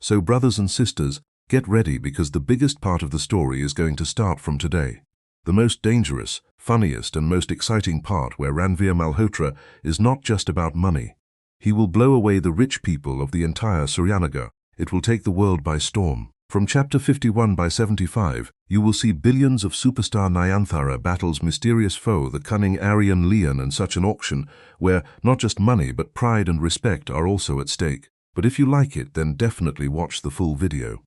So brothers and sisters, get ready because the biggest part of the story is going to start from today. The most dangerous, funniest and most exciting part where Ranveer Malhotra is not just about money. He will blow away the rich people of the entire Suryanagar. It will take the world by storm. From chapter 51 by 75, you will see billions of superstar Nayanthara battles mysterious foe, the cunning Aryan Leon, and such an auction where not just money but pride and respect are also at stake. But if you like it, then definitely watch the full video.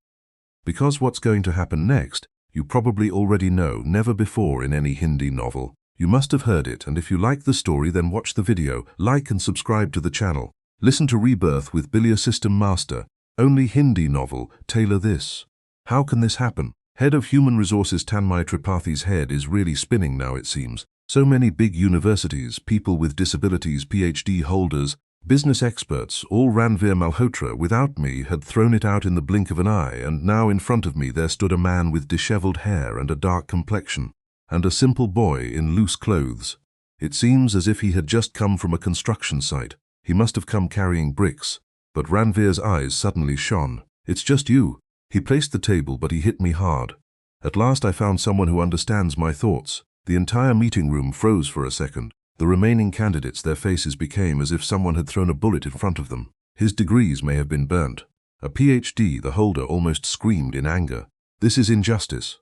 Because what's going to happen next, you probably already know, never before in any Hindi novel. You must have heard it, and if you like the story, then watch the video, like and subscribe to the channel. Listen to Rebirth with Billionaire System Master. Only Hindi novel, tailor this. How can this happen? Head of Human Resources Tanmay Tripathi's head is really spinning now, it seems. So many big universities, people with disabilities, PhD holders, business experts, all Ranveer Malhotra, without me, had thrown it out in the blink of an eye, and now in front of me there stood a man with disheveled hair and a dark complexion, and a simple boy in loose clothes. It seems as if he had just come from a construction site. He must have come carrying bricks. But Ranveer's eyes suddenly shone. It's just you. He placed the table, but he hit me hard. At last I found someone who understands my thoughts. The entire meeting room froze for a second. The remaining candidates, their faces became as if someone had thrown a bullet in front of them. His degrees may have been burnt. A PhD, the holder, almost screamed in anger. This is injustice.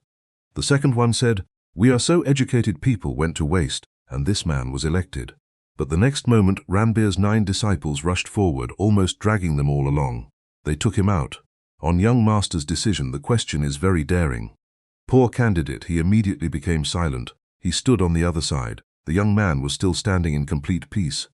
The second one said, "We are so educated people went to waste, and this man was elected." But the next moment, Ranveer's 9 disciples rushed forward, almost dragging them all along. They took him out. On young master's decision, the question is very daring. Poor candidate, he immediately became silent. He stood on the other side. The young man was still standing in complete peace.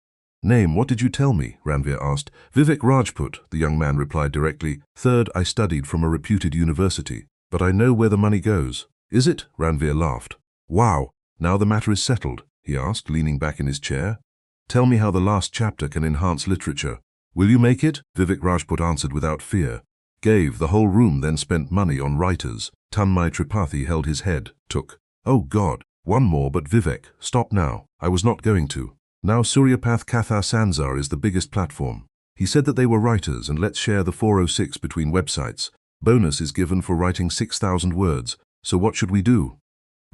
"Name, what did you tell me?" Ranveer asked. "Vivek Rajput," the young man replied directly. "Third, I studied from a reputed university. But I know where the money goes." "Is it?" Ranveer laughed. "Wow, now the matter is settled," he asked, leaning back in his chair. "Tell me how the last chapter can enhance literature." "Will you make it?" Vivek Rajput answered without fear. "Gave." The whole room then spent money on writers. Tanmay Tripathi held his head, took. "Oh God. One more, but Vivek, stop now. I was not going to. Now Suryapath Katha Sanzar is the biggest platform. He said that they were writers, and let's share the 406 between websites. Bonus is given for writing 6,000 words. So what should we do?"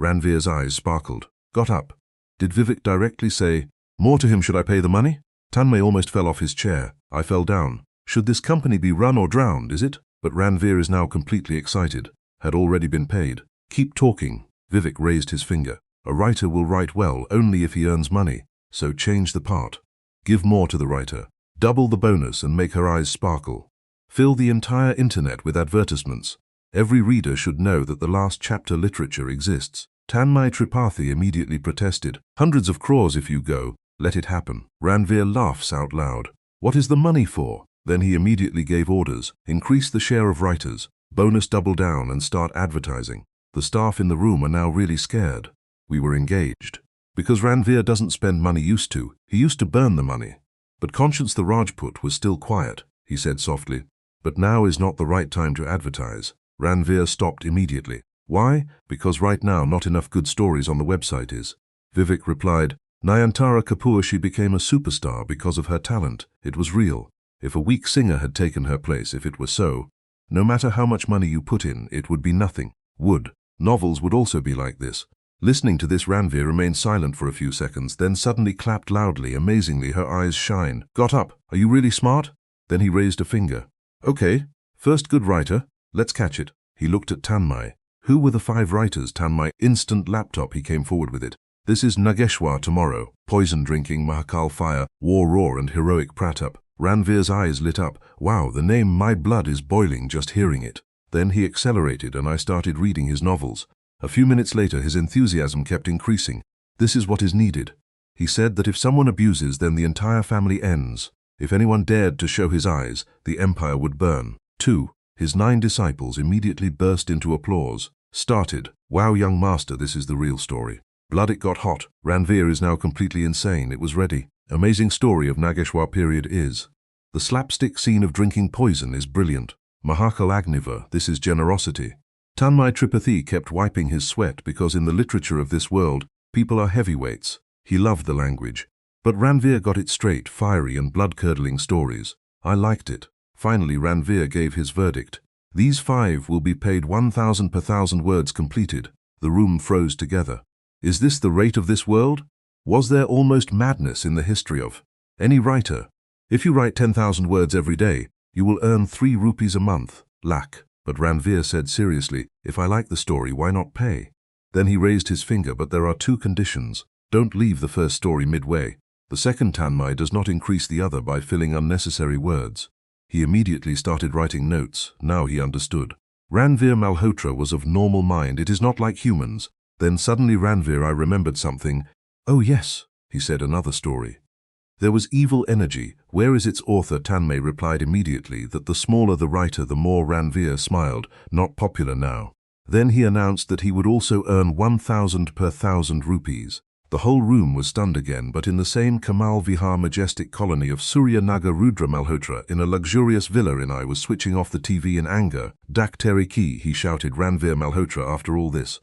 Ranveer's eyes sparkled. "Got up." "Did Vivek directly say, 'More to him, should I pay the money?'" Tanmay almost fell off his chair. I fell down. "Should this company be run or drowned, is it?" But Ranveer is now completely excited. Had already been paid. "Keep talking." Vivek raised his finger. "A writer will write well only if he earns money, so change the part. Give more to the writer. Double the bonus and make her eyes sparkle. Fill the entire internet with advertisements. Every reader should know that the last chapter literature exists." Tanmay Tripathi immediately protested. "Hundreds of crores if you go. Let it happen." Ranveer laughs out loud. "What is the money for?" Then he immediately gave orders. Increase the share of writers. Bonus double down and start advertising. The staff in the room are now really scared. We were engaged. Because Ranveer doesn't spend money used to. He used to burn the money. But Conscience the Rajput was still quiet. He said softly, "But now is not the right time to advertise." Ranveer stopped immediately. "Why?" "Because right now not enough good stories on the website is." Vivek replied, "Nayanthara Kapoor, she became a superstar because of her talent. It was real. If a weak singer had taken her place, if it were so, no matter how much money you put in, it would be nothing. Would. Novels would also be like this." Listening to this, Ranveer remained silent for a few seconds, then suddenly clapped loudly. Amazingly, her eyes shine. "Got up. Are you really smart?" Then he raised a finger. "Okay. First good writer. Let's catch it." He looked at Tanmay. "Who were the 5 writers?" Tanmay. Instant laptop, he came forward with it. "This is Nageshwar tomorrow. Poison drinking, Mahakal fire, war roar and heroic Pratap." Ranveer's eyes lit up. Wow, the name, my blood is boiling just hearing it. Then he accelerated and I started reading his novels. A few minutes later, his enthusiasm kept increasing. "This is what is needed." He said that if someone abuses, then the entire family ends. If anyone dared to show his eyes, the empire would burn. 2. His 9 disciples immediately burst into applause. Started. "Wow, young master, this is the real story." Blood, it got hot. Ranveer is now completely insane. It was ready. Amazing story of Nageshwar period is. The slapstick scene of drinking poison is brilliant. Mahakal Agniva, this is generosity. Tanmay Tripathi kept wiping his sweat because in the literature of this world, people are heavyweights. He loved the language. But Ranveer got it straight, fiery and blood-curdling stories. I liked it. Finally, Ranveer gave his verdict. These 5 will be paid 1,000 per 1,000 words completed. The room froze together. Is this the rate of this world? Was there almost madness in the history of any writer? If you write 10,000 words every day, you will earn 3 rupees a month. Lakh. But Ranveer said seriously, if I like the story, why not pay? Then he raised his finger, but there are 2 conditions. Don't leave the first story midway. The second Tanmay does not increase the other by filling unnecessary words. He immediately started writing notes. Now he understood. Ranveer Malhotra was of normal mind. It is not like humans. Then suddenly Ranveer, I remembered something. Oh yes, he said, another story. There was evil energy. Where is its author? Tanmay replied immediately that the smaller the writer, the more. Ranveer smiled. Not popular now. Then he announced that he would also earn 1,000 per 1,000 rupees. The whole room was stunned again, but in the same Kamal Vihar majestic colony of Surya Nagar, Rudra Malhotra, in a luxurious villa in I was switching off the TV in anger. Daktari ki, he shouted. Ranveer Malhotra, after all this.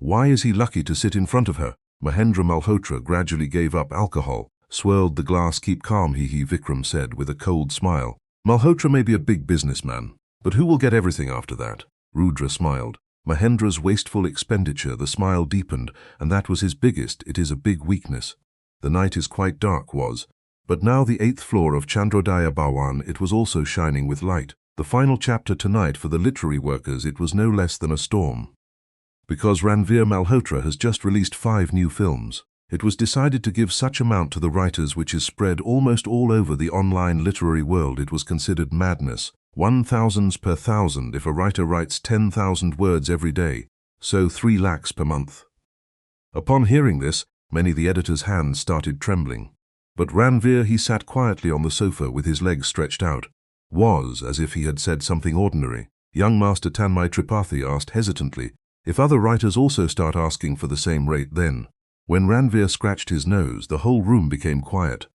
Why is he lucky to sit in front of her? Mahendra Malhotra gradually gave up alcohol, swirled the glass. Keep calm, he Vikram said with a cold smile. Malhotra may be a big businessman, but who will get everything after that? Rudra smiled. Mahendra's wasteful expenditure. The smile deepened, and that was his biggest. It is a big weakness. The night is quite dark was, but now the 8th floor of Chandrodaya Bhawan, it was also shining with light. The final chapter tonight for the literary workers, it was no less than a storm. Because Ranveer Malhotra has just released 5 new films, it was decided to give such amount to the writers, which is spread almost all over the online literary world. It was considered madness. 1,000 per 1,000 if a writer writes 10,000 words every day, so 3 lakhs per month. Upon hearing this, many the editor's hands started trembling. But Ranveer, he sat quietly on the sofa with his legs stretched out. Was as if he had said something ordinary. Young Master Tanmay Tripathi asked hesitantly, if other writers also start asking for the same rate then? When Ranveer scratched his nose, the whole room became quiet.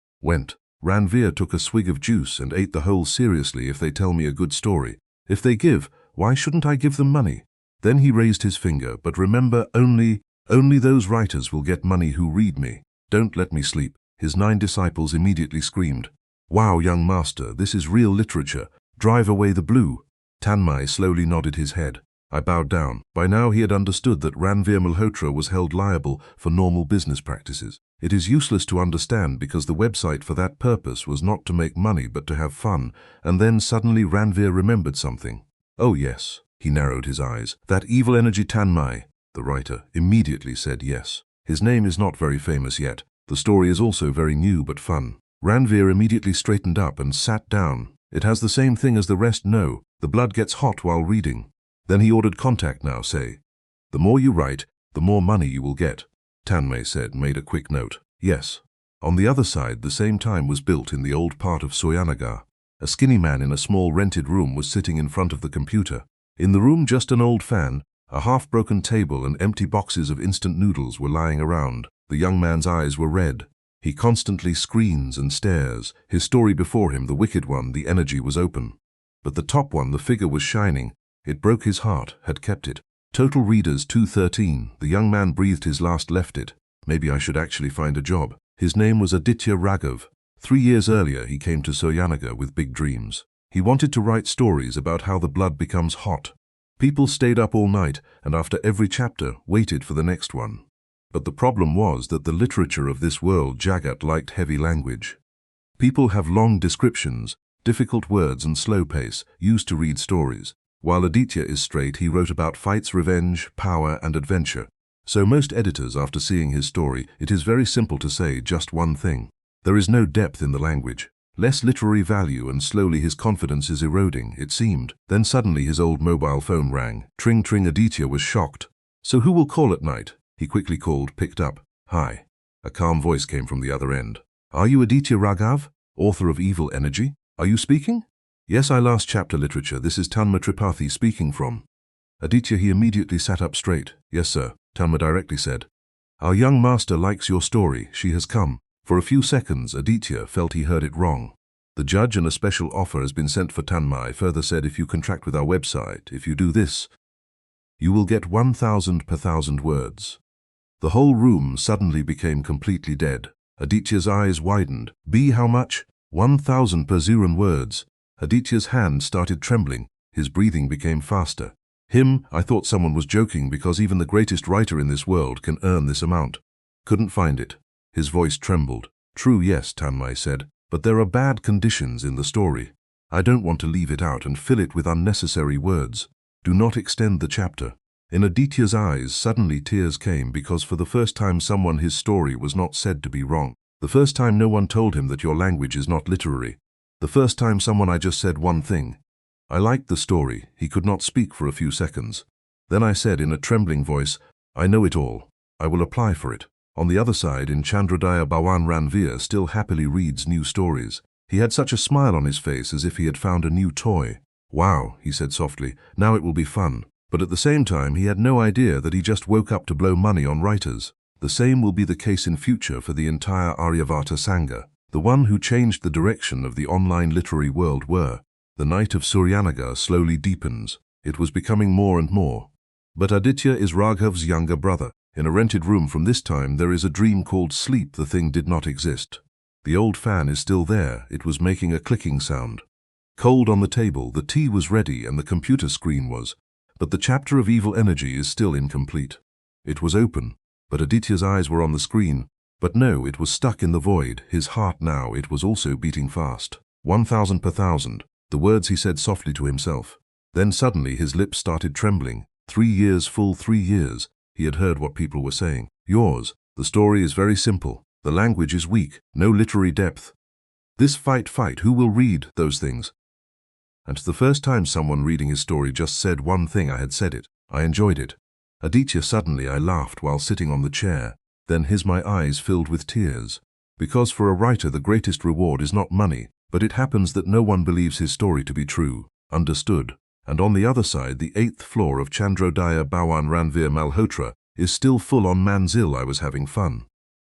Ranveer took a swig of juice and ate the whole. Seriously, if they tell me a good story, if they give, why shouldn't I give them money? Then he raised his finger, but remember, only those writers will get money who read me. Don't let me sleep. His 9 disciples immediately screamed. Wow, young master, this is real literature. Drive away the blue. Tanmay slowly nodded his head. I bowed down. By now he had understood that Ranveer Malhotra was held liable for normal business practices. It is useless to understand because the website for that purpose was not to make money but to have fun, and then suddenly Ranveer remembered something. Oh yes, he narrowed his eyes. That evil energy Tanmay, the writer, immediately said yes. His name is not very famous yet. The story is also very new but fun. Ranveer immediately straightened up and sat down. It has the same thing as the rest. No, the blood gets hot while reading. Then he ordered contact now, say. The more you write, the more money you will get. Tanmay said, made a quick note. Yes. On the other side, the same time was built in the old part of Soyanagar. A skinny man in a small rented room was sitting in front of the computer. In the room, just an old fan, a half-broken table and empty boxes of instant noodles were lying around. The young man's eyes were red. He constantly screens and stares. His story before him, the wicked one, the energy was open. But the top one, the figure was shining. It broke his heart, had kept it. Total readers 213. The young man breathed his last, left it. Maybe I should actually find a job. His name was Aditya Raghav. 3 years earlier he came to Soyanagar with big dreams. He wanted to write stories about how the blood becomes hot. People stayed up all night and after every chapter waited for the next one. But the problem was that the literature of this world, Jagat, liked heavy language. People have long descriptions, difficult words and slow pace, used to read stories. While Aditya is straight, he wrote about fights, revenge, power and adventure. So most editors, after seeing his story, it is very simple to say just one thing. There is no depth in the language, less literary value, and slowly his confidence is eroding, it seemed. Then suddenly his old mobile phone rang. Tring tring. Aditya was shocked. So who will call at night? He quickly called, picked up. Hi. A calm voice came from the other end. Are you Aditya Raghav, author of Evil Energy? Are you speaking? Yes, I last chapter literature. This is Tanmay Tripathi speaking from. Aditya, he immediately sat up straight. Yes, sir, Tanmay directly said. Our young master likes your story. She has come. For a few seconds, Aditya felt he heard it wrong. The judge and a special offer has been sent for Tanmay. Further said, if you contract with our website, if you do this, you will get 1,000 per 1,000 words. The whole room suddenly became completely dead. Aditya's eyes widened. How much? 1,000 per 1,000 words. Aditya's hand started trembling. His breathing became faster. I thought someone was joking because even the greatest writer in this world can earn this amount. Couldn't find it. His voice trembled. True, yes, Tanmay said, but there are bad conditions in the story. I don't want to leave it out and fill it with unnecessary words. Do not extend the chapter. In Aditya's eyes, suddenly tears came because for the first time his story was not said to be wrong. The first time no one told him that your language is not literary. The first time I just said one thing. I liked the story. He could not speak for a few seconds. Then I said in a trembling voice, I know it all. I will apply for it. On the other side, in Chandrodaya Bhawan Ranveer still happily reads new stories. He had such a smile on his face as if he had found a new toy. Wow, he said softly, now it will be fun. But at the same time, he had no idea that he just woke up to blow money on writers. The same will be the case in future for the entire Aryavata Sangha. The one who changed the direction of the online literary world were. The night of Suryanagar slowly deepens. It was becoming more and more. But Aditya is Raghav's younger brother. In a rented room from this time, there is a dream called sleep. The thing did not exist. The old fan is still there. It was making a clicking sound. Cold on the table, the tea was ready and the computer screen was. But the chapter of evil energy is still incomplete. It was open, but Aditya's eyes were on the screen. But no, it was stuck in the void. His heart now, it was also beating fast. 1,000 per thousand. The words he said softly to himself. Then suddenly his lips started trembling. 3 years, full 3 years. He had heard what people were saying. Yours. The story is very simple. The language is weak. No literary depth. This fight, who will read those things? And the first time someone reading his story just said one thing, I had said it. I enjoyed it. Aditya, suddenly I laughed while sitting on the chair. Then my eyes filled with tears. Because for a writer the greatest reward is not money, but it happens that no one believes his story to be true. Understood. And on the other side, the 8th floor of Chandrodaya Bhawan Ranveer Malhotra is still full on manzil. I was having fun.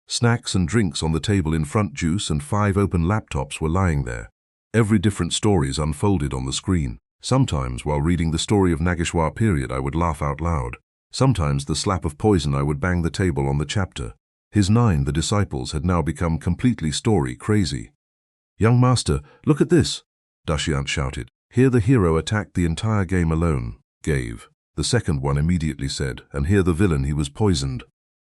Snacks and drinks on the table in front, juice and 5 open laptops were lying there. Every different stories unfolded on the screen. Sometimes while reading the story of Nageshwar period I would laugh out loud. Sometimes the slap of poison I would bang the table on the chapter. His 9, the disciples, had now become completely story crazy. Young master, look at this, Dushyant shouted. Here the hero attacked the entire game alone. Gave. The second one immediately said, and here the villain, he was poisoned.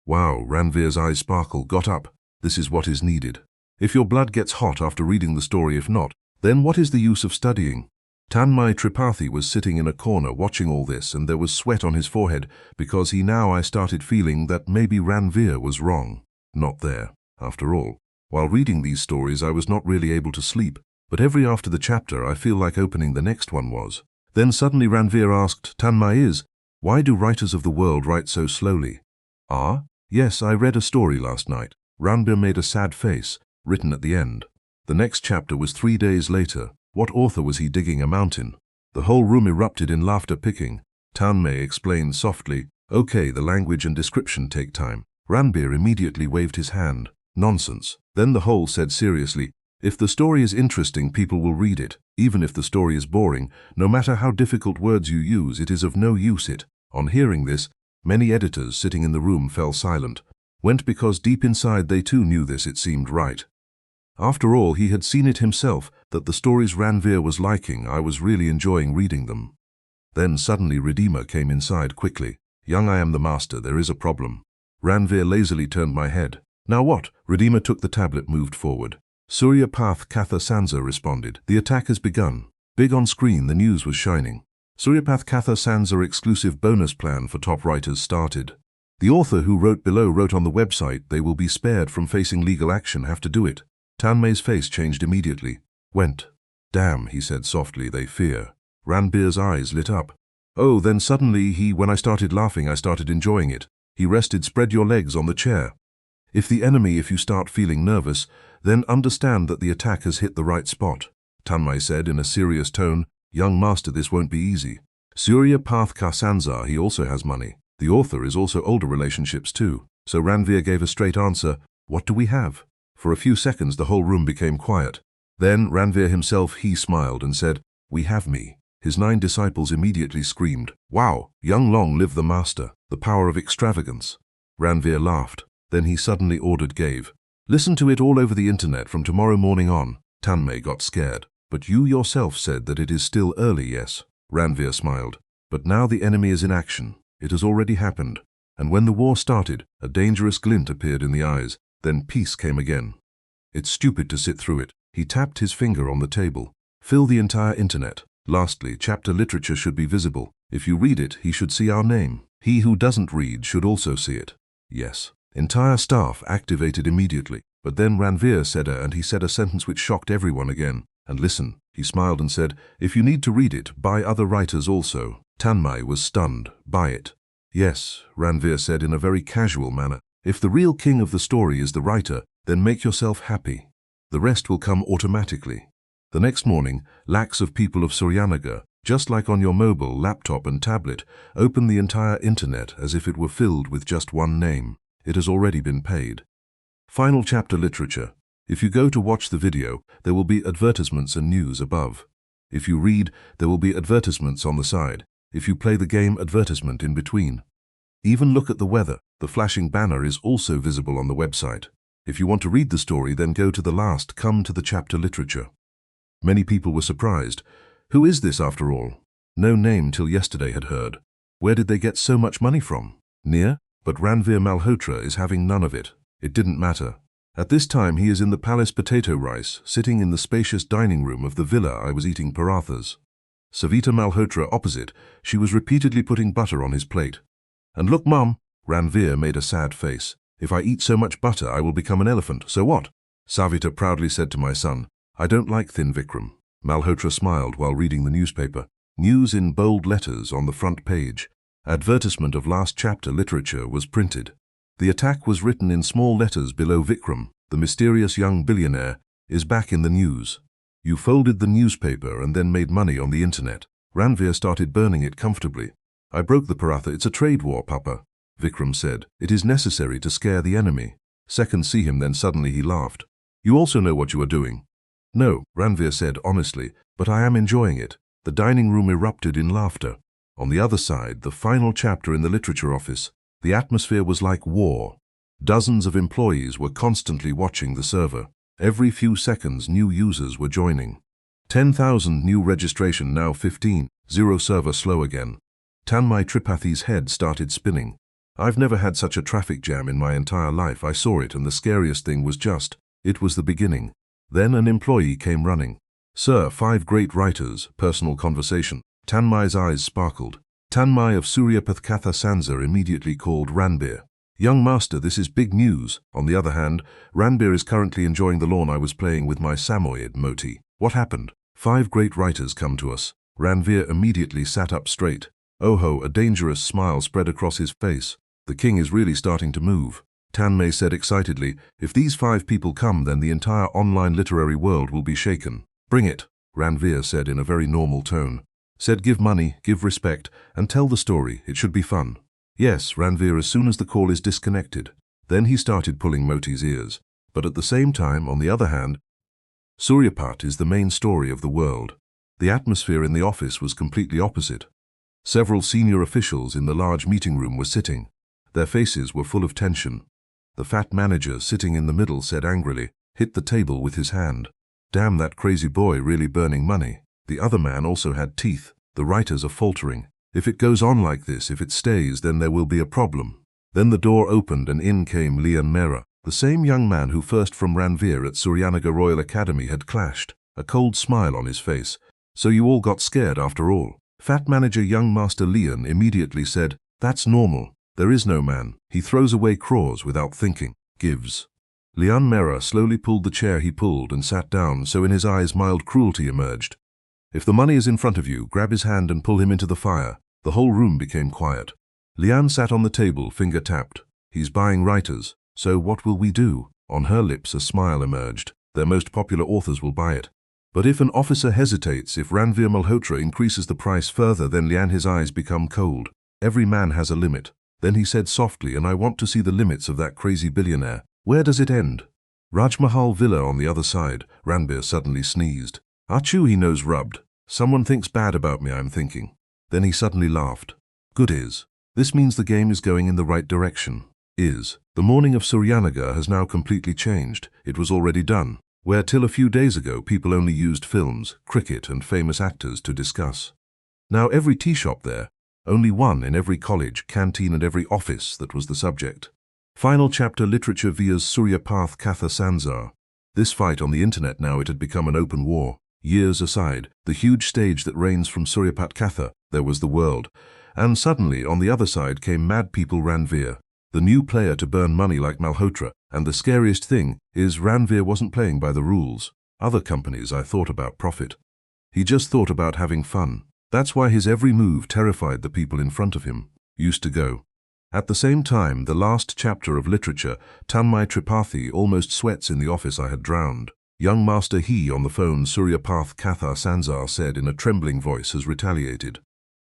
Wow, Ranveer's eyes sparkled, got up. This is what is needed. If your blood gets hot after reading the story, if not, then what is the use of studying? Tanmay Tripathi was sitting in a corner watching all this, and there was sweat on his forehead because I started feeling that maybe Ranveer was wrong. Not there. After all, while reading these stories I was not really able to sleep, but every after the chapter I feel like opening the next one was. Then suddenly Ranveer asked, Tanmay, why do writers of the world write so slowly? Ah? Yes, I read a story last night. Ranveer made a sad face, written at the end. The next chapter was 3 days later. What author was he digging a mountain? The whole room erupted in laughter picking. Tanmay explained softly, okay, the language and description take time. Ranveer immediately waved his hand. Nonsense. Then the whole said seriously, if the story is interesting, people will read it. Even if the story is boring, no matter how difficult words you use, it is of no use it. On hearing this, many editors sitting in the room fell silent. Went because deep inside they too knew this, it seemed right. After all, he had seen it himself, that the stories Ranveer was liking, I was really enjoying reading them. Then suddenly Redeemer came inside quickly. Young, I am the master, there is a problem. Ranveer lazily turned my head. Now what? Redeemer took the tablet, moved forward. Surya Path Katha Sansa responded. The attack has begun. Big on screen, the news was shining. Suryapath Katha Sansa exclusive bonus plan for top writers started. The author who wrote below wrote on the website they will be spared from facing legal action, have to do it. Tanmay's face changed immediately. Went. Damn, he said softly, they fear. Ranveer's eyes lit up. Oh, then suddenly when I started laughing, I started enjoying it. He rested, spread your legs on the chair. If you start feeling nervous, then understand that the attack has hit the right spot. Tanmay said in a serious tone, young master, this won't be easy. Surya Path Sansa, he also has money. The author is also older relationships too. So Ranveer gave a straight answer, what do we have? For a few seconds the whole room became quiet. Then Ranveer himself, he smiled and said, we have me. His 9 disciples immediately screamed, wow, young long live the master, the power of extravagance. Ranveer laughed. Then he suddenly ordered Gave. Listen to it all over the internet from tomorrow morning on. Tanmay got scared. But you yourself said that it is still early, yes? Ranveer smiled. But now the enemy is in action. It has already happened. And when the war started, a dangerous glint appeared in the eyes. Then peace came again. It's stupid to sit through it. He tapped his finger on the table. Fill the entire internet. Lastly, chapter literature should be visible. If you read it, he should see our name. He who doesn't read should also see it. Yes. Entire staff activated immediately. But then Ranveer said and he said a sentence which shocked everyone again. And listen, he smiled and said, if you need to read it, buy other writers also. Tanmay was stunned. Buy it. Yes, Ranveer said in a very casual manner. If the real king of the story is the writer, then make yourself happy. The rest will come automatically. The next morning, lakhs of people of Suryanagar, just like on your mobile, laptop and tablet, open the entire internet as if it were filled with just one name. It has already been paid. Final chapter literature. If you go to watch the video, there will be advertisements and news above. If you read, there will be advertisements on the side. If you play the game, advertisement in between. Even look at the weather. The flashing banner is also visible on the website. If you want to read the story, then go to the last, come to the chapter literature. Many people were surprised. Who is this after all? No name till yesterday had heard. Where did they get so much money from? Near? But Ranveer Malhotra is having none of it. It didn't matter. At this time he is in the palace potato rice, sitting in the spacious dining room of the villa I was eating parathas. Savita Malhotra opposite, she was repeatedly putting butter on his plate. And look, Mum, Ranveer made a sad face. If I eat so much butter, I will become an elephant. So what? Savita proudly said to my son, I don't like thin Vikram. Malhotra smiled while reading the newspaper. News in bold letters on the front page. Advertisement of last chapter literature was printed. The attack was written in small letters below. Vikram, the mysterious young billionaire, is back in the news. You folded the newspaper and then made money on the internet. Ranveer started burning it comfortably. I broke the paratha. It's a trade war, Papa. Vikram said. It is necessary to scare the enemy. Seconds see him, then suddenly he laughed. You also know what you are doing. No, Ranveer said honestly, but I am enjoying it. The dining room erupted in laughter. On the other side, the final chapter in the literature office. The atmosphere was like war. Dozens of employees were constantly watching the server. Every few seconds, new users were joining. 10,000 new registration, now 15. Zero server slow again. Tanmay Tripathi's head started spinning. I've never had such a traffic jam in my entire life. I saw it, and the scariest thing was it was the beginning. Then an employee came running. Sir, 5 great writers, personal conversation. Tanmay's eyes sparkled. Tanmay of Suryapath Katha Sansa immediately called Ranveer. Young master, this is big news. On the other hand, Ranveer is currently enjoying the lawn I was playing with my Samoyed Moti. What happened? 5 great writers come to us. Ranveer immediately sat up straight. Oh ho, a dangerous smile spread across his face. The king is really starting to move. Tanmay said excitedly, if these 5 people come, then the entire online literary world will be shaken. Bring it, Ranveer said in a very normal tone. Said give money, give respect, and tell the story. It should be fun. Yes, Ranveer, as soon as the call is disconnected. Then he started pulling Moti's ears. But at the same time, on the other hand, Suryapat is the main story of the world. The atmosphere in the office was completely opposite. Several senior officials in the large meeting room were sitting. Their faces were full of tension. The fat manager sitting in the middle said angrily, hit the table with his hand. Damn, that crazy boy really burning money. The other man also had teeth. The writers are faltering. If it goes on like this, if it stays, then there will be a problem. Then the door opened and in came Lian Mehra, the same young man who first from Ranveer at Suryanagar Royal Academy had clashed, a cold smile on his face. So you all got scared after all. Fat manager young master Lian immediately said, that's normal. There is no man. He throws away crores without thinking. Gives. Lian Mehra slowly pulled the chair he pulled and sat down, so in his eyes mild cruelty emerged. If the money is in front of you, grab his hand and pull him into the fire. The whole room became quiet. Lian sat on the table, finger tapped. He's buying writers. So what will we do? On her lips a smile emerged. Their most popular authors will buy it. But if an officer hesitates, if Ranveer Malhotra increases the price further, then Lian, his eyes become cold. Every man has a limit. Then he said softly, and I want to see the limits of that crazy billionaire. Where does it end? Raj Mahal Villa on the other side. Ranveer suddenly sneezed. Achoo, he nose rubbed. Someone thinks bad about me, I'm thinking. Then he suddenly laughed. Good is. This means the game is going in the right direction. Is. The morning of Suryanagar has now completely changed. It was already done. where till a few days ago people only used films, cricket and famous actors to discuss. Now every tea shop there, only one in every college, canteen and every office that was the subject. Final chapter: Literature vs. Suryapath Katha Sansar. This fight on the internet now, it had become an open war. Years aside, the huge stage that reigns from Suryapat Katha, there was the world. And suddenly, on the other side came mad people Ranveer, the new player to burn money like Malhotra. And the scariest thing is Ranveer wasn't playing by the rules. Other companies I thought about profit. He just thought about having fun. That's why his every move terrified the people in front of him. Used to go. At the same time, the last chapter of literature, Tanmay Tripathi almost sweats in the office I had drowned. Young master, he on the phone, Suryapath Katha Sansar said in a trembling voice, has retaliated.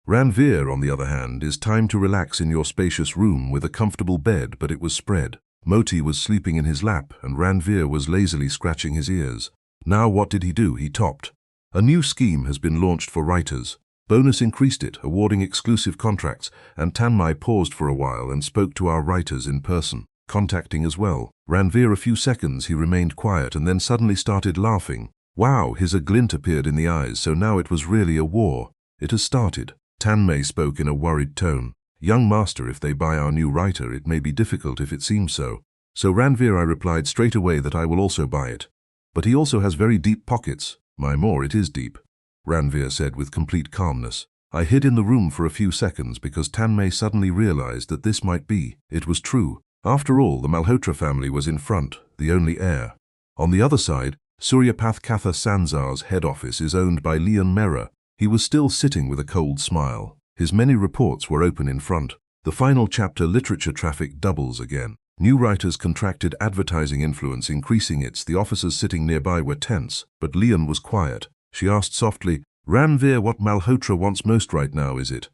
Ranveer, on the other hand, is time to relax in your spacious room with a comfortable bed, but it was spread. Moti was sleeping in his lap and Ranveer was lazily scratching his ears. Now what did he do? He topped. A new scheme has been launched for writers. Bonus increased it, awarding exclusive contracts, and Tanmay paused for a while and spoke to our writers in person, contacting as well. Ranveer, a few seconds he remained quiet and then suddenly started laughing. Wow, a glint appeared in the eyes, so now it was really a war. It has started. Tanmay spoke in a worried tone. Young master, if they buy our new writer, it may be difficult if it seems so. So Ranveer, I replied straight away that I will also buy it. But he also has very deep pockets. My more, it is deep. Ranveer said with complete calmness. I hid in the room for a few seconds because Tanmay suddenly realized that this might be. It was true. After all, the Malhotra family was in front, the only heir. On the other side, Suryapath Katha Sansar's head office is owned by Leon Mehra. He was still sitting with a cold smile. His many reports were open in front. The final chapter, literature traffic doubles again. New writers contracted advertising influence, increasing its. The officers sitting nearby were tense, but Leon was quiet. She asked softly, Ranveer, what Malhotra wants most right now is it?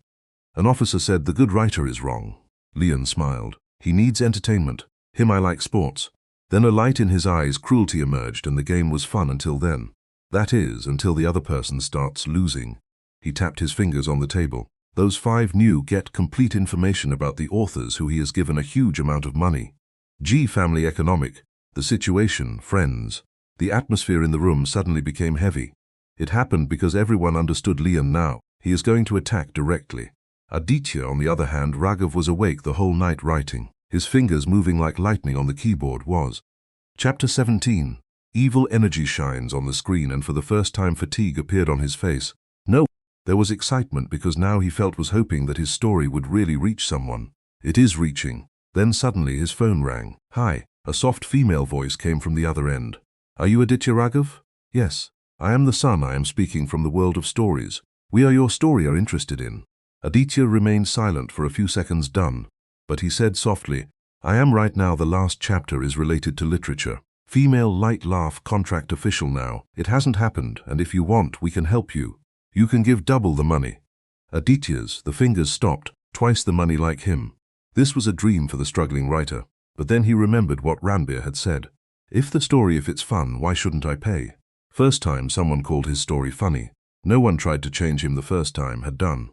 An officer said, the good writer is wrong. Leon smiled. He needs entertainment. Him I like sports. Then a light in his eyes, cruelty emerged, and the game was fun until then. That is, until the other person starts losing. He tapped his fingers on the table. Those 5 new get complete information about the authors who he has given a huge amount of money. G. Family economic. The situation, friends. The atmosphere in the room suddenly became heavy. It happened because everyone understood Leon now. He is going to attack directly. Aditya, on the other hand, Raghav was awake the whole night writing. His fingers moving like lightning on the keyboard was. Chapter 17. Evil energy shines on the screen, and for the first time fatigue appeared on his face. No. There was excitement because now he was hoping that his story would really reach someone. It is reaching. Then suddenly his phone rang. Hi. A soft female voice came from the other end. Are you Aditya Raghav? Yes. I am the son. I am speaking from the world of stories. We are your story are interested in. Aditya remained silent for a few seconds, done. But he said softly, I am right now. The last chapter is related to literature. Female light laugh. Contract official now. It hasn't happened, and if you want, we can help you. You can give double the money. Aditya's, the fingers stopped, twice the money like him. This was a dream for the struggling writer. But then he remembered what Ranveer had said. If it's fun, why shouldn't I pay? First time someone called his story funny. No one tried to change him the first time, had done.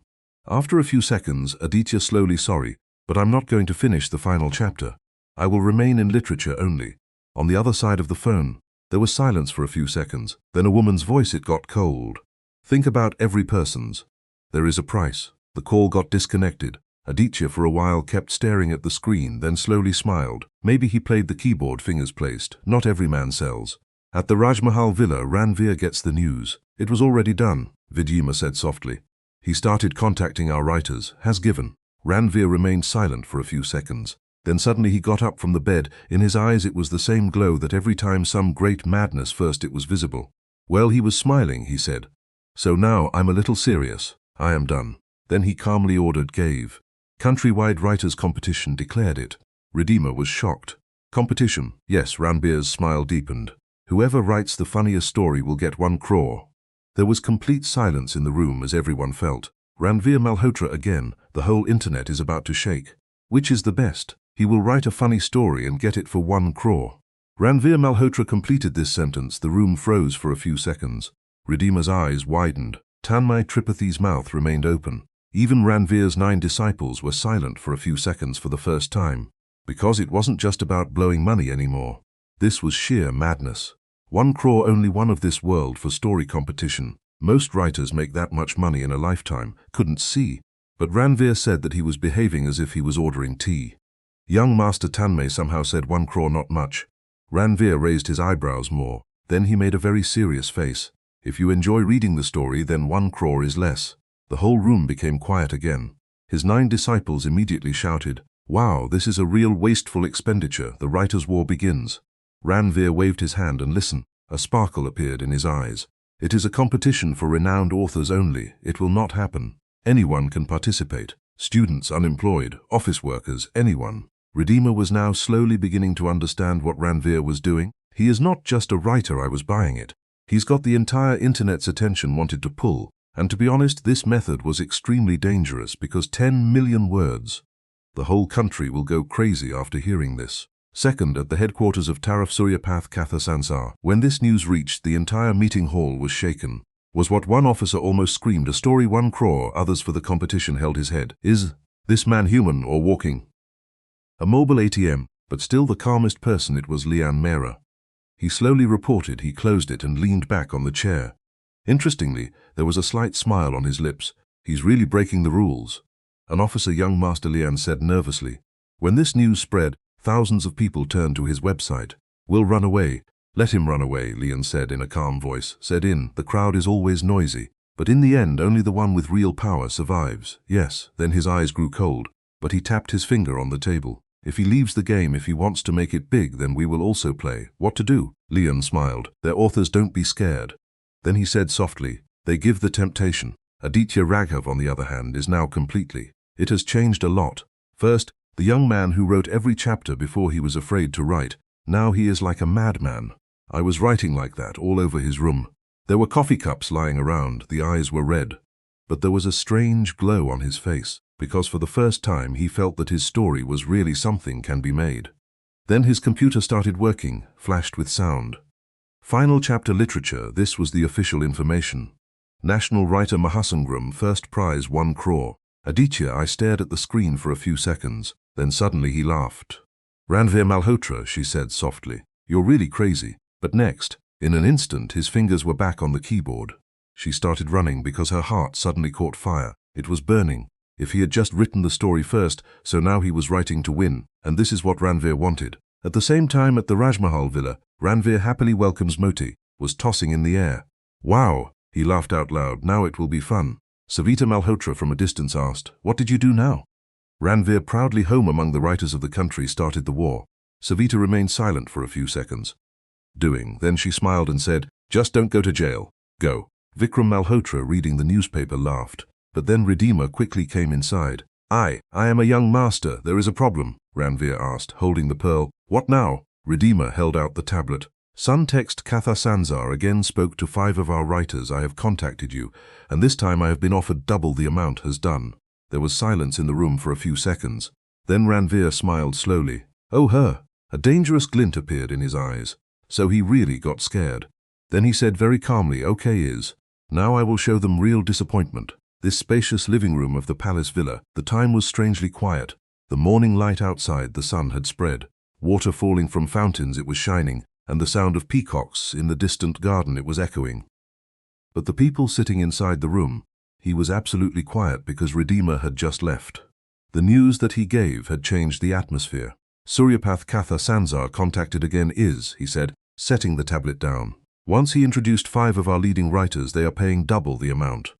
After a few seconds, Aditya slowly, sorry, but I'm not going to finish the final chapter. I will remain in literature only. On the other side of the phone, there was silence for a few seconds. Then a woman's voice, it got cold. Think about every person's. There is a price. The call got disconnected. Aditya for a while kept staring at the screen, then slowly smiled. Maybe he played the keyboard, fingers placed. Not every man sells. At the Rajmahal villa, Ranveer gets the news. It was already done, Vidyema said softly. He started contacting our writers. Has given. Ranveer remained silent for a few seconds. Then suddenly he got up from the bed. In his eyes it was the same glow that every time some great madness first it was visible. Well, he was smiling, he said. So now I'm a little serious. I am done. Then he calmly ordered, gave. Countrywide writers' competition, declared it. Vidyema was shocked. Competition? Yes, Ranveer's smile deepened. Whoever writes the funniest story will get 1 crore. There was complete silence in the room as everyone felt. Ranveer Malhotra again. The whole internet is about to shake. Which is the best? He will write a funny story and get it for 1 crore. Ranveer Malhotra completed this sentence. The room froze for a few seconds. Vidyema's eyes widened. Tanmay Tripathi's mouth remained open. Even Ranveer's 9 disciples were silent for a few seconds for the first time. Because it wasn't just about blowing money anymore. This was sheer madness. 1 crore only one of this world for story competition. Most writers make that much money in a lifetime. Couldn't see. But Ranveer said that he was behaving as if he was ordering tea. Young Master Tanmay somehow said 1 crore not much. Ranveer raised his eyebrows more. Then he made a very serious face. If you enjoy reading the story, then 1 crore is less. The whole room became quiet again. His 9 disciples immediately shouted, "Wow, this is a real wasteful expenditure. The writer's war begins." Ranveer waved his hand and listened. A sparkle appeared in his eyes. "It is a competition for renowned authors only. It will not happen. Anyone can participate. Students, unemployed, office workers, anyone." Redeemer was now slowly beginning to understand what Ranveer was doing. He is not just a writer, I was buying it. He's got the entire internet's attention wanted to pull. And to be honest, this method was extremely dangerous because 10 million words. The whole country will go crazy after hearing this. Second, at the headquarters of Taraf Suryapath Katha Sansar, when this news reached, the entire meeting hall was shaken. Was what one officer almost screamed, "A story 1 crore, others for the competition," held his head. Is this man human or walking? A mobile ATM, but still the calmest person it was Lian Mehra. He slowly reported, he closed it and leaned back on the chair. Interestingly, there was a slight smile on his lips. He's really breaking the rules. An officer, young Master Lian, said nervously. When this news spread, thousands of people turned to his website. "We'll run away." "Let him run away," Lian said in a calm voice. The crowd is always noisy. But in the end, only the one with real power survives. Yes, then his eyes grew cold, but he tapped his finger on the table. "If he leaves the game, if he wants to make it big, then we will also play." "What to do?" Lian smiled. "Their authors, don't be scared." Then he said softly, "They give the temptation." Aditya Raghav, on the other hand, is now completely. It has changed a lot. First, the young man who wrote every chapter before he was afraid to write. Now he is like a madman. I was writing like that all over his room. There were coffee cups lying around, the eyes were red. But there was a strange glow on his face, because for the first time he felt that his story was really something can be made. Then his computer started working, flashed with sound. Final chapter literature, this was the official information. National Writer Mahasangram, first prize 1 crore. Aditya, I stared at the screen for a few seconds. Then suddenly he laughed. "Ranveer Malhotra," she said softly, "you're really crazy." But next, in an instant, his fingers were back on the keyboard. She started running because her heart suddenly caught fire. It was burning. If he had just written the story first, so now he was writing to win, and this is what Ranveer wanted. At the same time, at the Rajmahal villa, Ranveer happily welcomes Moti, was tossing in the air. "Wow," he laughed out loud, "now it will be fun." Savita Malhotra from a distance asked, "What did you do now?" Ranveer, proudly home among the writers of the country, started the war. Savita remained silent for a few seconds. Then she smiled and said, "Just don't go to jail. Go." Vikram Malhotra, reading the newspaper, laughed. But then Redeemer quickly came inside. I am a young master. There is a problem," Ranveer asked, holding the pearl. "What now?" Redeemer held out the tablet. Sun Text Katha Sansar again spoke to 5 of our writers. "I have contacted you, and this time I have been offered double the amount has done." There was silence in the room for a few seconds. Then Ranveer smiled slowly. "Oh, her." A dangerous glint appeared in his eyes. So he really got scared. Then he said very calmly, "Okay is. Now I will show them real disappointment." This spacious living room of the palace villa, the time was strangely quiet. The morning light outside, the sun had spread. Water falling from fountains, it was shining, and the sound of peacocks in the distant garden, it was echoing. But the people sitting inside the room, he was absolutely quiet because Redeemer had just left. The news that he gave had changed the atmosphere. Suryapath Katha Sansar contacted again he said, setting the tablet down. Once he introduced 5 of our leading writers, they are paying double the amount.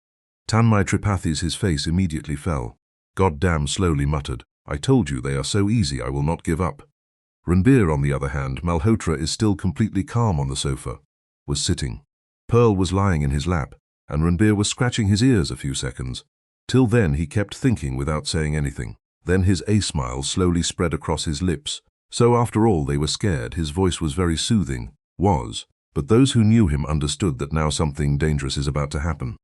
Tanmay Tripathi's his face immediately fell. "God damn," slowly muttered. "I told you they are so easy, I will not give up." Ranveer, on the other hand, Malhotra is still completely calm on the sofa, was sitting. Pearl was lying in his lap, and Ranveer was scratching his ears a few seconds. Till then he kept thinking without saying anything. Then his smile slowly spread across his lips. So after all they were scared, his voice was very soothing. But those who knew him understood that now something dangerous is about to happen.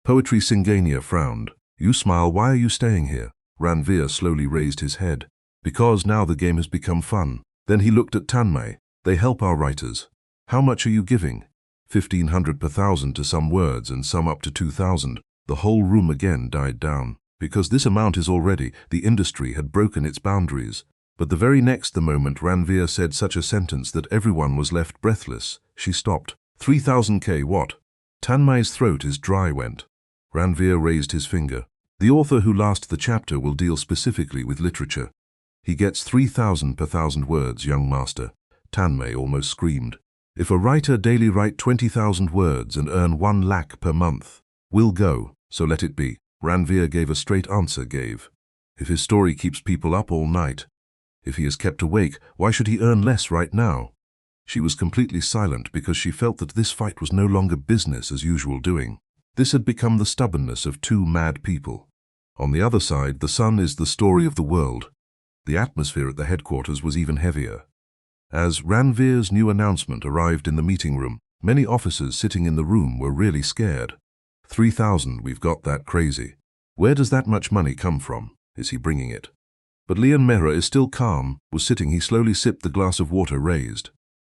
Poetry Singania frowned. "You smile, why are you staying here?" Ranveer slowly raised his head. "Because now the game has become fun." Then he looked at Tanmay. "They help our writers. How much are you giving?" 1,500 per thousand to some words and some up to 2,000. The whole room again died down. Because this amount is already, the industry had broken its boundaries. But the very next moment Ranveer said such a sentence that everyone was left breathless. She stopped. 3,000K what? Tanmay's throat is dry went. Ranveer raised his finger. The author who last the chapter will deal specifically with literature. He gets 3,000 per 1,000 words, young master. Tanmay almost screamed. If a writer daily write 20,000 words and earn 1 lakh per month, we'll go, so let it be. Ranveer gave a straight answer, If his story keeps people up all night, if he is kept awake, why should he earn less right now? She was completely silent because she felt that this fight was no longer business as usual doing. This had become the stubbornness of two mad people. On the other side, the sun is the story of the world. The atmosphere at the headquarters was even heavier. As Ranveer's new announcement arrived in the meeting room, many officers sitting in the room were really scared. 3,000, we've got that crazy. Where does that much money come from? Is he bringing it? But Leon Mehra is still calm, was sitting. He slowly sipped the glass of water raised.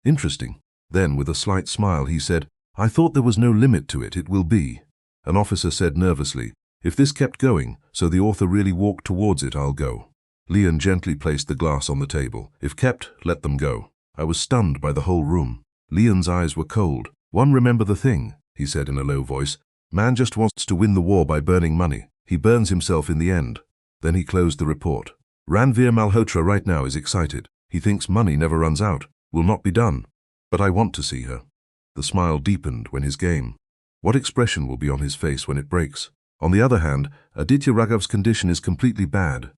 Interesting. Then, with a slight smile, he said, I thought there was no limit to it, it will be. An officer said nervously, if this kept going, so the author really walked towards it, I'll go. Leon gently placed the glass on the table. If kept, let them go. I was stunned by the whole room. Leon's eyes were cold. One remember the thing, he said in a low voice. Man just wants to win the war by burning money. He burns himself in the end. Then he closed the report. Ranveer Malhotra right now is excited. He thinks money never runs out, will not be done. But I want to see her. The smile deepened when his game. What expression will be on his face when it breaks? On the other hand, Aditya Raghav's condition is completely bad.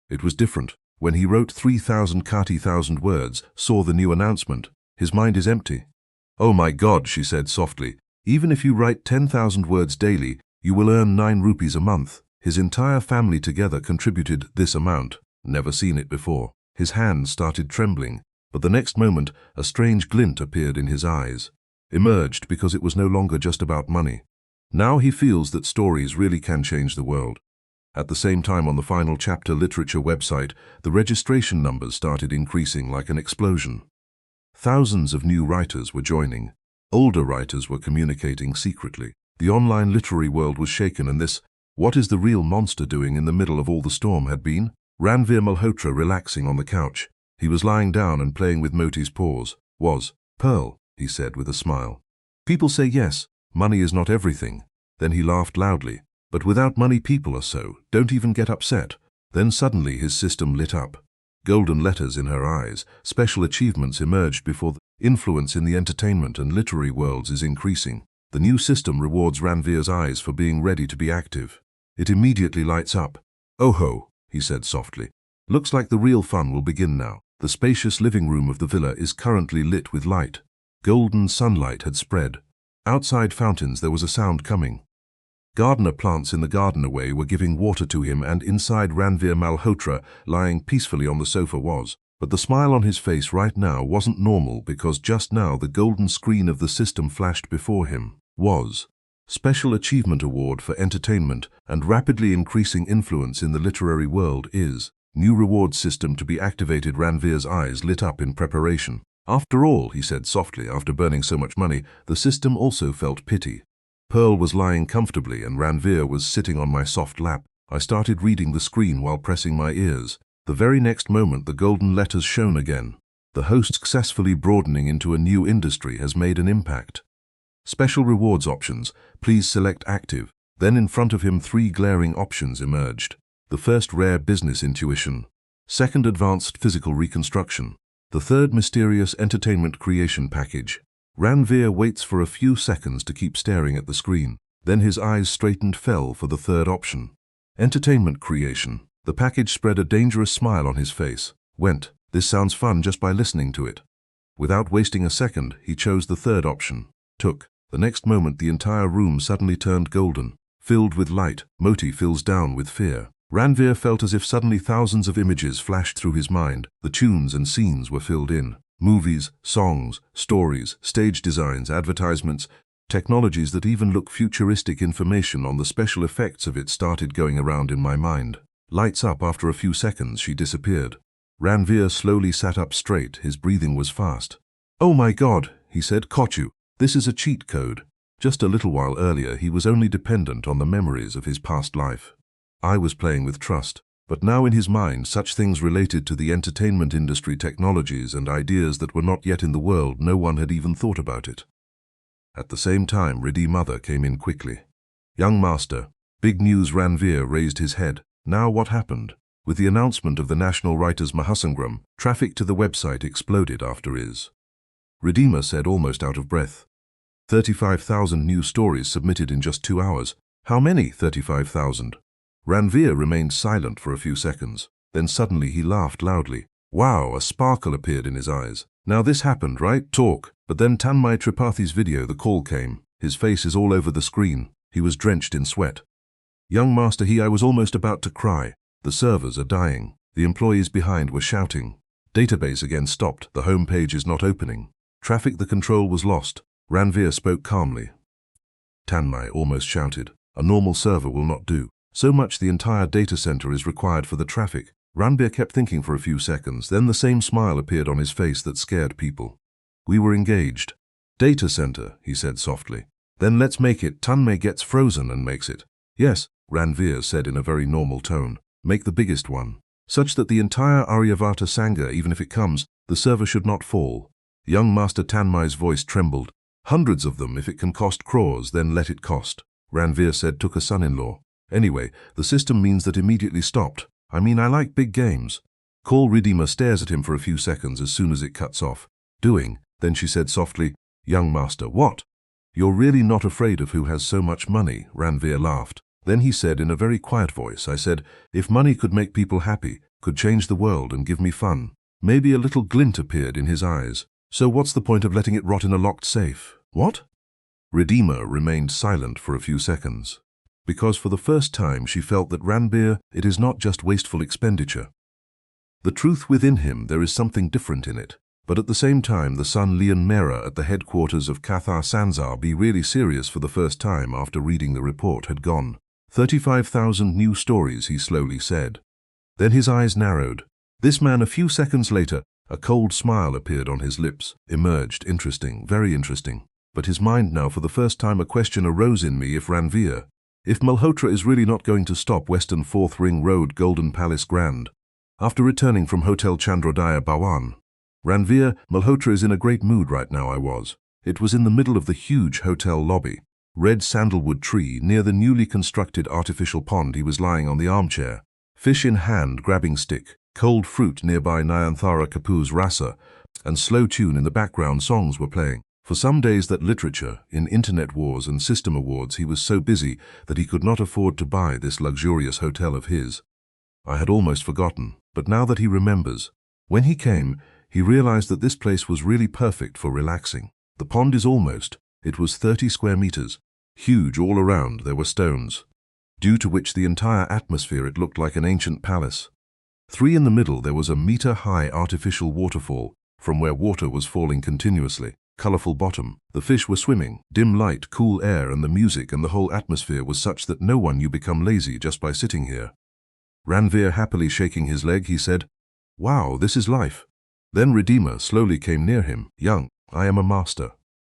It was different. When he wrote 3,000 words, saw the new announcement, his mind is empty. Oh my God, she said softly. Even if you write 10,000 words daily, you will earn 9 rupees a month. His entire family together contributed this amount. Never seen it before. His hands started trembling, but the next moment a strange glint appeared in his eyes. Emerged because it was no longer just about money. Now he feels that stories really can change the world. At the same time, on the final chapter literature website, the registration numbers started increasing like an explosion. Thousands of new writers were joining. Older writers were communicating secretly. The online literary world was shaken, and this, what is the real monster doing in the middle of all the storm, had been? Ranveer Malhotra relaxing on the couch. He was lying down and playing with Moti's paws. Pearl, he said with a smile. People say yes, money is not everything. Then he laughed loudly. But without money people are so, don't even get upset. Then suddenly his system lit up. Golden letters in her eyes, special achievements emerged before the influence in the entertainment and literary worlds is increasing. The new system rewards Ranveer's eyes for being ready to be active. It immediately lights up. Oh ho, he said softly. Looks like the real fun will begin now. The spacious living room of the villa is currently lit with light. Golden sunlight had spread. Outside fountains there was a sound coming. Gardener plants in the garden away were giving water to him, and inside Ranveer Malhotra, lying peacefully on the sofa, was. But the smile on his face right now wasn't normal, because just now the golden screen of the system flashed before him. Was. Special Achievement Award for Entertainment and Rapidly Increasing Influence in the Literary World is. New reward system to be activated. Ranveer's eyes lit up in preparation. After all, he said softly, after burning so much money, the system also felt pity. Pearl was lying comfortably and Ranveer was sitting on my soft lap. I started reading the screen while pressing my ears. The very next moment the golden letters shone again. The host successfully broadening into a new industry has made an impact. Special rewards options, please select active. Then in front of him 3 glaring options emerged. The first, rare business intuition. Second, advanced physical reconstruction. The third, mysterious entertainment creation package. Ranveer waits for a few seconds to keep staring at the screen. Then his eyes straightened, fell for the third option. Entertainment creation. The package spread a dangerous smile on his face. This sounds fun just by listening to it. Without wasting a second, he chose the third option. The next moment the entire room suddenly turned golden, filled with light. Moti fills down with fear. Ranveer felt as if suddenly thousands of images flashed through his mind. The tunes and scenes were filled in. Movies, songs, stories, stage designs, advertisements, technologies that even look futuristic. Information on the special effects of it started going around in my mind. Lights up. After a few seconds she disappeared. Ranveer slowly sat up straight. His breathing was fast. Oh my God, he said. Kochu, this is a cheat code. Just a little while earlier he was only dependent on the memories of his past life. I was playing with trust. But now in his mind, such things related to the entertainment industry, technologies and ideas that were not yet in the world, no one had even thought about it. At the same time, Riddhi's mother came in quickly. "Young master." Big news. Ranveer raised his head. Now what happened? With the announcement of the National Writers' Mahasangram, traffic to the website exploded after is. Riddhi said, almost out of breath. 35,000 new stories submitted in just 2 hours. How many? 35,000. Ranveer remained silent for a few seconds. Then suddenly he laughed loudly. Wow, a sparkle appeared in his eyes. Now this happened, right? Talk. But then Tanmay Tripathi's video, the call came. His face is all over the screen. He was drenched in sweat. Young master, I was almost about to cry. The servers are dying. The employees behind were shouting. Database again stopped. The home page is not opening. Traffic, the control was lost. Ranveer spoke calmly. Tanmay almost shouted. A normal server will not do. So much the entire data center is required for the traffic. Ranveer kept thinking for a few seconds, then the same smile appeared on his face that scared people. We were engaged. Data center, he said softly. Then let's make it. Tanmay gets frozen and makes it. Yes, Ranveer said in a very normal tone. Make the biggest one. Such that the entire Aryavata Sangha, even if it comes, the server should not fall. Young Master Tanmay's voice trembled. Hundreds of them, if it can cost crores, then let it cost. Ranveer said, took a son-in-law. Anyway, the system means that immediately stopped. I like big games. Call. Riddhi stares at him for a few seconds as soon as it cuts off. Doing. Then she said softly, Young master, what? You're really not afraid of who has so much money? Ranveer laughed. Then he said in a very quiet voice, I said, if money could make people happy, could change the world and give me fun. Maybe a little glint appeared in his eyes. So what's the point of letting it rot in a locked safe? What? Riddhi remained silent for a few seconds. Because for the first time she felt that Ranveer, it is not just wasteful expenditure. The truth within him, there is something different in it. But at the same time, the son Leon Mehra at the headquarters of Katha Sansar, be really serious for the first time after reading the report, had gone. 35,000 new stories, he slowly said. Then his eyes narrowed. This man, a few seconds later, a cold smile appeared on his lips, emerged. Interesting, very interesting. But his mind now, for the first time, a question arose in me. If Ranveer, if Malhotra is really not going to stop Western 4th Ring Road, Golden Palace Grand. After returning from Hotel Chandrodaya Bhawan, Ranveer, Malhotra is in a great mood right now. It was in the middle of the huge hotel lobby. Red sandalwood tree near the newly constructed artificial pond. He was lying on the armchair, fish in hand, grabbing stick, cold fruit nearby. Nayanthara Kapoor's Rasa and slow tune in the background. Songs were playing. For some days that literature, in internet wars and system awards, he was so busy that he could not afford to buy this luxurious hotel of his. I had almost forgotten, but now that he remembers, when he came, he realized that this place was really perfect for relaxing. The pond it was 30 square meters. Huge all around, there were stones, due to which the entire atmosphere, it looked like an ancient palace. 3 in the middle, there was a meter-high artificial waterfall, from where water was falling continuously. Colorful bottom. The fish were swimming. Dim light, cool air, and the music and the whole atmosphere was such that no one you become lazy just by sitting here. Ranveer happily shaking his leg, he said, Wow, this is life. Then Riddhi slowly came near him. Young, I am a master.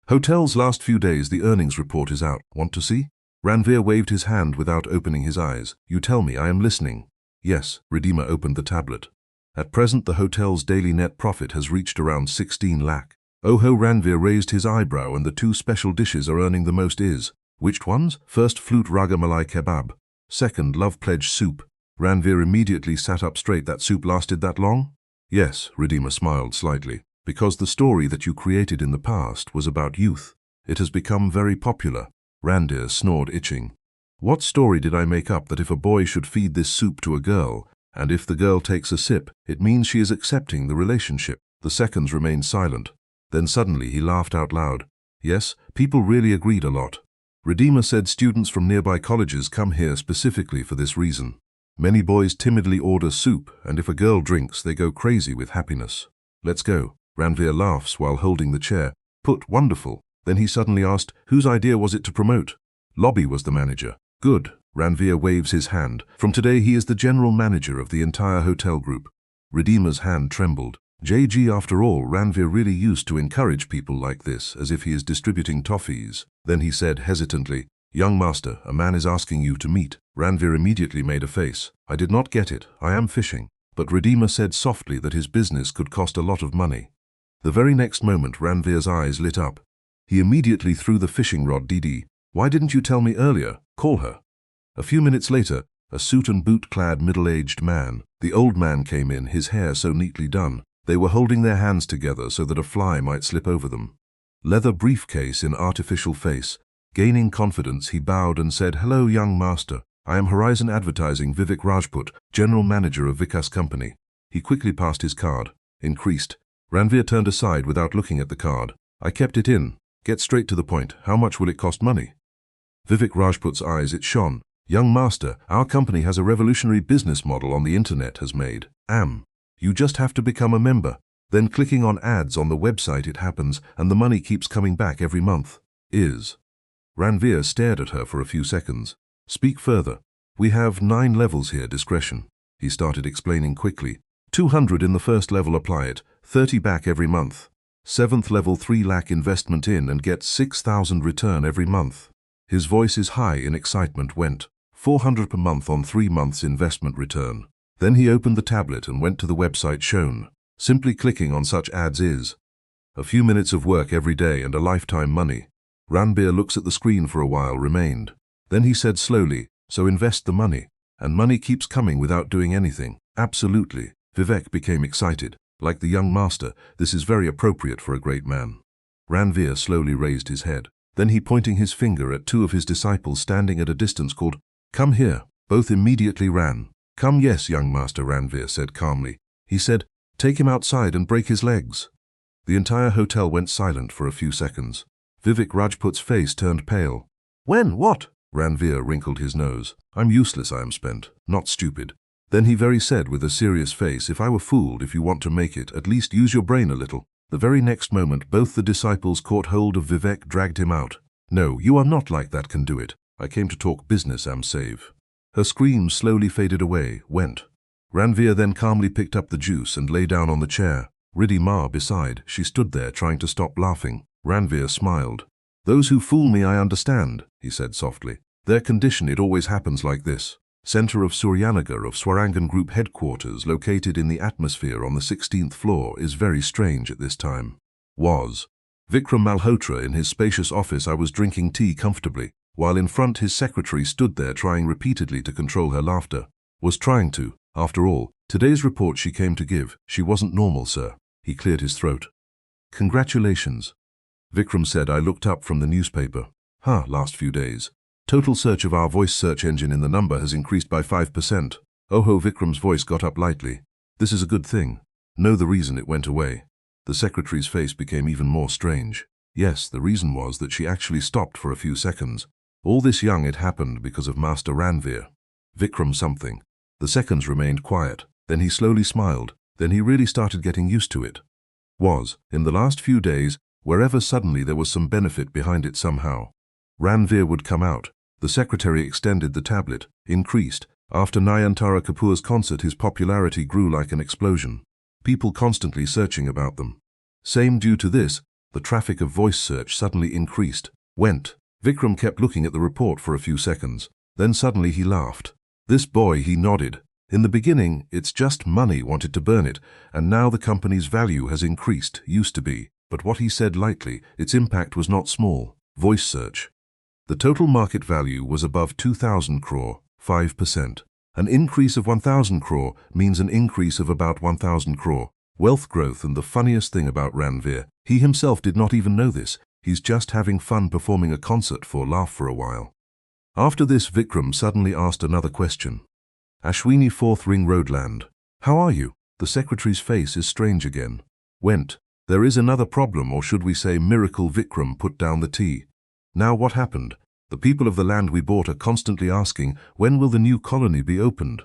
Hotel's last few days, the earnings report is out. Want to see? Ranveer waved his hand without opening his eyes. You tell me, I am listening. Yes, Riddhi opened the tablet. At present, the hotel's daily net profit has reached around 16 lakh. Oho, Ranveer raised his eyebrow, and the 2 special dishes are earning the most is. Which ones? First, flute raga malai kebab. Second, love pledge soup. Ranveer immediately sat up straight. That soup lasted that long? Yes, Riddhi smiled slightly. Because the story that you created in the past was about youth. It has become very popular. Ranveer snored, itching. What story did I make up that if a boy should feed this soup to a girl, and if the girl takes a sip, it means she is accepting the relationship? The seconds remained silent. Then suddenly he laughed out loud. Yes, people really agreed a lot. Riddhi said students from nearby colleges come here specifically for this reason. Many boys timidly order soup, and if a girl drinks, they go crazy with happiness. Let's go. Ranveer laughs while holding the chair. Put, wonderful. Then he suddenly asked, whose idea was it to promote? Lobby was the manager. Good. Ranveer waves his hand. From today he is the general manager of the entire hotel group. Riddhi's hand trembled. JG, after all, Ranveer really used to encourage people like this, as if he is distributing toffees. Then he said hesitantly, Young master, a man is asking you to meet. Ranveer immediately made a face. I did not get it. I am fishing. But Redeemer said softly that his business could cost a lot of money. The very next moment, Ranveer's eyes lit up. He immediately threw the fishing rod. Didi, why didn't you tell me earlier? Call her. A few minutes later, a suit and boot-clad middle-aged man. The old man came in, his hair so neatly done. They were holding their hands together so that a fly might slip over them. Leather briefcase in artificial face. Gaining confidence, he bowed and said, "Hello, young master. I am Horizon Advertising Vivek Rajput, General Manager of Vikas Company." He quickly passed his card. Increased. Ranveer turned aside without looking at the card. "I kept it in. Get straight to the point. How much will it cost money?" Vivek Rajput's eyes, it shone. "Young master, our company has a revolutionary business model on the internet has made. You just have to become a member. Then clicking on ads on the website it happens and the money keeps coming back every month. Ranveer stared at her for a few seconds. "Speak further. We have 9 levels here, discretion." He started explaining quickly. 200 in the first level, apply it, 30 back every month. 7th level, 3 lakh investment in and get 6,000 return every month. His voice is high in excitement. Went 400 per month on 3 months investment return. Then he opened the tablet and went to the website shown. Simply clicking on such ads is a few minutes of work every day and a lifetime money. Ranveer looks at the screen for a while, remained. Then he said slowly, "So invest the money, and money keeps coming without doing anything." "Absolutely." Vivek became excited. "Like the young master, this is very appropriate for a great man." Ranveer slowly raised his head. Then he, pointing his finger at 2 of his disciples standing at a distance, called, "Come here." Both immediately ran. "Come, yes, young master," Ranveer said calmly. He said, "Take him outside and break his legs." The entire hotel went silent for a few seconds. Vivek Rajput's face turned pale. "When? What?" Ranveer wrinkled his nose. "I'm useless, I am spent, not stupid." Then he very said with a serious face, "If I were fooled, if you want to make it, at least use your brain a little." The very next moment, both the disciples caught hold of Vivek, dragged him out. "No, you are not like that, can do it. I came to talk business, am save." Her screams slowly faded away, went. Ranveer then calmly picked up the juice and lay down on the chair. Redeemer beside, she stood there trying to stop laughing. Ranveer smiled. "Those who fool me I understand," he said softly. "Their condition, it always happens like this." Center of Suryanagar of Swarangan Group headquarters, located in the atmosphere on the 16th floor, is very strange at this time. Vikram Malhotra in his spacious office. I was drinking tea comfortably, while in front his secretary stood there trying repeatedly to control her laughter. Was trying to. After all, today's report she came to give, she wasn't normal, sir. He cleared his throat. "Congratulations." Vikram said. "I looked up from the newspaper. Last few days. Total search of our voice search engine in the number has increased by 5%. Oh, Vikram's voice got up lightly. "This is a good thing. Know the reason it went away?" The secretary's face became even more strange. Yes, the reason was that she actually stopped for a few seconds. All this young, it happened because of Master Ranveer. Vikram something. The seconds remained quiet. Then he slowly smiled. Then he really started getting used to it. In the last few days, wherever suddenly there was some benefit behind it somehow. Ranveer would come out. The secretary extended the tablet, increased. After Nayantara Kapoor's concert, his popularity grew like an explosion. People constantly searching about them. Same due to this, the traffic of voice search suddenly increased. Went. Vikram kept looking at the report for a few seconds. Then suddenly he laughed. "This boy," he nodded. "In the beginning, it's just money wanted to burn it, and now the company's value has increased, used to be. But what he said lightly, its impact was not small. Voice search. The total market value was above 2,000 crore, 5%. An increase of 1,000 crore means an increase of about 1,000 crore. Wealth growth. And the funniest thing about Ranveer, he himself did not even know this. He's just having fun performing a concert for laugh for a while." After this, Vikram suddenly asked another question. "Ashwini, 4th Ring Road Land. How are you?" The secretary's face is strange again. Went. "There is another problem, or should we say miracle." Vikram put down the tea. "Now what happened? The people of the land we bought are constantly asking, when will the new colony be opened?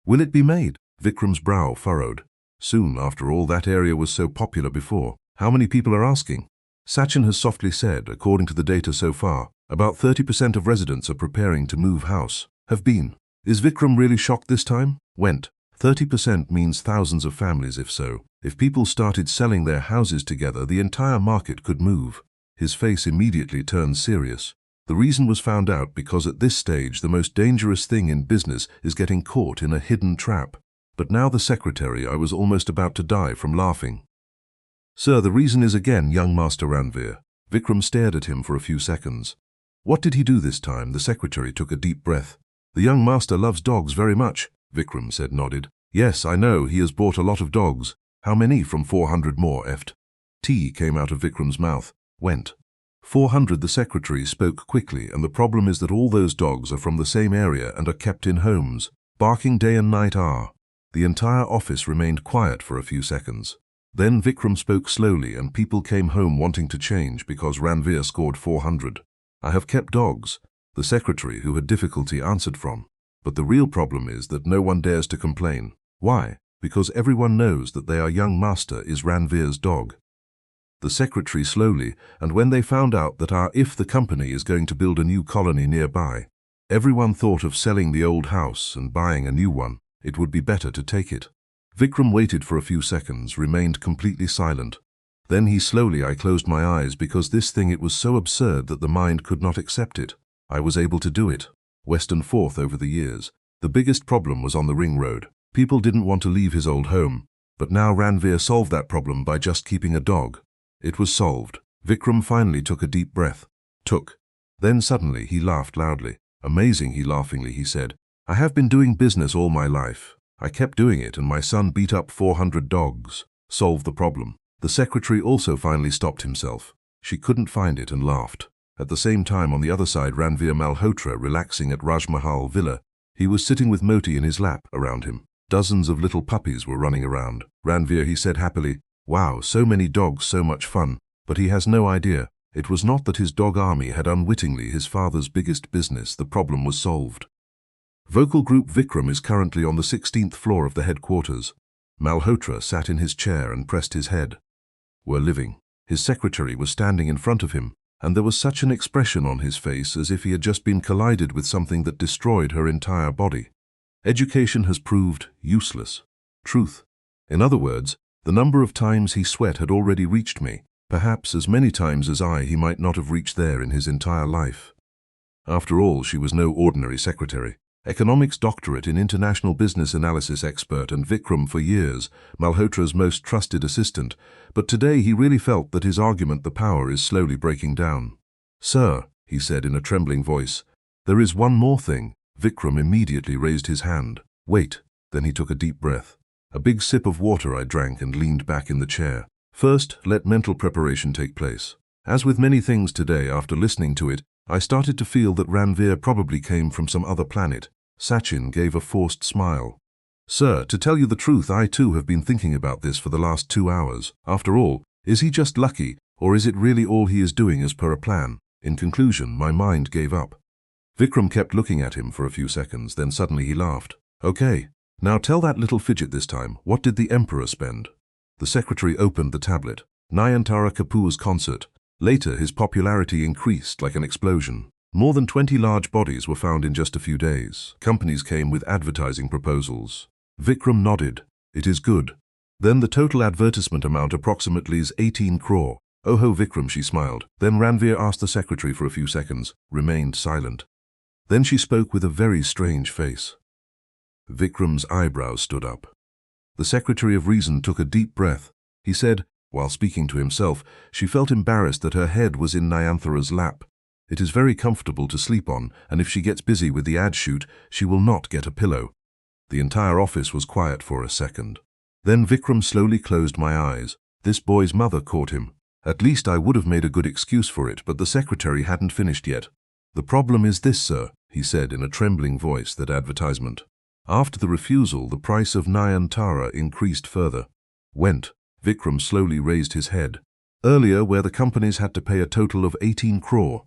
Will it be made?" Vikram's brow furrowed. "Soon, after all, that area was so popular before. How many people are asking?" Sachin has softly said, according to the data so far, about 30% of residents are preparing to move house. Have been. Is Vikram really shocked this time? Went. 30% means thousands of families. If so, if people started selling their houses together, the entire market could move. His face immediately turned serious. The reason was found out because at this stage the most dangerous thing in business is getting caught in a hidden trap. But now the secretary, I was almost about to die from laughing. Sir, the reason is again young Master Ranveer. Vikram stared at him for a few seconds. What did he do this time? The secretary took a deep breath. The young master loves dogs very much, Vikram said, nodded. Yes, I know, he has bought a lot of dogs. How many? From 400 more, Eft. T came out of Vikram's mouth. Went. 400, the secretary spoke quickly, and the problem is that all those dogs are from the same area and are kept in homes, barking day and night. The entire office remained quiet for a few seconds. Then Vikram spoke slowly and people came home wanting to change because Ranveer scored 400. I have kept dogs, the secretary, who had difficulty, answered from. But the real problem is that no one dares to complain. Why? Because everyone knows that their young master is Ranveer's dog. The secretary slowly, and when they found out that if the company is going to build a new colony nearby, everyone thought of selling the old house and buying a new one. It would be better to take it. Vikram waited for a few seconds, remained completely silent. Then I closed my eyes because this thing, it was so absurd that the mind could not accept it. I was able to do it. West and forth over the years. The biggest problem was on the ring road. People didn't want to leave his old home. But now Ranveer solved that problem by just keeping a dog. It was solved. Vikram finally took a deep breath. Then suddenly he laughed loudly. Amazing, he said. I have been doing business all my life. I kept doing it and my son beat up 400 dogs. Solved the problem. The secretary also finally stopped himself. She couldn't find it and laughed. At the same time, on the other side, Ranveer Malhotra relaxing at Raj Mahal Villa. He was sitting with Moti in his lap. Around him, dozens of little puppies were running around. Ranveer, he said happily, wow, so many dogs, so much fun. But he has no idea. It was not that his dog army had unwittingly his father's biggest business. The problem was solved. Vocal group Vikram is currently on the 16th floor of the headquarters. Malhotra sat in his chair and pressed his head. Were living. His secretary was standing in front of him, and there was such an expression on his face as if he had just been collided with something that destroyed her entire body. Education has proved useless. Truth. In other words, the number of times he sweat had already reached me. Perhaps as many times as he might not have reached there in his entire life. After all, she was no ordinary secretary. Economics doctorate in international business analysis expert, and Vikram for years, Malhotra's most trusted assistant, but today he really felt that his argument, the power, is slowly breaking down. Sir, he said in a trembling voice, there is one more thing. Vikram immediately raised his hand. Wait. Then he took a deep breath. A big sip of water I drank and leaned back in the chair. First, let mental preparation take place. As with many things today, after listening to it, I started to feel that Ranveer probably came from some other planet. Sachin gave a forced smile. Sir, to tell you the truth, I too have been thinking about this for the last 2 hours. After all, is he just lucky, or is it really all he is doing as per a plan? In conclusion, my mind gave up. Vikram kept looking at him for a few seconds, then suddenly he laughed. Okay, now tell that little fidget this time, what did the Emperor spend? The secretary opened the tablet. Nayanthara Kapoor's concert. Later, his popularity increased like an explosion. More than 20 large bodies were found in just a few days. Companies came with advertising proposals. Vikram nodded. It is good. Then the total advertisement amount approximately is 18 crore. Oh ho, Vikram, she smiled. Then Ranveer asked the secretary for a few seconds, remained silent. Then she spoke with a very strange face. Vikram's eyebrows stood up. The secretary of reason took a deep breath. He said, while speaking to himself, she felt embarrassed that her head was in Nayanthara's lap. It is very comfortable to sleep on, and if she gets busy with the ad shoot, she will not get a pillow. The entire office was quiet for a second. Then Vikram slowly closed my eyes. This boy's mother caught him. At least I would have made a good excuse for it, but the secretary hadn't finished yet. The problem is this, sir, he said in a trembling voice, that advertisement. After the refusal, the price of Nayanthara increased further. Went. Vikram slowly raised his head. Earlier, where the companies had to pay a total of 18 crore.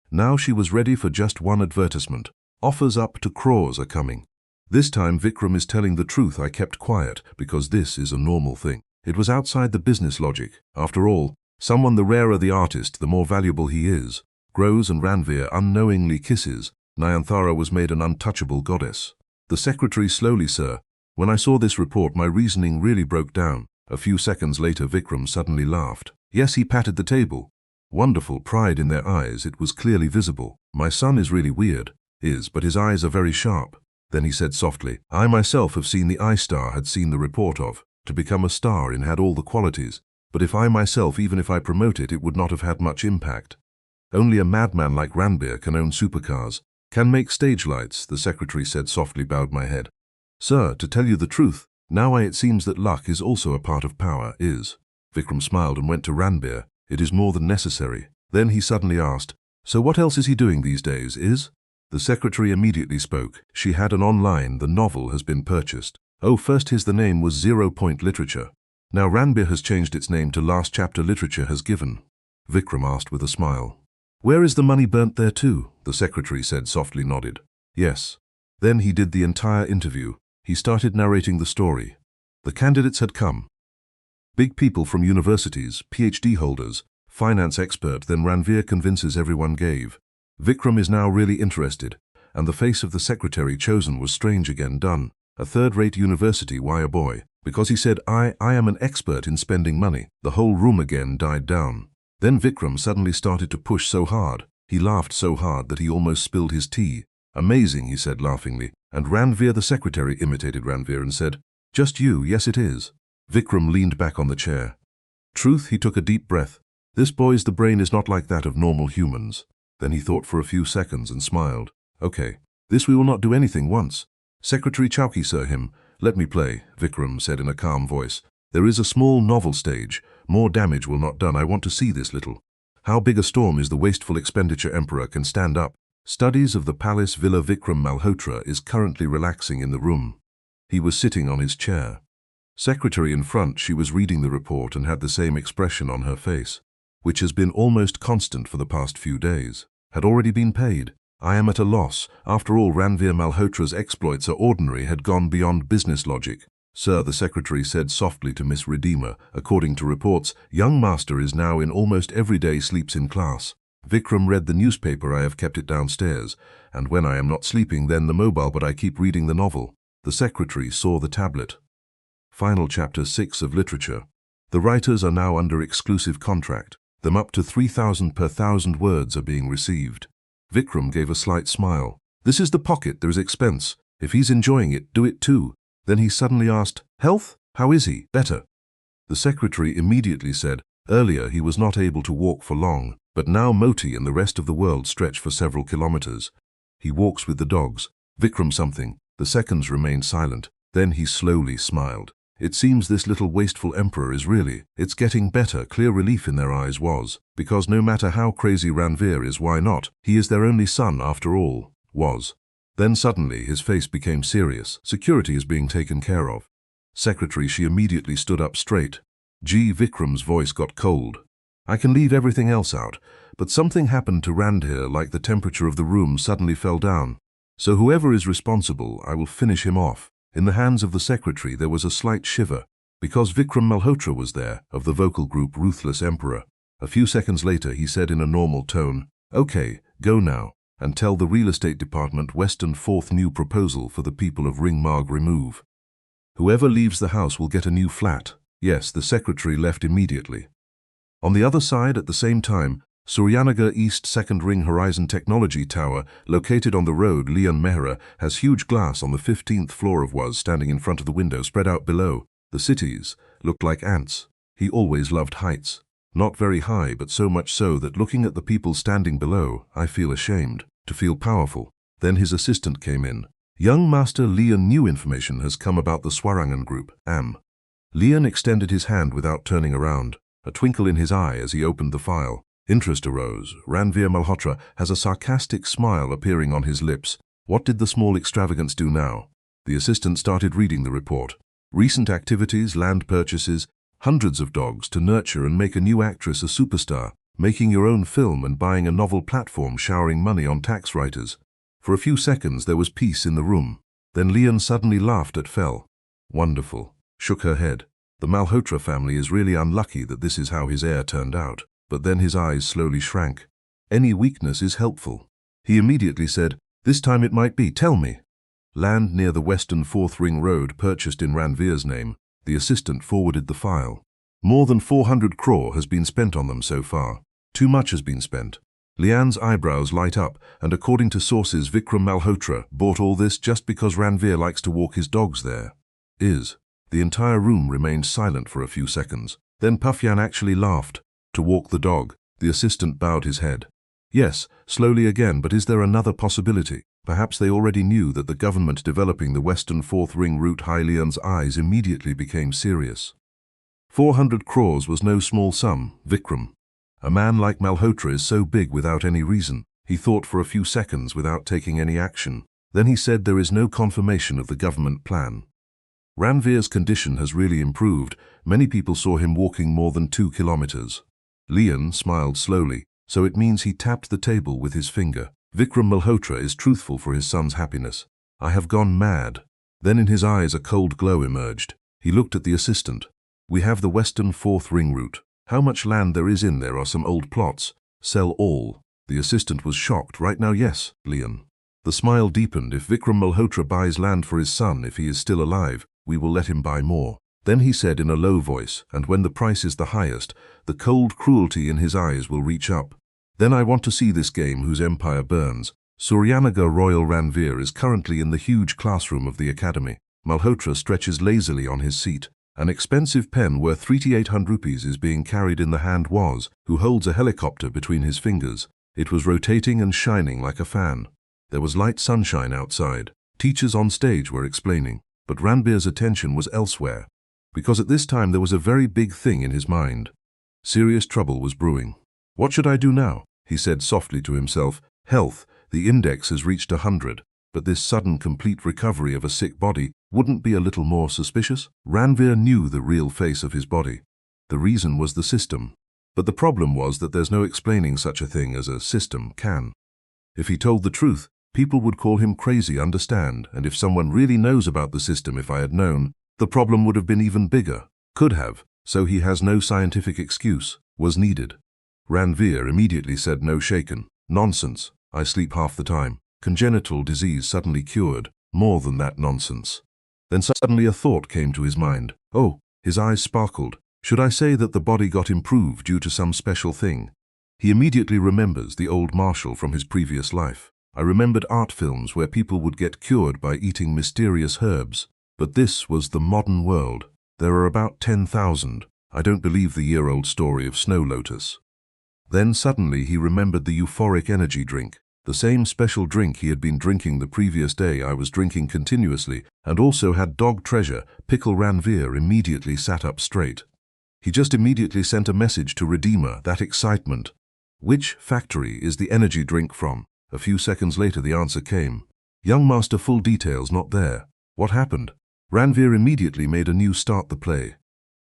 Now she was ready for just one advertisement. Offers up to crores are coming. This time Vikram is telling the truth. I kept quiet because this is a normal thing. It was outside the business logic. After all, someone, the rarer the artist, the more valuable he is. Grows and Ranveer unknowingly kisses. Nayanthara was made an untouchable goddess. The secretary slowly, sir. When I saw this report, my reasoning really broke down. A few seconds later, Vikram suddenly laughed. Yes, he patted the table. Wonderful pride in their eyes, it was clearly visible. My son is really weird, but his eyes are very sharp. Then he said softly, I myself have seen the I-star had seen the report of, to become a star in had all the qualities, but if I myself, even if I promote it, it would not have had much impact. Only a madman like Ranbir can own supercars, can make stage lights, the secretary said softly, bowed my head. Sir, to tell you the truth, now it seems that luck is also a part of power, Vikram smiled and went to Ranbir. It is more than necessary. Then he suddenly asked, so what else is he doing these days, The secretary immediately spoke. She had an online, the novel has been purchased. Oh, first the name was 0 Point Literature. Now Ranbir has changed its name to Last Chapter Literature has given. Vikram asked with a smile. Where is the money burnt there too? The secretary said softly, nodded. Yes. Then he did the entire interview. He started narrating the story. The candidates had come. Big people from universities, PhD holders, finance expert, then Ranveer convinces everyone gave. Vikram is now really interested, and the face of the secretary chosen was strange again done. A third-rate university, why a boy? Because he said, I am an expert in spending money. The whole room again died down. Then Vikram suddenly started to push so hard. He laughed so hard that he almost spilled his tea. Amazing, he said laughingly, and Ranveer the secretary imitated Ranveer and said, just you, yes it is. Vikram leaned back on the chair. Truth, he took a deep breath. This boy's the brain is not like that of normal humans. Then he thought for a few seconds and smiled. Okay, this we will not do anything once. Secretary Chowki, sir, him. Let me play, Vikram said in a calm voice. There is a small novel stage. More damage will not done. I want to see this little. How big a storm is the wasteful expenditure emperor can stand up. Studies of the palace villa Vikram Malhotra is currently relaxing in the room. He was sitting on his chair. Secretary in front, she was reading the report and had the same expression on her face, which has been almost constant for the past few days. Had already been paid. I am at a loss. After all, Ranveer Malhotra's exploits are ordinary, had gone beyond business logic. Sir, the secretary said softly to Miss Redeemer, according to reports, young master is now in almost every day sleeps in class. Vikram read the newspaper, I have kept it downstairs, and when I am not sleeping then the mobile, but I keep reading the novel. The secretary saw the tablet. Final chapter 6 of literature. The writers are now under exclusive contract. Them up to 3,000 per 1,000 words are being received. Vikram gave a slight smile. This is the pocket, there is expense. If he's enjoying it, do it too. Then he suddenly asked, health? How is he? Better. The secretary immediately said, earlier he was not able to walk for long, but now Moti and the rest of the world stretch for several kilometers. He walks with the dogs. Vikram something. The seconds remained silent. Then he slowly smiled. It seems this little wasteful emperor is really, it's getting better. Clear relief in their eyes was, because no matter how crazy Ranveer is, why not? He is their only son after all, was. Then suddenly his face became serious. Security is being taken care of. Secretary, she immediately stood up straight. Vikram's voice got cold. I can leave everything else out, but something happened to Randhir, like the temperature of the room suddenly fell down. So whoever is responsible, I will finish him off. In the hands of the secretary there was a slight shiver, because Vikram Malhotra was there, of the vocal group Ruthless Emperor. A few seconds later he said in a normal tone, okay, go now, and tell the real estate department Western 4th new proposal for the people of Ringmarg remove. Whoever leaves the house will get a new flat. Yes, the secretary left immediately. On the other side, at the same time, Suryanagar East 2nd Ring Horizon Technology Tower, located on the road Leon Mehra, has huge glass on the 15th floor of was standing in front of the window spread out below. The cities looked like ants. He always loved heights. Not very high, but so much so that looking at the people standing below, I feel ashamed, to feel powerful. Then his assistant came in. Young Master Leon, new information has come about the Swarangan group, AM. Leon extended his hand without turning around, a twinkle in his eye as he opened the file. Interest arose. Ranveer Malhotra has a sarcastic smile appearing on his lips. What did the small extravagance do now? The assistant started reading the report. Recent activities, land purchases, hundreds of dogs to nurture and make a new actress a superstar, making your own film and buying a novel platform, showering money on tax writers. For a few seconds there was peace in the room. Then Leon suddenly laughed at Fell. Wonderful. Shook her head. The Malhotra family is really unlucky that this is how his heir turned out. But then his eyes slowly shrank. Any weakness is helpful. He immediately said, this time it might be, tell me. Land near the Western 4th Ring Road purchased in Ranveer's name. The assistant forwarded the file. More than 400 crore has been spent on them so far. Too much has been spent. Liane's eyebrows light up, and according to sources, Vikram Malhotra bought all this just because Ranveer likes to walk his dogs there. The entire room remained silent for a few seconds. Then Pufyan actually laughed. To walk the dog. The assistant bowed his head. Yes, slowly again, but is there another possibility? Perhaps they already knew that the government developing the Western Fourth Ring route. Liane's eyes immediately became serious. 400 crores was no small sum, Vikram. A man like Malhotra is so big without any reason. He thought for a few seconds without taking any action. Then he said there is no confirmation of the government plan. Ranveer's condition has really improved. Many people saw him walking more than 2 kilometers. Liane smiled slowly, so it means he tapped the table with his finger. Vikram Malhotra is truthful for his son's happiness. I have gone mad. Then in his eyes a cold glow emerged. He looked at the assistant. We have the Western Fourth Ring route. How much land there is in there are some old plots. Sell all. The assistant was shocked. Right now, yes, Liane. The smile deepened. If Vikram Malhotra buys land for his son, if he is still alive, we will let him buy more. Then he said in a low voice, and when the price is the highest, the cold cruelty in his eyes will reach up. Then I want to see this game whose empire burns. Suryanagar Royal Ranveer is currently in the huge classroom of the academy. Malhotra stretches lazily on his seat. An expensive pen worth 3,800 rupees is being carried in the hand who holds a helicopter between his fingers. It was rotating and shining like a fan. There was light sunshine outside. Teachers on stage were explaining, but Ranveer's attention was elsewhere, because at this time there was a very big thing in his mind. Serious trouble was brewing. What should I do now? He said softly to himself. Health, the index has reached 100, but this sudden complete recovery of a sick body wouldn't be a little more suspicious? Ranveer knew the real face of his body. The reason was the system. But the problem was that there's no explaining such a thing as a system can. If he told the truth, people would call him crazy, understand, and if someone really knows about the system, if I had known, the problem would have been even bigger. Could have, so he has no scientific excuse, was needed. Ranveer immediately said no shaken. Nonsense, I sleep half the time. Congenital disease suddenly cured. More than that nonsense. Then suddenly a thought came to his mind. Oh, his eyes sparkled. Should I say that the body got improved due to some special thing? He immediately remembers the old marshal from his previous life. I remembered art films where people would get cured by eating mysterious herbs. But this was the modern world. There are about 10,000. I don't believe the year-old story of Snow Lotus. Then suddenly he remembered the euphoric energy drink. The same special drink he had been drinking the previous day I was drinking continuously, and also had dog treasure. Pickle Ranveer immediately sat up straight. He just immediately sent a message to Redeemer, that excitement. Which factory is the energy drink from? A few seconds later the answer came. Young master, full details not there. What happened? Ranveer immediately made a new start the play.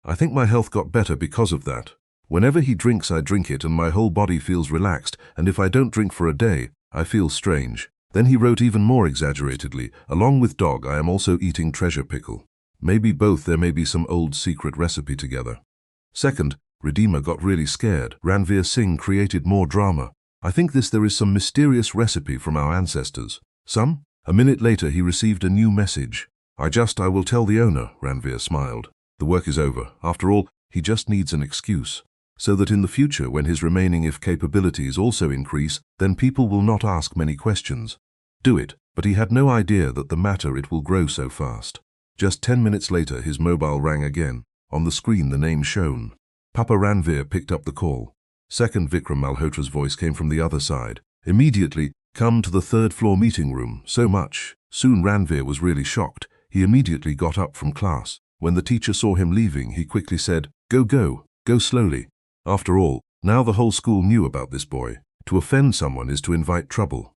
I think my health got better because of that. Whenever he drinks I drink it and my whole body feels relaxed, and if I don't drink for a day, I feel strange. Then he wrote even more exaggeratedly, along with dog I am also eating treasure pickle. Maybe both, there may be some old secret recipe together. Second, Redeemer got really scared. Ranveer Singh created more drama. I think there is some mysterious recipe from our ancestors. Some? A minute later he received a new message. I will tell the owner, Ranveer smiled. The work is over. After all, he just needs an excuse. So that in the future, when his remaining capabilities also increase, then people will not ask many questions. Do it, but he had no idea that the matter it will grow so fast. Just 10 minutes later his mobile rang again. On the screen the name shone. Papa Ranveer picked up the call. Second, Vikram Malhotra's voice came from the other side. Immediately, come to the third floor meeting room, so much. Soon Ranveer was really shocked. He immediately got up from class. When the teacher saw him leaving, he quickly said, Go slowly. After all, now the whole school knew about this boy. To offend someone is to invite trouble.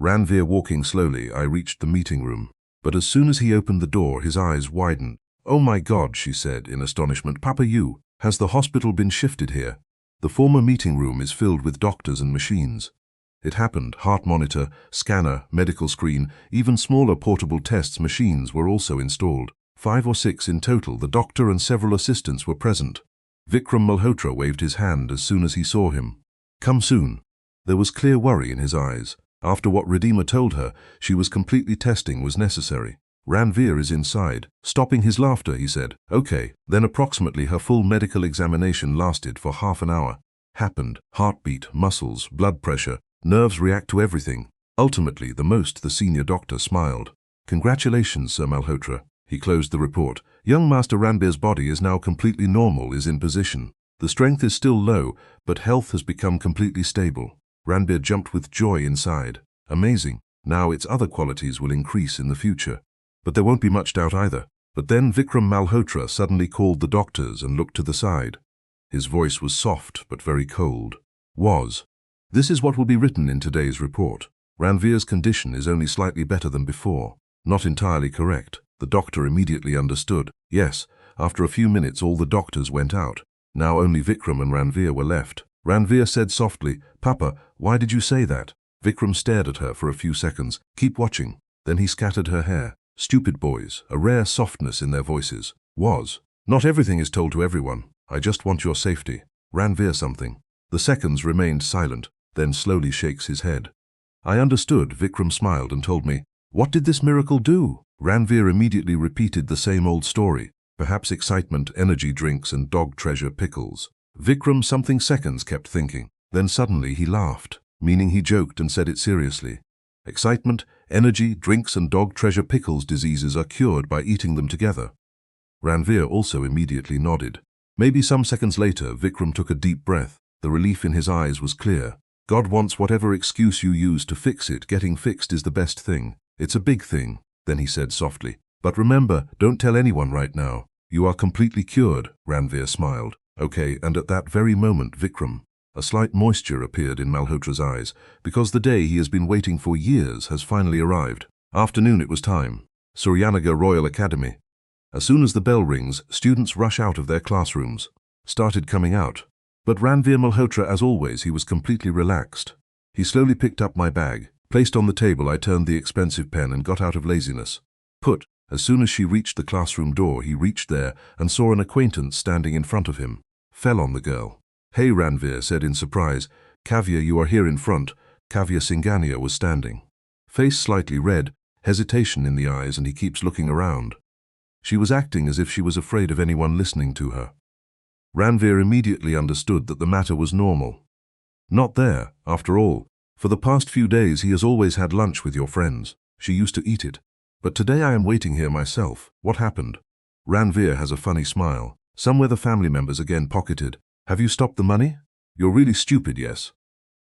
Ranveer walking slowly, I reached the meeting room. But as soon as he opened the door, his eyes widened. Oh my God, she said in astonishment. Papa, has the hospital been shifted here? The former meeting room is filled with doctors and machines. It happened. Heart monitor, scanner, medical screen, even smaller portable tests machines were also installed. 5 or 6 in total. The doctor and several assistants were present. Vikram Malhotra waved his hand as soon as he saw him. Come soon. There was clear worry in his eyes. After what Redeemer told her, she was completely testing was necessary. Ranveer is inside. Stopping his laughter, he said, Okay. Then approximately her full medical examination lasted for half an hour. happened. Heartbeat, muscles, blood pressure, nerves react to everything. Ultimately, the senior doctor smiled. Congratulations, Sir Malhotra. He closed the report. Young Master Ranbir's body is now completely normal, is in position. The strength is still low, but health has become completely stable. Ranbir jumped with joy inside. Amazing. Now its other qualities will increase in the future. But there won't be much doubt either. But then Vikram Malhotra suddenly called the doctors and looked to the side. His voice was soft but very cold. This is what will be written in today's report. Ranvir's condition is only slightly better than before. Not entirely correct. The doctor immediately understood. Yes, after a few minutes all the doctors went out. Now only Vikram and Ranvir were left. Ranvir said softly, "Papa, why did you say that?" Vikram stared at her for a few seconds. "Keep watching." Then he scattered her hair. Stupid boys, a rare softness in their voices. Not everything is told to everyone. I just want your safety. Ranvir something. The seconds remained silent, then slowly shakes his head. I understood. Vikram smiled and told me. What did this miracle do? Ranvir immediately repeated the same old story. Perhaps excitement, energy drinks, and dog treasure pickles. Vikram something seconds kept thinking. Then suddenly he laughed, meaning he joked and said it seriously. Excitement, energy, drinks, and dog treasure pickles diseases are cured by eating them together. Ranvir also immediately nodded. Maybe some seconds later, Vikram took a deep breath. The relief in his eyes was clear. God wants whatever excuse you use to fix it. Getting fixed is the best thing. It's a big thing. Then he said softly, "But remember, don't tell anyone right now. You are completely cured." Ranvir smiled. Okay, and at that very moment, Vikram. A slight moisture appeared in Malhotra's eyes, because the day he has been waiting for years has finally arrived. Afternoon, it was time. Suryanagar Royal Academy. As soon as the bell rings, students rush out of their classrooms. Started coming out. But Ranvir Malhotra, as always, he was completely relaxed. He slowly picked up my bag. Placed on the table, I turned the expensive pen and got out of laziness. As soon as she reached the classroom door, he reached there and saw an acquaintance standing in front of him. Fell on the girl. "Hey," Ranvir said in surprise. "Kavya, you are here in front." Kavya Singhania was standing. Face slightly red, hesitation in the eyes, and he keeps looking around. She was acting as if she was afraid of anyone listening to her. Ranvir immediately understood that the matter was normal. Not there, after all. For the past few days he has always had lunch with your friends. She used to eat it. But today I am waiting here myself. What happened? Ranvir has a funny smile. Somewhere the family members again pocketed. Have you stopped the money? You're really stupid, yes.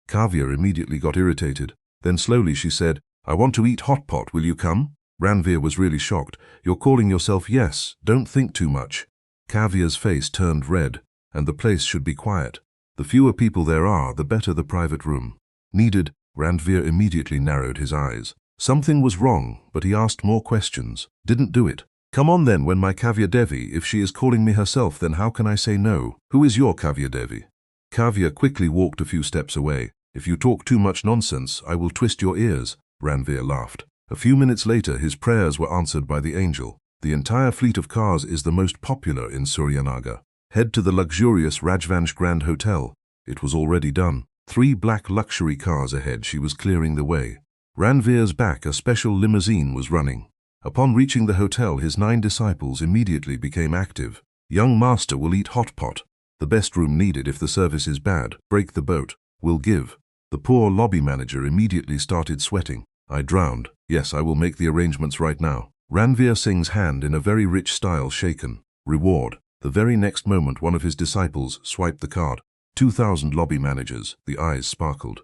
Kavya immediately got irritated. Then slowly she said, "I want to eat hot pot, will you come?" Ranvir was really shocked. "You're calling yourself yes, don't think too much." Kavya's face turned red, and the place should be quiet. The fewer people there are, the better the private room. Needed. Ranvir immediately narrowed his eyes. Something was wrong, but he asked more questions. Didn't do it. "Come on then, when my Kavya Devi, if she is calling me herself, then how can I say no? Who is your Kavya Devi?" Kavya quickly walked a few steps away. "If you talk too much nonsense, I will twist your ears." Ranvir laughed. A few minutes later, his prayers were answered by the angel. The entire fleet of cars is the most popular in Suryanagar. Head to the luxurious Rajvansh Grand Hotel. It was already done. 3 black luxury cars ahead, she was clearing the way. Ranvir's back, a special limousine was running. Upon reaching the hotel, his 9 disciples immediately became active. "Young master will eat hot pot. The best room needed. If the service is bad, break the boat. We'll give." The poor lobby manager immediately started sweating. "I drowned. Yes, I will make the arrangements right now." Ranvir Singh's hand in a very rich style shaken. Reward. The very next moment one of his disciples swiped the card. 2,000 lobby managers. The eyes sparkled.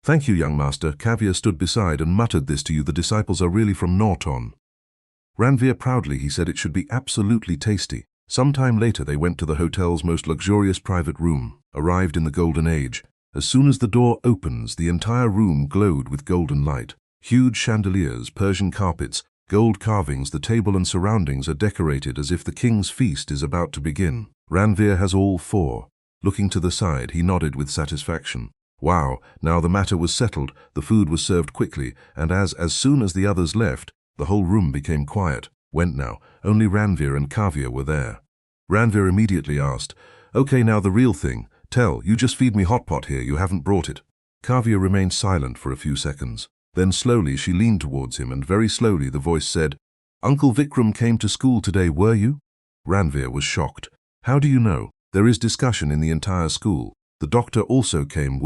"Thank you, young master." Kavya stood beside and muttered this to you. "The disciples are really from Norton." Ranvir proudly, he said it should be absolutely tasty. Some time later they went to the hotel's most luxurious private room, arrived in the golden age. As soon as the door opens, the entire room glowed with golden light. Huge chandeliers, Persian carpets, gold carvings, the table and surroundings are decorated as if the king's feast is about to begin. Ranvir has all 4. Looking to the side, he nodded with satisfaction. Wow, now the matter was settled. The food was served quickly, and as soon as the others left, the whole room became quiet. Went now. Only Ranvir and Kavya were there. Ranvir immediately asked, "Okay, now the real thing. Tell, you just feed me hot pot here, you haven't brought it." Kavya remained silent for a few seconds. Then slowly she leaned towards him, and very slowly the voice said, "Uncle Vikram came to school today, were you?" Ranvir was shocked. "How do you know?" "There is discussion in the entire school. The doctor also came.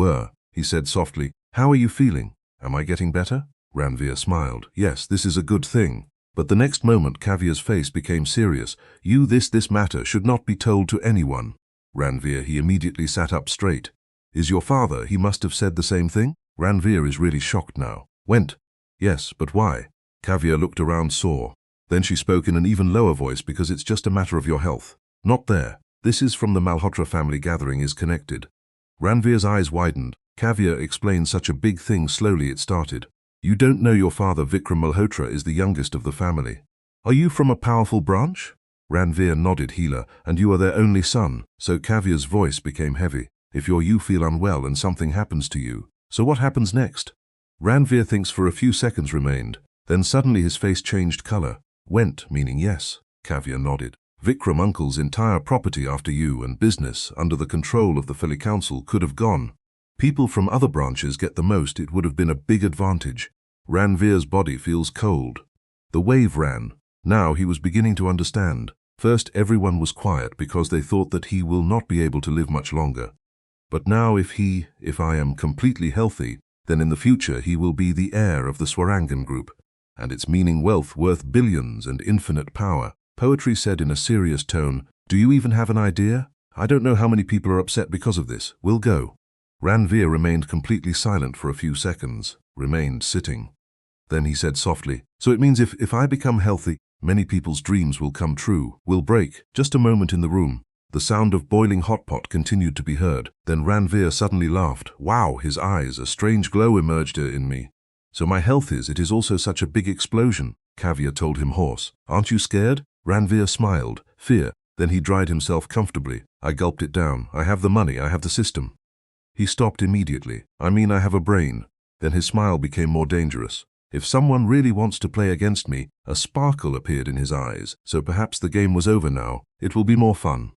He said softly, "How are you feeling? Am I getting better?" Ranveer smiled. "Yes, this is a good thing." But the next moment Kavia's face became serious. This matter should not be told to anyone." Ranveer, he immediately sat up straight. "Is your father? He must have said the same thing?" Ranveer is really shocked now. "Went." "Yes, but why?" Kavya looked around sore. Then she spoke in an even lower voice, "Because it's just a matter of your health." "Not there. This is from the Malhotra family gathering is connected." Ranveer's eyes widened. Kavya explained such a big thing. Slowly it started. "You don't know your father Vikram Malhotra is the youngest of the family. Are you from a powerful branch?" Ranveer nodded. "Healer, and you are their only son." So Kavya's voice became heavy. "If you feel unwell and something happens to you, so what happens next?" Ranveer thinks for a few seconds remained. Then suddenly his face changed color. "Went, meaning yes." Kavya nodded. "Vikram uncle's entire property after you and business under the control of the Philly Council could have gone. People from other branches get the most. It would have been a big advantage." Ranveer's body feels cold. The wave ran. Now he was beginning to understand. First everyone was quiet because they thought that he will not be able to live much longer. But now if I am completely healthy, then in the future he will be the heir of the Swarangan group. And its meaning wealth worth billions and infinite power. Poetry said in a serious tone, "Do you even have an idea? I don't know how many people are upset because of this. We'll go." Ranveer remained completely silent for a few seconds, remained sitting. Then he said softly, "So it means if I become healthy, many people's dreams will come true, will break." Just a moment in the room. The sound of boiling hot pot continued to be heard. Then Ranveer suddenly laughed. "Wow," his eyes, a strange glow emerged in me. "So my health it is also such a big explosion," Kavya told him hoarse. "Aren't you scared?" Ranveer smiled. "Fear." Then he dried himself comfortably. "I gulped it down. I have the money, I have the system." He stopped immediately. "I mean, I have a brain." Then his smile became more dangerous. "If someone really wants to play against me," a sparkle appeared in his eyes. "So perhaps the game was over now. It will be more fun."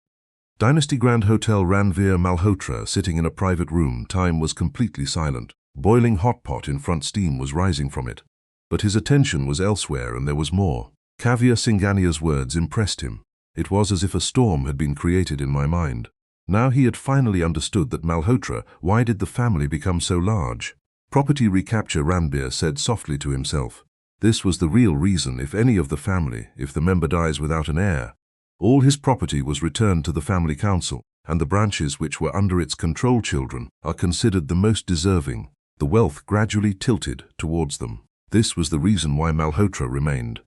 Dynasty Grand Hotel. Ranveer Malhotra sitting in a private room. Time was completely silent. Boiling hot pot in front, steam was rising from it. But his attention was elsewhere, and there was more. Kavya Singhania's words impressed him. It was as if a storm had been created in my mind. Now he had finally understood that Malhotra. Why did the family become so large? Property recapture, Ranveer said softly to himself. This was the real reason. If any of the family, if the member dies without an heir, all his property was returned to the family council, and the branches which were under its control children are considered the most deserving. The wealth gradually tilted towards them. This was the reason why Malhotra remained.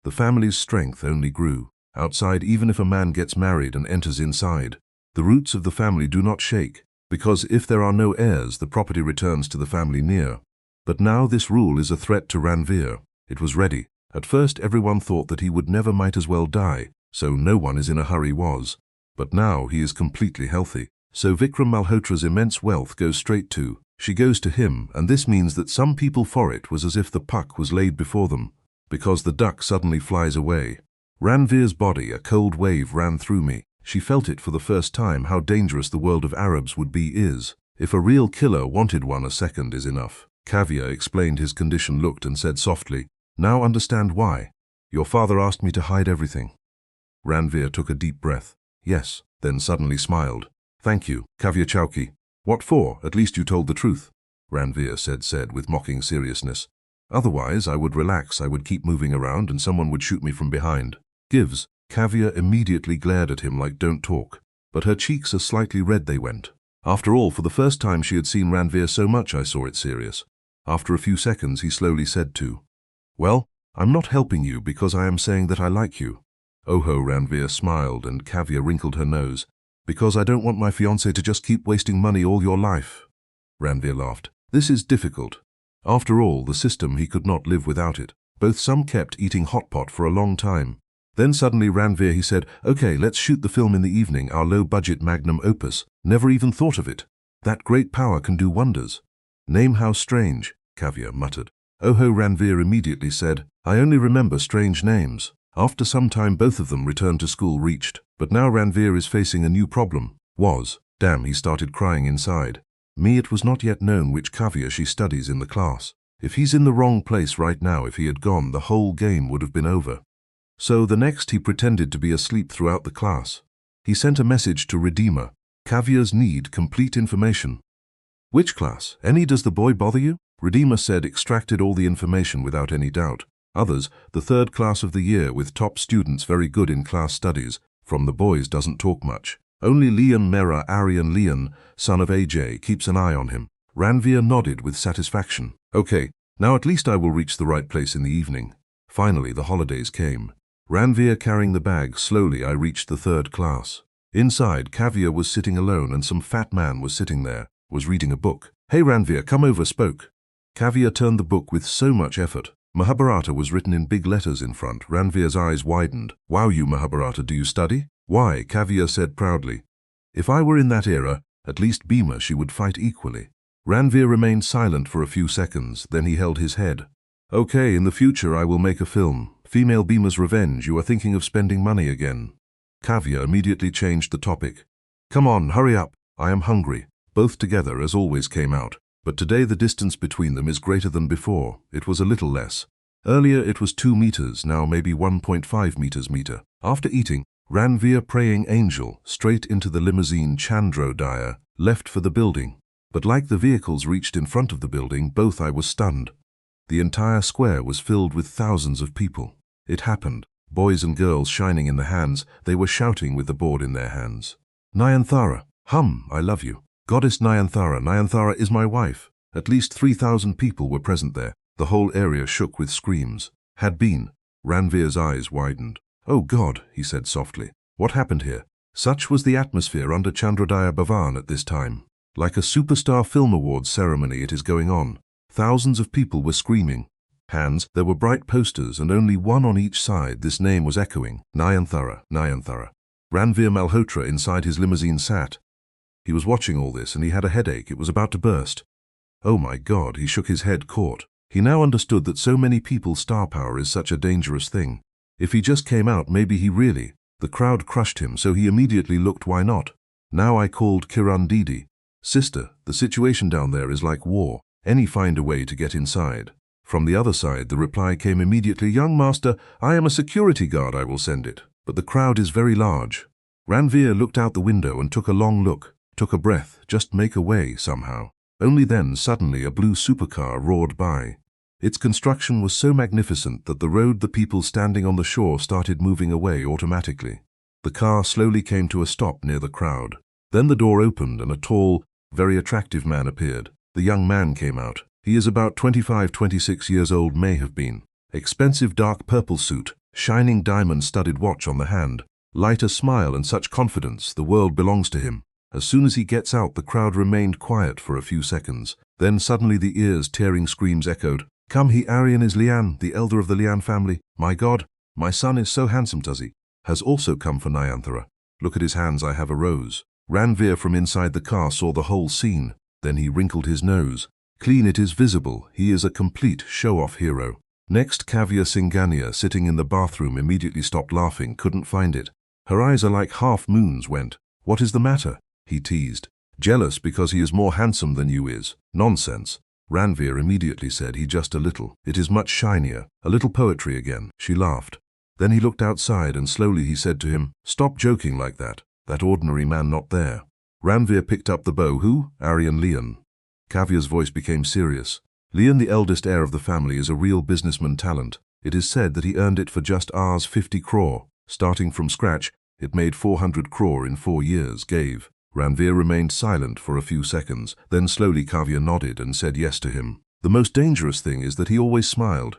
The family's strength only grew. Outside, even if a man gets married and enters inside, the roots of the family do not shake, because if there are no heirs, the property returns to the family near. But now this rule is a threat to Ranveer. It was ready. At first everyone thought that he would never, might as well die, so no one is in a hurry was. But now he is completely healthy. So Vikram Malhotra's immense wealth goes straight to, she goes to him, and this means that some people for it was as if the puck was laid before them, because the duck suddenly flies away. Ranveer's body, a cold wave ran through me. She felt it for the first time how dangerous the world of Arabs would be is. If a real killer wanted one, a second is enough. Kavya explained his condition, looked and said softly, "Now understand why. Your father asked me to hide everything." Ranveer took a deep breath. "Yes," then suddenly smiled. "Thank you, Kavya Chowki." "What for? At least you told the truth," Ranveer said with mocking seriousness. "Otherwise I would relax, I would keep moving around and someone would shoot me from behind." "Gives." Kavya immediately glared at him like, "Don't talk." But her cheeks are slightly red they went. After all, for the first time she had seen Ranveer so much I saw it serious. After a few seconds he slowly said to, "Well, I'm not helping you because I am saying that I like you." "Oho," Ranveer smiled and Kavya wrinkled her nose. "Because I don't want my fiancé to just keep wasting money all your life." Ranveer laughed. "This is difficult. After all, the system, he could not live without it." Both some kept eating hot pot for a long time. Then suddenly Ranveer, he said, "Okay, let's shoot the film in the evening, our low-budget magnum opus. Never even thought of it. That great power can do wonders." "Name how strange," Kavya muttered. "Oho," Ranveer immediately said, "I only remember strange names." After some time both of them returned to school reached. But now Ranveer is facing a new problem. Damn, he started crying inside. It was not yet known which Kavya she studies in the class. If he's in the wrong place right now, if he had gone, the whole game would have been over. So the next he pretended to be asleep throughout the class. He sent a message to Redeemer. Caviar's need complete information. Which class? Any? Does the boy bother you? Redeemer said extracted all the information without any doubt. Others, the third class of the year with top students very good in class studies. From the boys doesn't talk much. Only Leon Mera Aryan Leon, son of AJ, keeps an eye on him. Ranveer nodded with satisfaction. Okay, now at least I will reach the right place in the evening. Finally, the holidays came. Ranveer carrying the bag, slowly I reached the third class. Inside, Caviar was sitting alone and some fat man was sitting there, was reading a book. Hey Ranveer, come over, spoke. Caviar turned the book with so much effort. Mahabharata was written in big letters in front. Ranveer's eyes widened. Wow, you Mahabharata, do you study? Why, Caviar said proudly. If I were in that era, at least Bhima she would fight equally. Ranveer remained silent for a few seconds, then he held his head. Okay, in the future I will make a film. Female Bhima's Revenge, you are thinking of spending money again. Caviar immediately changed the topic. Come on, hurry up, I am hungry. Both together as always came out. But today the distance between them is greater than before. It was a little less. Earlier it was 2 meters, now maybe 1.5 meters meter. After eating, Ranveer praying angel straight into the limousine Chandrodaya, left for the building. But like the vehicles reached in front of the building, both I was stunned. The entire square was filled with thousands of people. It happened. Boys and girls shining in the hands, they were shouting with the board in their hands. Nayanthara, I love you. Goddess Nayanthara, Nayanthara is my wife. At least 3,000 people were present there. The whole area shook with screams. Had been. Ranveer's eyes widened. Oh God, he said softly. What happened here? Such was the atmosphere under Chandrodaya Bhavan at this time. Like a superstar film awards ceremony it is going on. Thousands of people were screaming. Hands, there were bright posters and only one on each side. This name was echoing. Nayanthara, Nayanthara. Ranveer Malhotra inside his limousine sat. He was watching all this and he had a headache. It was about to burst. Oh my God, he shook his head, caught. He now understood that so many people's star power is such a dangerous thing. If he just came out, maybe he really. The crowd crushed him, so he immediately looked, why not? Now I called Kiran Didi. Sister, the situation down there is like war. Any find a way to get inside. From the other side, the reply came immediately, young master, I am a security guard, I will send it. But the crowd is very large. Ranveer looked out the window and took a long look, took a breath, just make a way somehow. Only then, suddenly, a blue supercar roared by. Its construction was so magnificent that the road the people standing on the shore started moving away automatically. The car slowly came to a stop near the crowd. Then the door opened and a tall, very attractive man appeared. The young man came out. He is about 25-26 years old, may have been. Expensive dark purple suit, shining diamond-studded watch on the hand. Light a smile and such confidence, the world belongs to him. As soon as he gets out, the crowd remained quiet for a few seconds. Then suddenly the ears-tearing screams echoed. Come, he Aryan is Lian, the elder of the Lian family. My God, my son is so handsome, does he? Has also come for Nayanthara. Look at his hands, I have a rose. Ranveer from inside the car saw the whole scene. Then he wrinkled his nose. Clean it is visible, he is a complete show-off hero. Next, Kavya Singhania, sitting in the bathroom, immediately stopped laughing, couldn't find it. Her eyes are like half moons, went. What is the matter? He teased. Jealous because he is more handsome than you is. Nonsense. Ranveer immediately said he just a little. It is much shinier. A little poetry again. She laughed. Then he looked outside and slowly he said to him, stop joking like that. That ordinary man not there. Ranveer picked up the bow. Who? Aryan Leon. Kavya's voice became serious. Leon, the eldest heir of the family, is a real businessman talent. It is said that he earned it for just Rs 50 crore. Starting from scratch, it made 400 crore in 4 years, gave. Ranveer remained silent for a few seconds, then slowly Kavya nodded and said yes to him. The most dangerous thing is that he always smiled,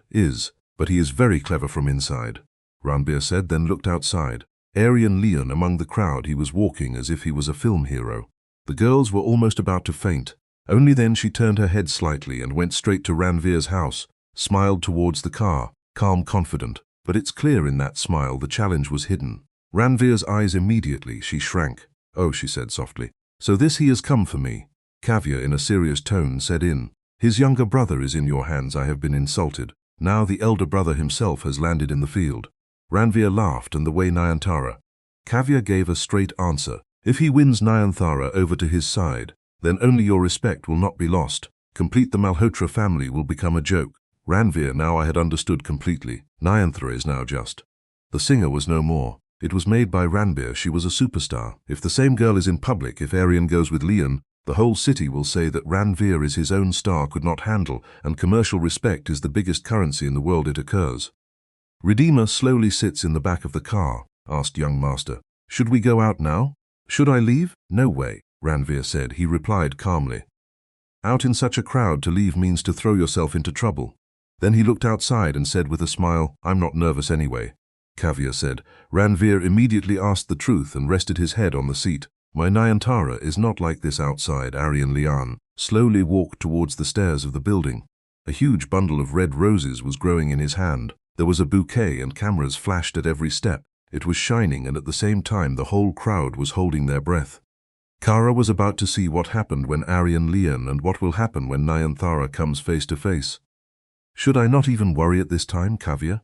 but he is very clever from inside. Ranveer said, then looked outside. Aryan Leon among the crowd, he was walking as if he was a film hero. The girls were almost about to faint. Only then she turned her head slightly and went straight to Ranveer's house, smiled towards the car, calm, confident. But it's clear in that smile the challenge was hidden. Ranveer's eyes immediately, she shrank. Oh, she said softly. So this he has come for me. Kavya in a serious tone said in. His younger brother is in your hands, I have been insulted. Now the elder brother himself has landed in the field. Ranveer laughed and the way Nayanthara. Kavya gave a straight answer. If he wins Nayanthara over to his side, then only your respect will not be lost. Complete the Malhotra family will become a joke. Ranveer, now I had understood completely. Nayanthara is now just. The singer was no more. It was made by Ranbir. She was a superstar. If the same girl is in public, if Aryan goes with Leon, the whole city will say that Ranveer is his own star could not handle, and commercial respect is the biggest currency in the world it occurs. Redeemer slowly sits in the back of the car, asked young master. Should we go out now? Should I leave? No way, Ranveer said. He replied calmly. Out in such a crowd to leave means to throw yourself into trouble. Then he looked outside and said with a smile, I'm not nervous anyway. Kavya said. Ranveer immediately asked the truth and rested his head on the seat. My Nayantara is not like this outside. Aryan Lian slowly walked towards the stairs of the building. A huge bundle of red roses was growing in his hand. There was a bouquet and cameras flashed at every step. It was shining, and at the same time the whole crowd was holding their breath. Kara was about to see what happened when Aryan Lian and what will happen when Nayantara comes face to face. Should I not even worry at this time, Kavya?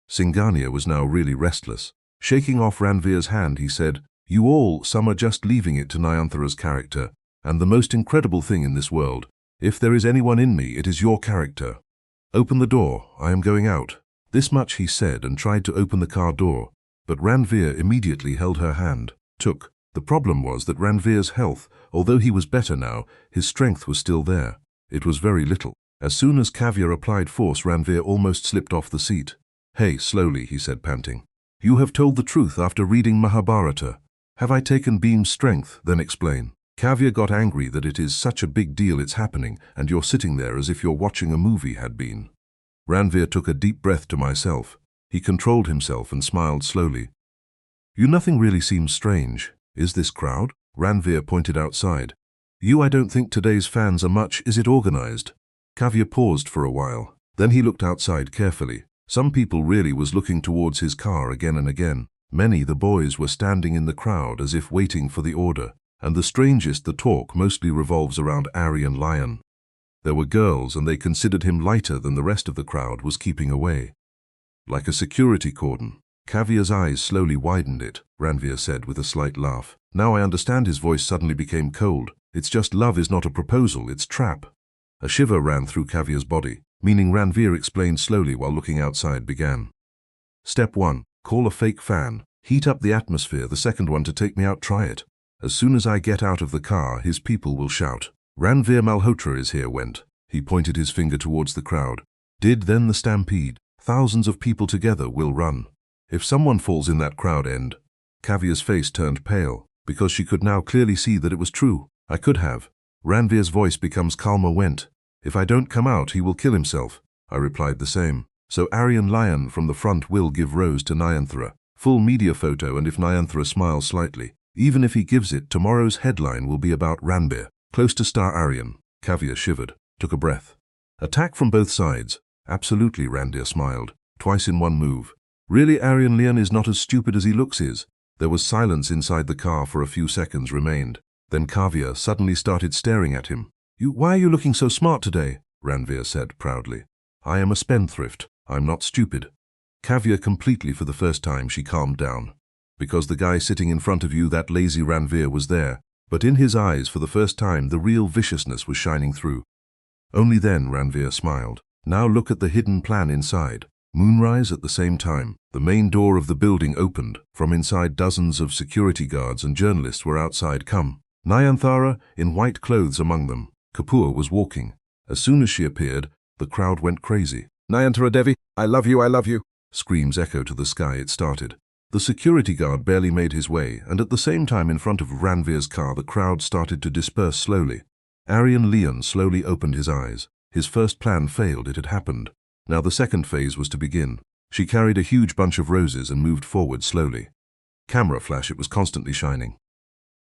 Singania was now really restless. Shaking off Ranveer's hand, he said, You all, some are just leaving it to Nayanthara's character, and the most incredible thing in this world. If there is anyone in me, it is your character. Open the door, I am going out. This much he said and tried to open the car door, but Ranveer immediately held her hand. The problem was that Ranveer's health, although he was better now, his strength was still there. It was very little. As soon as Kavya applied force, Ranveer almost slipped off the seat. Hey, slowly, he said, panting. You have told the truth after reading Mahabharata. Have I taken Bhim's strength? Then explain. Kavya got angry that it is such a big deal it's happening, and you're sitting there as if you're watching a movie had been. Ranveer took a deep breath to myself. He controlled himself and smiled slowly. Nothing really seems strange. Is this crowd? Ranveer pointed outside. I don't think today's fans are much. Is it organized? Kavya paused for a while. Then he looked outside carefully. Some people really was looking towards his car again and again. Many, the boys, were standing in the crowd as if waiting for the order. And the strangest, the talk mostly revolves around Aryan Lion. There were girls, and they considered him lighter than the rest of the crowd was keeping away. Like a security cordon. Kavya's eyes slowly widened. Ranveer said with a slight laugh. Now I understand. His voice suddenly became cold. It's just love is not a proposal, it's trap. A shiver ran through Kavya's body, meaning Ranveer explained slowly while looking outside began. Step 1. Call a fake fan. Heat up the atmosphere. The second one to take me out, try it. As soon as I get out of the car, his people will shout. Ranveer Malhotra is here, went. He pointed his finger towards the crowd. Then the stampede. Thousands of people together will run. If someone falls in that crowd end. Kavya's face turned pale, because she could now clearly see that it was true. I could have. Ranveer's voice becomes calmer, went. If I don't come out, he will kill himself. I replied the same. So Aryan Lion from the front will give rose to Nayanthara. Full media photo, and if Nayanthara smiles slightly. Even if he gives it, tomorrow's headline will be about Ranbir. Close to star Aryan. Kavya shivered, took a breath. Attack from both sides. Absolutely, Ranbir smiled. Twice in one move. Really, Aryan Lian is not as stupid as he looks is. There was silence inside the car for a few seconds remained. Then Kavya suddenly started staring at him. Why are you looking so smart today? Ranveer said proudly. I am a spendthrift. I'm not stupid. Kavya completely for the first time she calmed down. Because the guy sitting in front of you, that lazy Ranveer, was there. But in his eyes for the first time the real viciousness was shining through. Only then Ranveer smiled. Now look at the hidden plan inside. Moonrise at the same time. The main door of the building opened. From inside dozens of security guards and journalists were outside. Come. Nayanthara, in white clothes among them. Kapoor was walking. As soon as she appeared, the crowd went crazy. Nayanthara Devi, I love you, I love you. Screams echoed to the sky. It started. The security guard barely made his way, and at the same time in front of Ranveer's car the crowd started to disperse slowly. Aryan Lian slowly opened his eyes. His first plan failed. It had happened. Now the second phase was to begin. She carried a huge bunch of roses and moved forward slowly. Camera flash, it was constantly shining.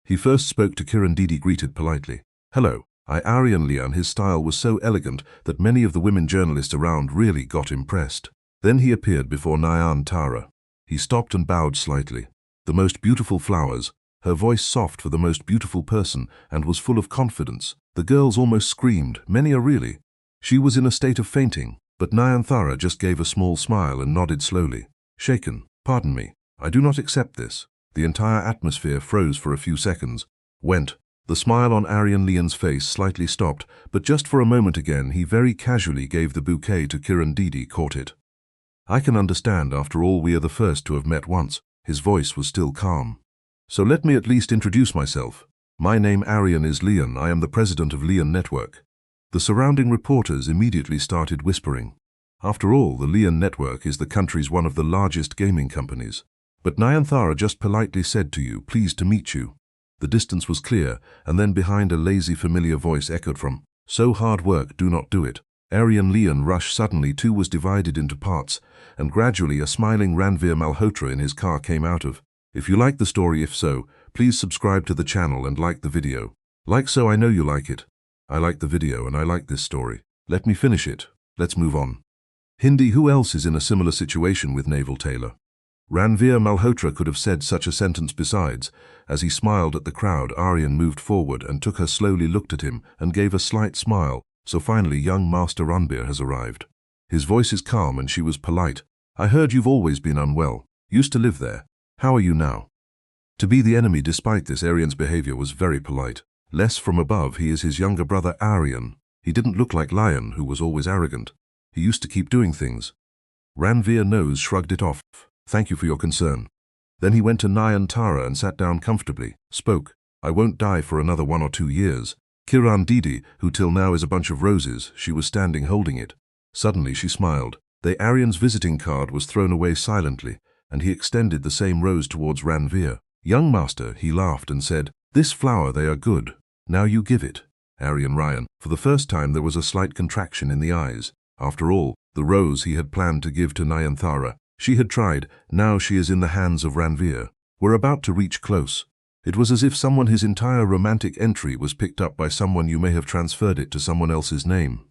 He first spoke to Kiran Didi, greeted politely. Hello, I Aryan Lian. His style was so elegant that many of the women journalists around really got impressed. Then he appeared before Nayantara. He stopped and bowed slightly. The most beautiful flowers, her voice soft for the most beautiful person, and was full of confidence. The girls almost screamed, many are really. She was in a state of fainting, but Nayanthara just gave a small smile and nodded slowly. Shaken, pardon me, I do not accept this. The entire atmosphere froze for a few seconds. Went. The smile on Aryan Lian's face slightly stopped, but just for a moment again he very casually gave the bouquet to Kiran Didi, caught it. I can understand, after all we are the first to have met once. His voice was still calm. So let me at least introduce myself. My name Arian is Leon. I am the president of Leon Network. The surrounding reporters immediately started whispering. After all, the Leon Network is the country's one of the largest gaming companies. But Nayanthara just politely said to you, pleased to meet you. The distance was clear, and then behind a lazy familiar voice echoed from, so hard work, do not do it. Arian Leon Rush suddenly too was divided into parts, and gradually a smiling Ranveer Malhotra in his car came out of. If you like the story, if so, please subscribe to the channel and like the video. Like so, I know you like it. I like the video and I like this story. Let me finish it. Let's move on. Hindi, who else is in a similar situation with Naval Taylor? Ranveer Malhotra could have said such a sentence besides. As he smiled at the crowd, Arian moved forward and took her slowly looked at him and gave a slight smile. So finally, young Master Ranveer has arrived. His voice is calm and she was polite. I heard you've always been unwell. Used to live there. How are you now? To be the enemy despite this, Arian's behavior was very polite. Less from above, he is his younger brother Arian. He didn't look like Lion, who was always arrogant. He used to keep doing things. Ranveer Nose shrugged it off. Thank you for your concern. Then he went to Nayanthara and sat down comfortably, spoke. I won't die for another 1 or 2 years. Kiran Didi, who till now is a bunch of roses, she was standing holding it. Suddenly she smiled. The Arian's visiting card was thrown away silently, and he extended the same rose towards Ranveer. Young master, he laughed and said, this flower, they are good. Now you give it. Arian Ryan. For the first time there was a slight contraction in the eyes. After all, the rose he had planned to give to Nayanthara. She had tried, now she is in the hands of Ranveer. We're about to reach close. It was as if his entire romantic entry was picked up by someone. You may have transferred it to someone else's name.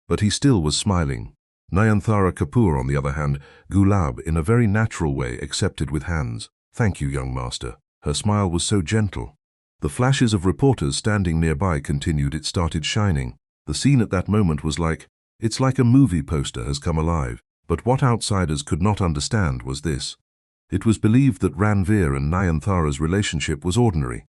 But he still was smiling. Nayanthara Kapoor, on the other hand, Gulab, in a very natural way, accepted with hands. Thank you, young master. Her smile was so gentle. The flashes of reporters standing nearby continued. It started shining. The scene at that moment was it's like a movie poster has come alive. But what outsiders could not understand was this. It was believed that Ranveer and Nayanthara's relationship was ordinary.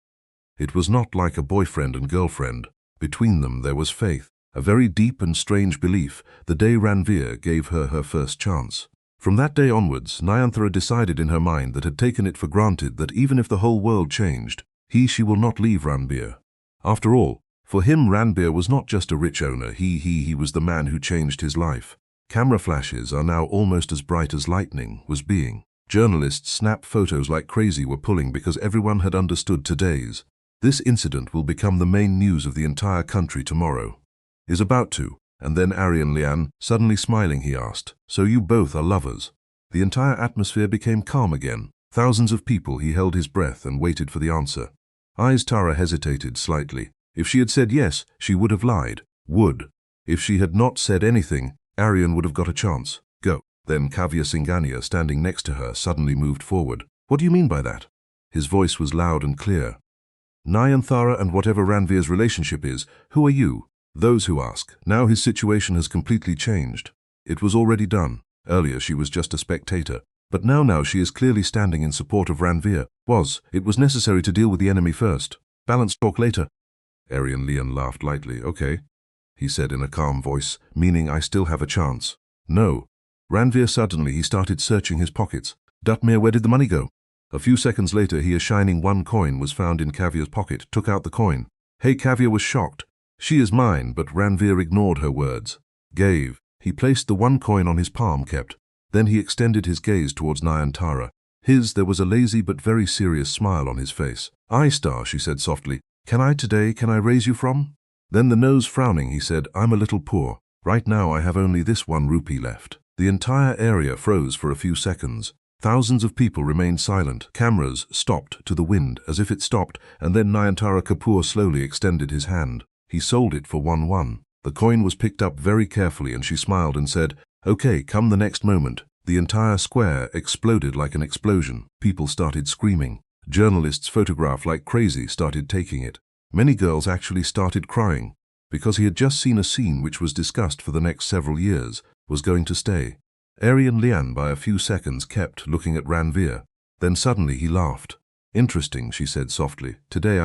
It was not like a boyfriend and girlfriend. Between them there was faith, a very deep and strange belief, the day Ranveer gave her her first chance. From that day onwards, Nayanthara decided in her mind that had taken it for granted that even if the whole world changed, she will not leave Ranveer. After all, for him Ranveer was not just a rich owner, he was the man who changed his life. Camera flashes are now almost as bright as lightning was being. Journalists snapped photos like crazy were pulling because everyone had understood today's. This incident will become the main news of the entire country tomorrow. Is about to. And then Arian Lian, suddenly smiling, he asked, so you both are lovers? The entire atmosphere became calm again. Thousands of people, he held his breath and waited for the answer. Eyes Tara hesitated slightly. If she had said yes, she would have lied. Would. If she had not said anything, Arian would have got a chance. Go. Then Kavya Singhania, standing next to her, suddenly moved forward. What do you mean by that? His voice was loud and clear. Nayanthara and whatever Ranveer's relationship is, who are you? Those who ask. Now his situation has completely changed. It was already done. Earlier she was just a spectator. But now she is clearly standing in support of Ranveer. It was necessary to deal with the enemy first. Balanced talk later. Arian Leon laughed lightly. Okay, he said in a calm voice, meaning I still have a chance. No. Ranveer suddenly he started searching his pockets. Dutmir, where did the money go? A few seconds later a shining 1 coin was found in Kavya's pocket. Took out the coin. Hey, Kavya was shocked. She is mine, but Ranveer ignored her words. Gave. He placed the 1 coin on his palm, kept. Then he extended his gaze towards Nayanthara. There was a lazy but very serious smile on his face. I Star, she said softly. Can I raise you from? Then the nose frowning, he said, I'm a little poor. Right now I have only this 1 rupee left. The entire area froze for a few seconds. Thousands of people remained silent. Cameras stopped to the wind as if it stopped, and then Nayanthara Kapoor slowly extended his hand. He sold it for 1. The coin was picked up very carefully and she smiled and said, okay, come the next moment. The entire square exploded like an explosion. People started screaming. Journalists photographed like crazy started taking it. Many girls actually started crying, because he had just seen a scene which was discussed for the next several years, was going to stay. Arian Lian by a few seconds kept looking at Ranveer. Then suddenly he laughed. Interesting, she said softly. Today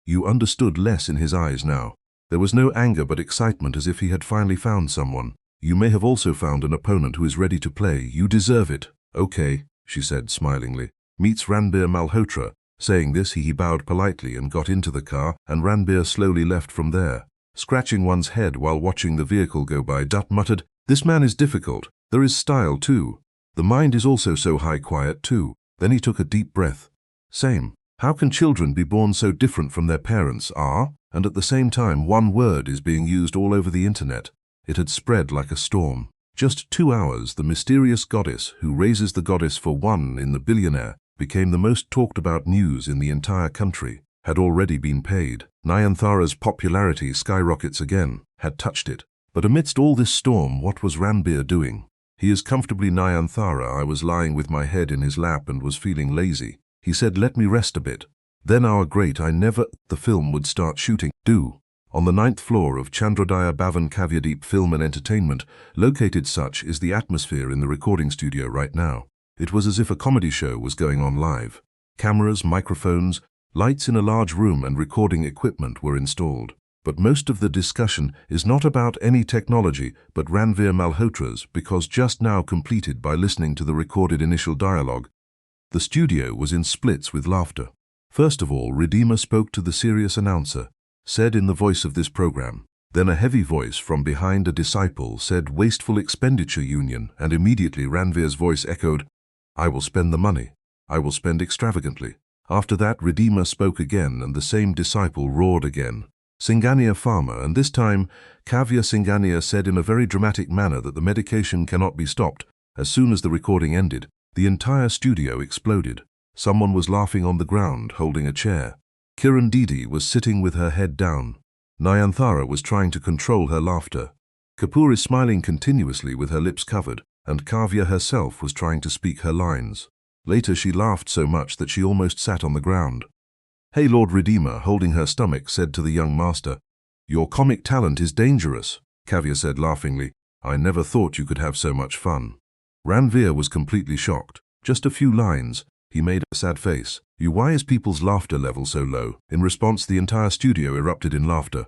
you understood less in his eyes now. There was no anger but excitement, as if he had finally found someone. You may have also found an opponent who is ready to play. You deserve it. Okay, she said smilingly. meets Ranbir Malhotra. Saying this, he bowed politely and got into the car, and Ranbir slowly left from there. Scratching one's head while watching the vehicle go by, Dutt muttered, "This man is difficult. There is style too. The mind is also so high quiet too." Then he took a deep breath. Same. How can children be born so different from their parents? And at the same time, one word is being used all over the internet. It had spread like a storm. Just 2 hours, the mysterious goddess who raises the goddess for one in the billionaire became the most talked about news in the entire country. Had already been paid. Nayanthara's popularity skyrockets again, had touched it. But amidst all this storm, what was Ranbir doing? He is comfortably Nayanthara. I was lying with my head in his lap and was feeling lazy. He said, "Let me rest a bit." Then our great the film would start shooting. On the 9th floor of Chandrodaya Bhavan Kavyadeep Film and Entertainment, located such is the atmosphere in the recording studio right now. It was as if a comedy show was going on live. Cameras, microphones, lights in a large room and recording equipment were installed. But most of the discussion is not about any technology but Ranbir Malhotra's, because just now completed by listening to the recorded initial dialogue, the studio was in splits with laughter. First of all, Redeemer spoke to the serious announcer, said in the voice of this program. Then a heavy voice from behind a disciple said, "Wasteful expenditure union," and immediately Ranvir's voice echoed, "I will spend the money. I will spend extravagantly." After that, Redeemer spoke again and the same disciple roared again. Singhania Farmer, and this time Kavya Singhania said in a very dramatic manner that the medication cannot be stopped. As soon as the recording ended, the entire studio exploded. Someone was laughing on the ground, holding a chair. Kiran Didi was sitting with her head down. Nayanthara was trying to control her laughter. Kapoor is smiling continuously with her lips covered, and Kavya herself was trying to speak her lines. Later she laughed so much that she almost sat on the ground. "Hey, Lord Redeemer," holding her stomach, said to the young master, "Your comic talent is dangerous." Kavya said laughingly, "I never thought you could have so much fun." Ranvir was completely shocked. Just a few lines. He made a sad face. Why is people's laughter level so low? In response, the entire studio erupted in laughter.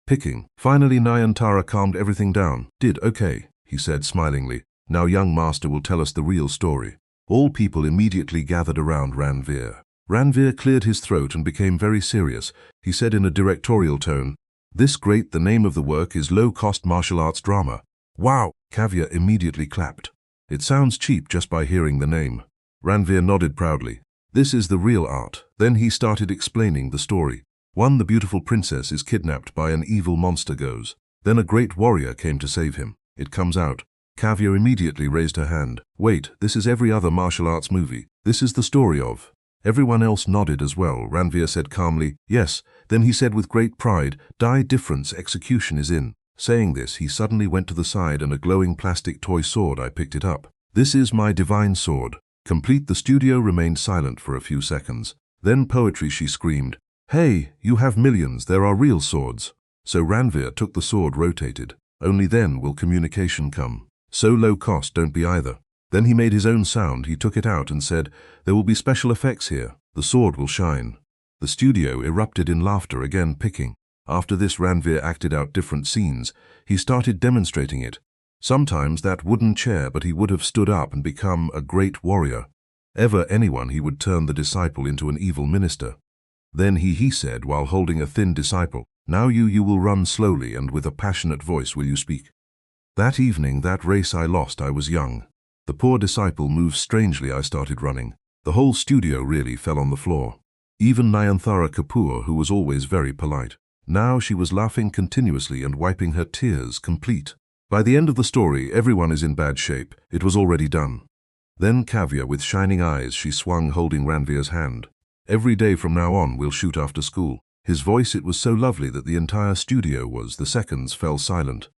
Picking. Finally, Nayanthara calmed everything down. "Okay," he said smilingly. "Now young master will tell us the real story." All people immediately gathered around Ranvir. Ranvir cleared his throat and became very serious. He said in a directorial tone, "This great, the name of the work is low-cost martial arts drama." "Wow!" Kavya immediately clapped. "It sounds cheap just by hearing the name." Ranvir nodded proudly. "This is the real art." Then he started explaining the story. One, the beautiful princess is kidnapped by an evil monster goes. Then a great warrior came to save him. It comes out. Kavya immediately raised her hand. "Wait, this is every other martial arts movie. This is the story of." Everyone else nodded as well. Ranvir said calmly, "Yes." Then he said with great pride, "Die difference execution is in." Saying this, he suddenly went to the side and a glowing plastic toy sword. I picked it up. "This is my divine sword." Complete. The studio remained silent for a few seconds. Then poetry, she screamed, "Hey, you have millions, there are real swords." So Ranvir took the sword, rotated. Only then will communication come. So low cost, don't be either. Then he made his own sound. He took it out and said, "There will be special effects here. The sword will shine." The studio erupted in laughter again, picking. After this, Ranvir acted out different scenes. He started demonstrating it. Sometimes that wooden chair, but he would have stood up and become a great warrior. Ever anyone, he would turn the disciple into an evil minister. Then he said while holding a thin disciple, "Now you will run slowly and with a passionate voice will you speak." That evening, that race I lost, I was young. The poor disciple moved strangely. I started running. The whole studio really fell on the floor. Even Nayanthara Kapoor, who was always very polite. Now she was laughing continuously and wiping her tears complete. By the end of the story, everyone is in bad shape. It was already done. Then Kavya, with shining eyes, she swung holding Ranvir's hand. "Every day from now on, we'll shoot after school." His voice, it was so lovely that the entire studio was. The seconds fell silent.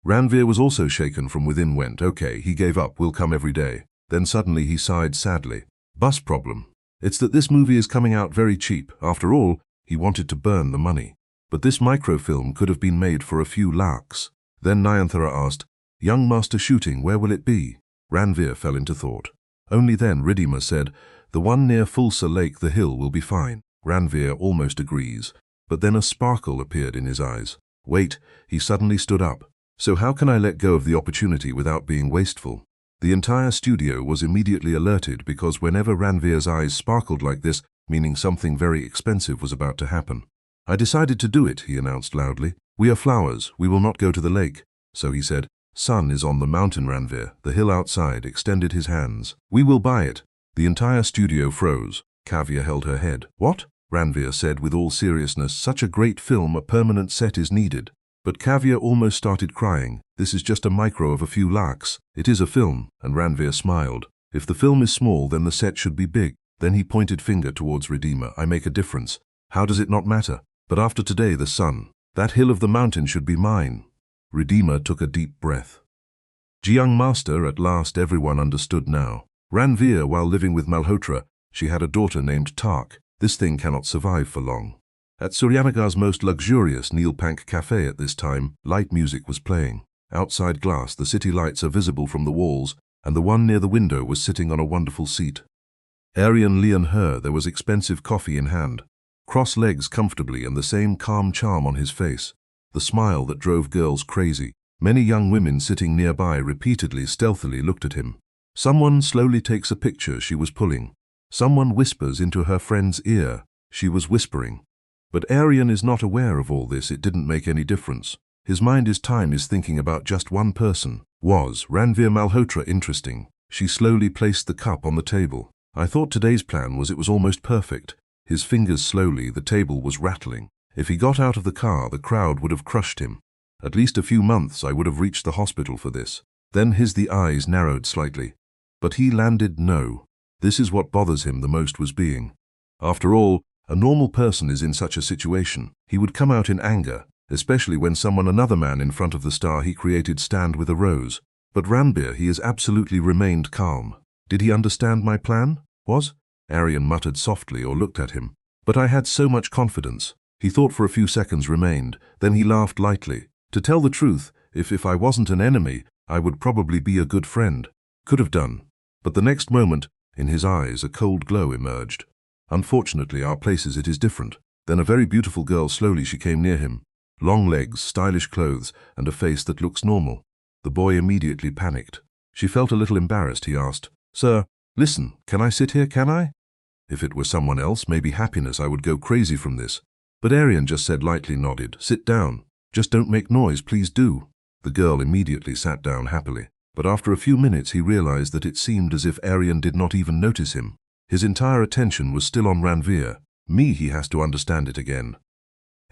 Ranvir was also shaken from within. Went, "Okay," he gave up, "we'll come every day." Then suddenly he sighed sadly. "Bus problem. It's that this movie is coming out very cheap. After all, he wanted to burn the money. But this microfilm could have been made for a few lakhs." Then Nayanthara asked, "Young master shooting, where will it be?" Ranvir fell into thought. Only then Redeemer said, "The one near Fulsa Lake, the hill, will be fine." Ranvir almost agrees, but then a sparkle appeared in his eyes. "Wait," he suddenly stood up. "So how can I let go of the opportunity without being wasteful?" The entire studio was immediately alerted because whenever Ranveer's eyes sparkled like this, meaning something very expensive was about to happen. "I decided to do it," he announced loudly. "We are flowers. We will not go to the lake." So he said, "Sun is on the mountain." Ranveer, the hill outside, extended his hands. "We will buy it." The entire studio froze. Kavya held her head. "What?" Ranveer said with all seriousness. "Such a great film, a permanent set is needed." But Kavya almost started crying. "This is just a micro of a few lakhs. It is a film," and Ranveer smiled. "If the film is small, then the set should be big." Then he pointed finger towards Redeemer. "I make a difference. How does it not matter? But after today, the sun. That hill of the mountain should be mine." Redeemer took a deep breath. Young master, at last everyone understood now. Ranveer, while living with Malhotra, she had a daughter named Tak. This thing cannot survive for long. At Suryanagar's most luxurious Neelpank cafe at this time, light music was playing. Outside glass, the city lights are visible from the walls, and the one near the window was sitting on a wonderful seat. Aryan lay on her, there was expensive coffee in hand. Cross legs comfortably and the same calm charm on his face. The smile that drove girls crazy. Many young women sitting nearby repeatedly, stealthily looked at him. Someone slowly takes a picture she was pulling. Someone whispers into her friend's ear. She was whispering. But Aryan is not aware of all this. It didn't make any difference. His mind is thinking about just one person. Was Ranveer Malhotra interesting? She slowly placed the cup on the table. "I thought today's plan was it was almost perfect." His fingers slowly, the table was rattling. If he got out of the car, the crowd would have crushed him. At least a few months I would have reached the hospital for this. Then the eyes narrowed slightly. But he landed no. This is what bothers him the most was being. After all, a normal person is in such a situation. He would come out in anger, especially when another man in front of the star he created stand with a rose. But Ranveer, he has absolutely remained calm. "Did he understand my plan?" "Was?" Aryan muttered softly or looked at him. "But I had so much confidence." He thought for a few seconds, remained. Then he laughed lightly. "To tell the truth, if I wasn't an enemy, I would probably be a good friend. Could have done." But the next moment, in his eyes, a cold glow emerged. "Unfortunately, our places, it is different." Then a very beautiful girl, slowly she came near him. Long legs, stylish clothes, and a face that looks normal. The boy immediately panicked. She felt a little embarrassed. He asked, "Sir, listen, can I sit here, can I?" If it were someone else, maybe Happiness, I would go crazy from this. But Aryan just said lightly, nodded. "Sit down. Just don't make noise, please do." The girl immediately sat down happily. But after a few minutes he realized that it seemed as if Aryan did not even notice him. His entire attention was still on Ranveer. Me, he has to understand it again.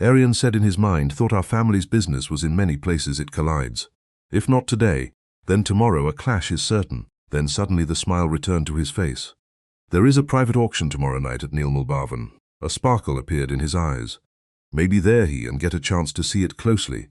Aryan said in his mind, "Thought our family's business was in many places it collides. If not today, then tomorrow a clash is certain." Then suddenly the smile returned to his face. "There is a private auction tomorrow night at Neelmal Bhavan." A sparkle appeared in his eyes. Maybe there he and get a chance to see it closely.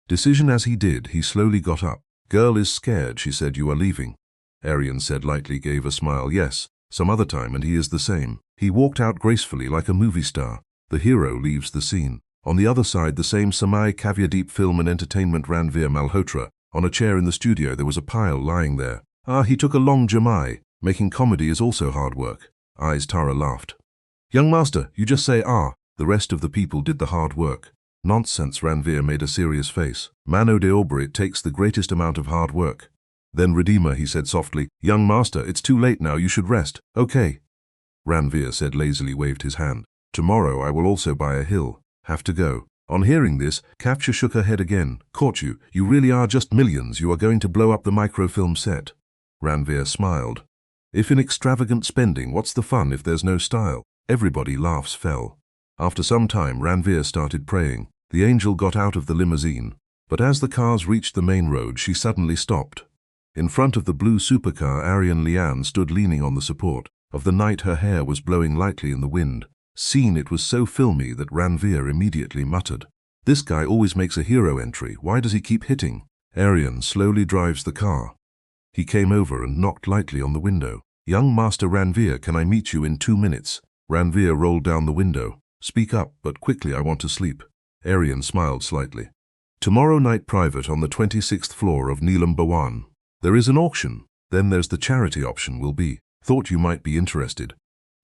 Decision as he did, he slowly got up. "Girl is scared," she said. "You are leaving." Aryan said lightly, gave a smile. "Yes, some other time," and he is the same. He walked out gracefully like a movie star. The hero leaves the scene. On the other side, the same Samay Kavya Deep Film and Entertainment. Ranveer Malhotra. On a chair in the studio there was a pile lying there. He took a long Jamai. Making comedy is also hard work. Eyes Tara laughed. "Young master, you just say ah. The rest of the people did the hard work." "Nonsense," Ranveer made a serious face. "Mano de obra, it takes the greatest amount of hard work." Then Redeemer, he said softly, "Young master, it's too late now, you should rest." "Okay." Ranveer said lazily, waved his hand. "Tomorrow I will also buy a hill. Have to go." On hearing this, Kavya shook her head again. "Caught you. You really are just millions. You are going to blow up the microfilm set." Ranveer smiled. "If in extravagant spending, what's the fun if there's no style?" Everybody laughs fell. After some time, Ranveer started praying. The angel got out of the limousine. But as the cars reached the main road, she suddenly stopped. In front of the blue supercar, Aryan Lian stood leaning on the support. Of the night, her hair was blowing lightly in the wind. Seen, it was so filmy that Ranveer immediately muttered, "This guy always makes a hero entry. Why does he keep hitting?" Aryan slowly drives the car. He came over and knocked lightly on the window. "Young Master Ranveer, can I meet you in 2 minutes?" Ranveer rolled down the window. "Speak up, but quickly, I want to sleep." Aryan smiled slightly. "Tomorrow night private on the 26th floor of Neelam Bhawan. There is an auction. Then there's the charity option will be. Thought you might be interested."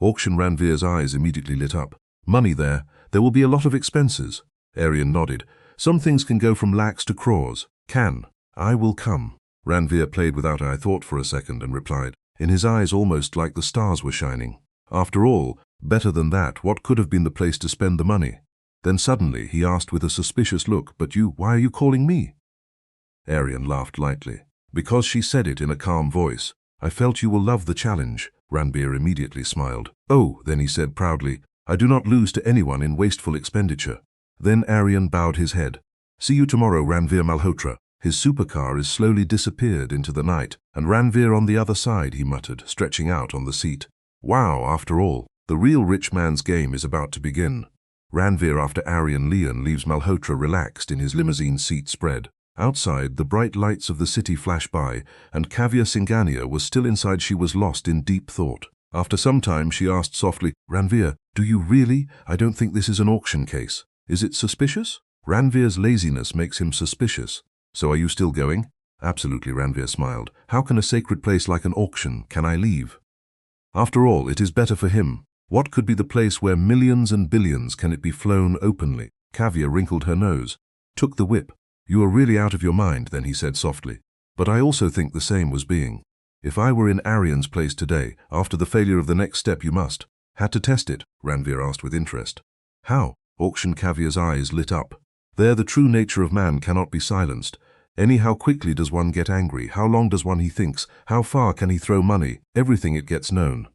Auction. Ranveer's eyes immediately lit up. "Money there. There will be a lot of expenses." Aryan nodded. "Some things can go from lakhs to crores." "Can. I will come." Ranveer played without I thought for a second and replied, in his eyes almost like the stars were shining. After all, better than that, what could have been the place to spend the money? Then suddenly he asked with a suspicious look, "But you, why are you calling me?" Aryan laughed lightly. "Because," she said it in a calm voice, "I felt you will love the challenge." Ranveer immediately smiled. "Oh," then he said proudly, "I do not lose to anyone in wasteful expenditure." Then Aryan bowed his head. "See you tomorrow, Ranveer Malhotra." His supercar has slowly disappeared into the night, and Ranveer on the other side, he muttered, stretching out on the seat. Wow, after all, the real rich man's game is about to begin. Ranveer, after Aryan Leon, leaves Malhotra relaxed in his limousine seat spread. Outside, the bright lights of the city flash by, and Kavya Singhania was still inside. She was lost in deep thought. After some time, she asked softly, "Ranveer, do you really? I don't think this is an auction case. Is it suspicious?" Ranveer's laziness makes him suspicious. "So are you still going?" "Absolutely," Ranveer smiled. "How can a sacred place like an auction? Can I leave?" After all, it is better for him. What could be the place where millions and billions can it be flown openly? Kavya wrinkled her nose, took the whip. "You are really out of your mind," then he said softly. "But I also think the same was being. If I were in Aryan's place today, after the failure of the next step you must." "Had to test it?" Ranveer asked with interest. "How?" Auction Kavya's eyes lit up. "There the true nature of man cannot be silenced. How quickly does one get angry? How long does one he thinks? How far can he throw money? Everything it gets known."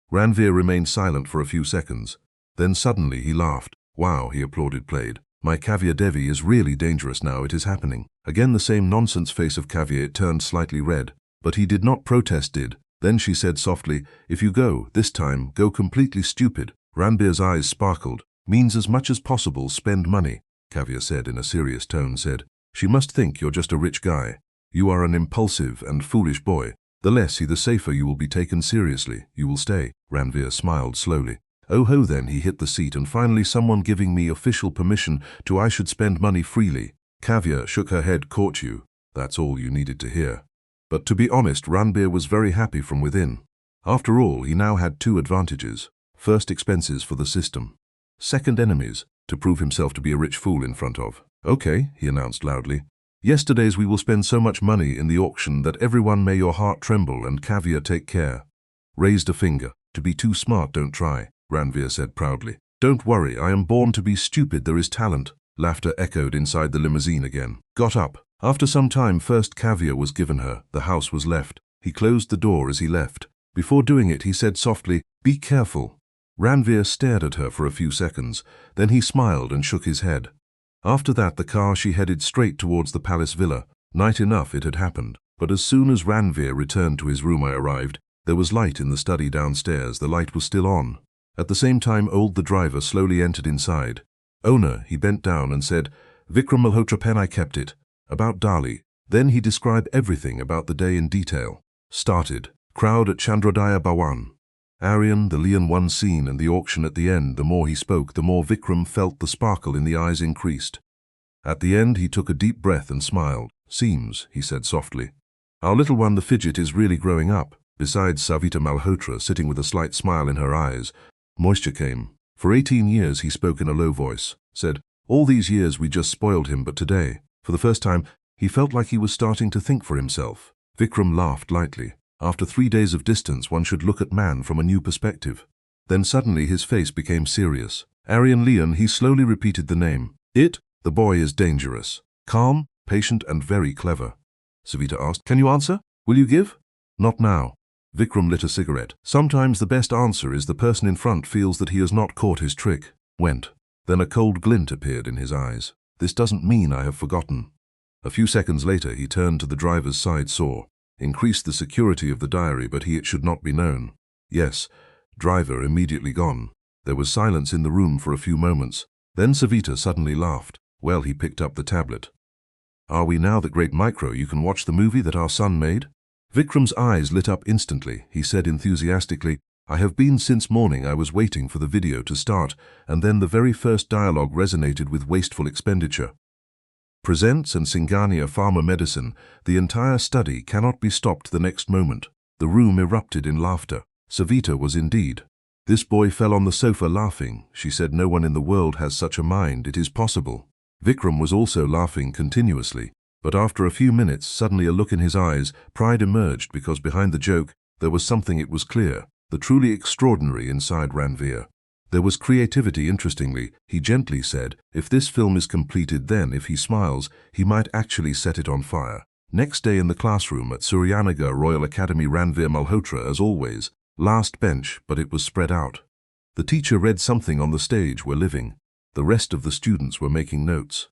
Ranveer remained silent for a few seconds. Then suddenly he laughed. "Wow," he applauded, played. "My Kavya Devi is really dangerous now. It is happening." Again the same nonsense face of Kavya. It turned slightly red. But he did not protest, did. Then she said softly, "If you go, this time, go completely stupid." Ranveer's eyes sparkled. "Means as much as possible spend money," Kavya said in a serious tone, said. "She must think you're just a rich guy. You are an impulsive and foolish boy. The less he, the safer you will be taken seriously. You will stay." Ranveer smiled slowly. "Oh ho," then he hit the seat, "and finally someone giving me official permission to I should spend money freely." Kavya shook her head. "Caught you." That's all you needed to hear. But to be honest, Ranveer was very happy from within. After all, he now had two advantages. First, expenses for the system. Second, enemies, to prove himself to be a rich fool in front of. "Okay," he announced loudly. "Yesterday's we will spend so much money in the auction that everyone may your heart tremble, and Kavya take care." Raised a finger. "To be too smart, don't try," Ranveer said proudly. "Don't worry, I am born to be stupid. There is talent." Laughter echoed inside the limousine again. Got up. After some time, first Kavya was given her. The house was left. He closed the door as he left. Before doing it, he said softly, "Be careful." Ranveer stared at her for a few seconds. Then he smiled and shook his head. After that, the car she headed straight towards the palace villa. Night enough it had happened. But as soon as Ranveer returned to his room, I arrived. There was light in the study downstairs. The light was still on. At the same time, the driver slowly entered inside. "Owner," he bent down and said, "Vikram Malhotra pen, I kept it. About Dali." Then he described everything about the day in detail. Started. Crowd at Chandrodaya Bhawan. Aryan, the Leon 1 scene, and the auction at the end. The more he spoke, the more Vikram felt the sparkle in the eyes increased. At the end, he took a deep breath and smiled. "Seems," he said softly, "our little one, the fidget, is really growing up." Besides Savita Malhotra, sitting with a slight smile in her eyes, moisture came. For 18 years, he spoke in a low voice, said, "All these years we just spoiled him, but today, for the first time, he felt like he was starting to think for himself." Vikram laughed lightly. After 3 days of distance, one should look at man from a new perspective. Then suddenly his face became serious. "Aryan Leon," he slowly repeated the name. The boy is dangerous. Calm, patient, and very clever." Savita asked, "Can you answer? Will you give?" "Not now." Vikram lit a cigarette. "Sometimes the best answer is the person in front feels that he has not caught his trick." Went. Then a cold glint appeared in his eyes. "This doesn't mean I have forgotten." A few seconds later, he turned to the driver's side, saw. "Increased the security of the diary, but it should not be known." "Yes." Driver immediately gone. There was silence in the room for a few moments. Then Savita suddenly laughed. Well, he picked up the tablet. "Are we now the great micro? You can watch the movie that our son made?" Vikram's eyes lit up instantly. He said enthusiastically, "I have been since morning. I was waiting for the video to start, and then the very first dialogue resonated with wasteful expenditure. Presents and Singhania Pharma Medicine. The entire study cannot be stopped the next moment." The room erupted in laughter. Savita was indeed. "This boy fell on the sofa laughing." She said, "No one in the world has such a mind. It is possible." Vikram was also laughing continuously. But after a few minutes, suddenly a look in his eyes, pride emerged because behind the joke, there was something. It was clear, the truly extraordinary inside Ranveer. There was creativity. Interestingly, he gently said, if this film is completed, then if he smiles, he might actually set it on fire. Next day in the classroom at Suryanagar Royal Academy, Ranveer Malhotra, as always, last bench, but it was spread out. The teacher read something on the stage. We're living. The rest of the students were making notes.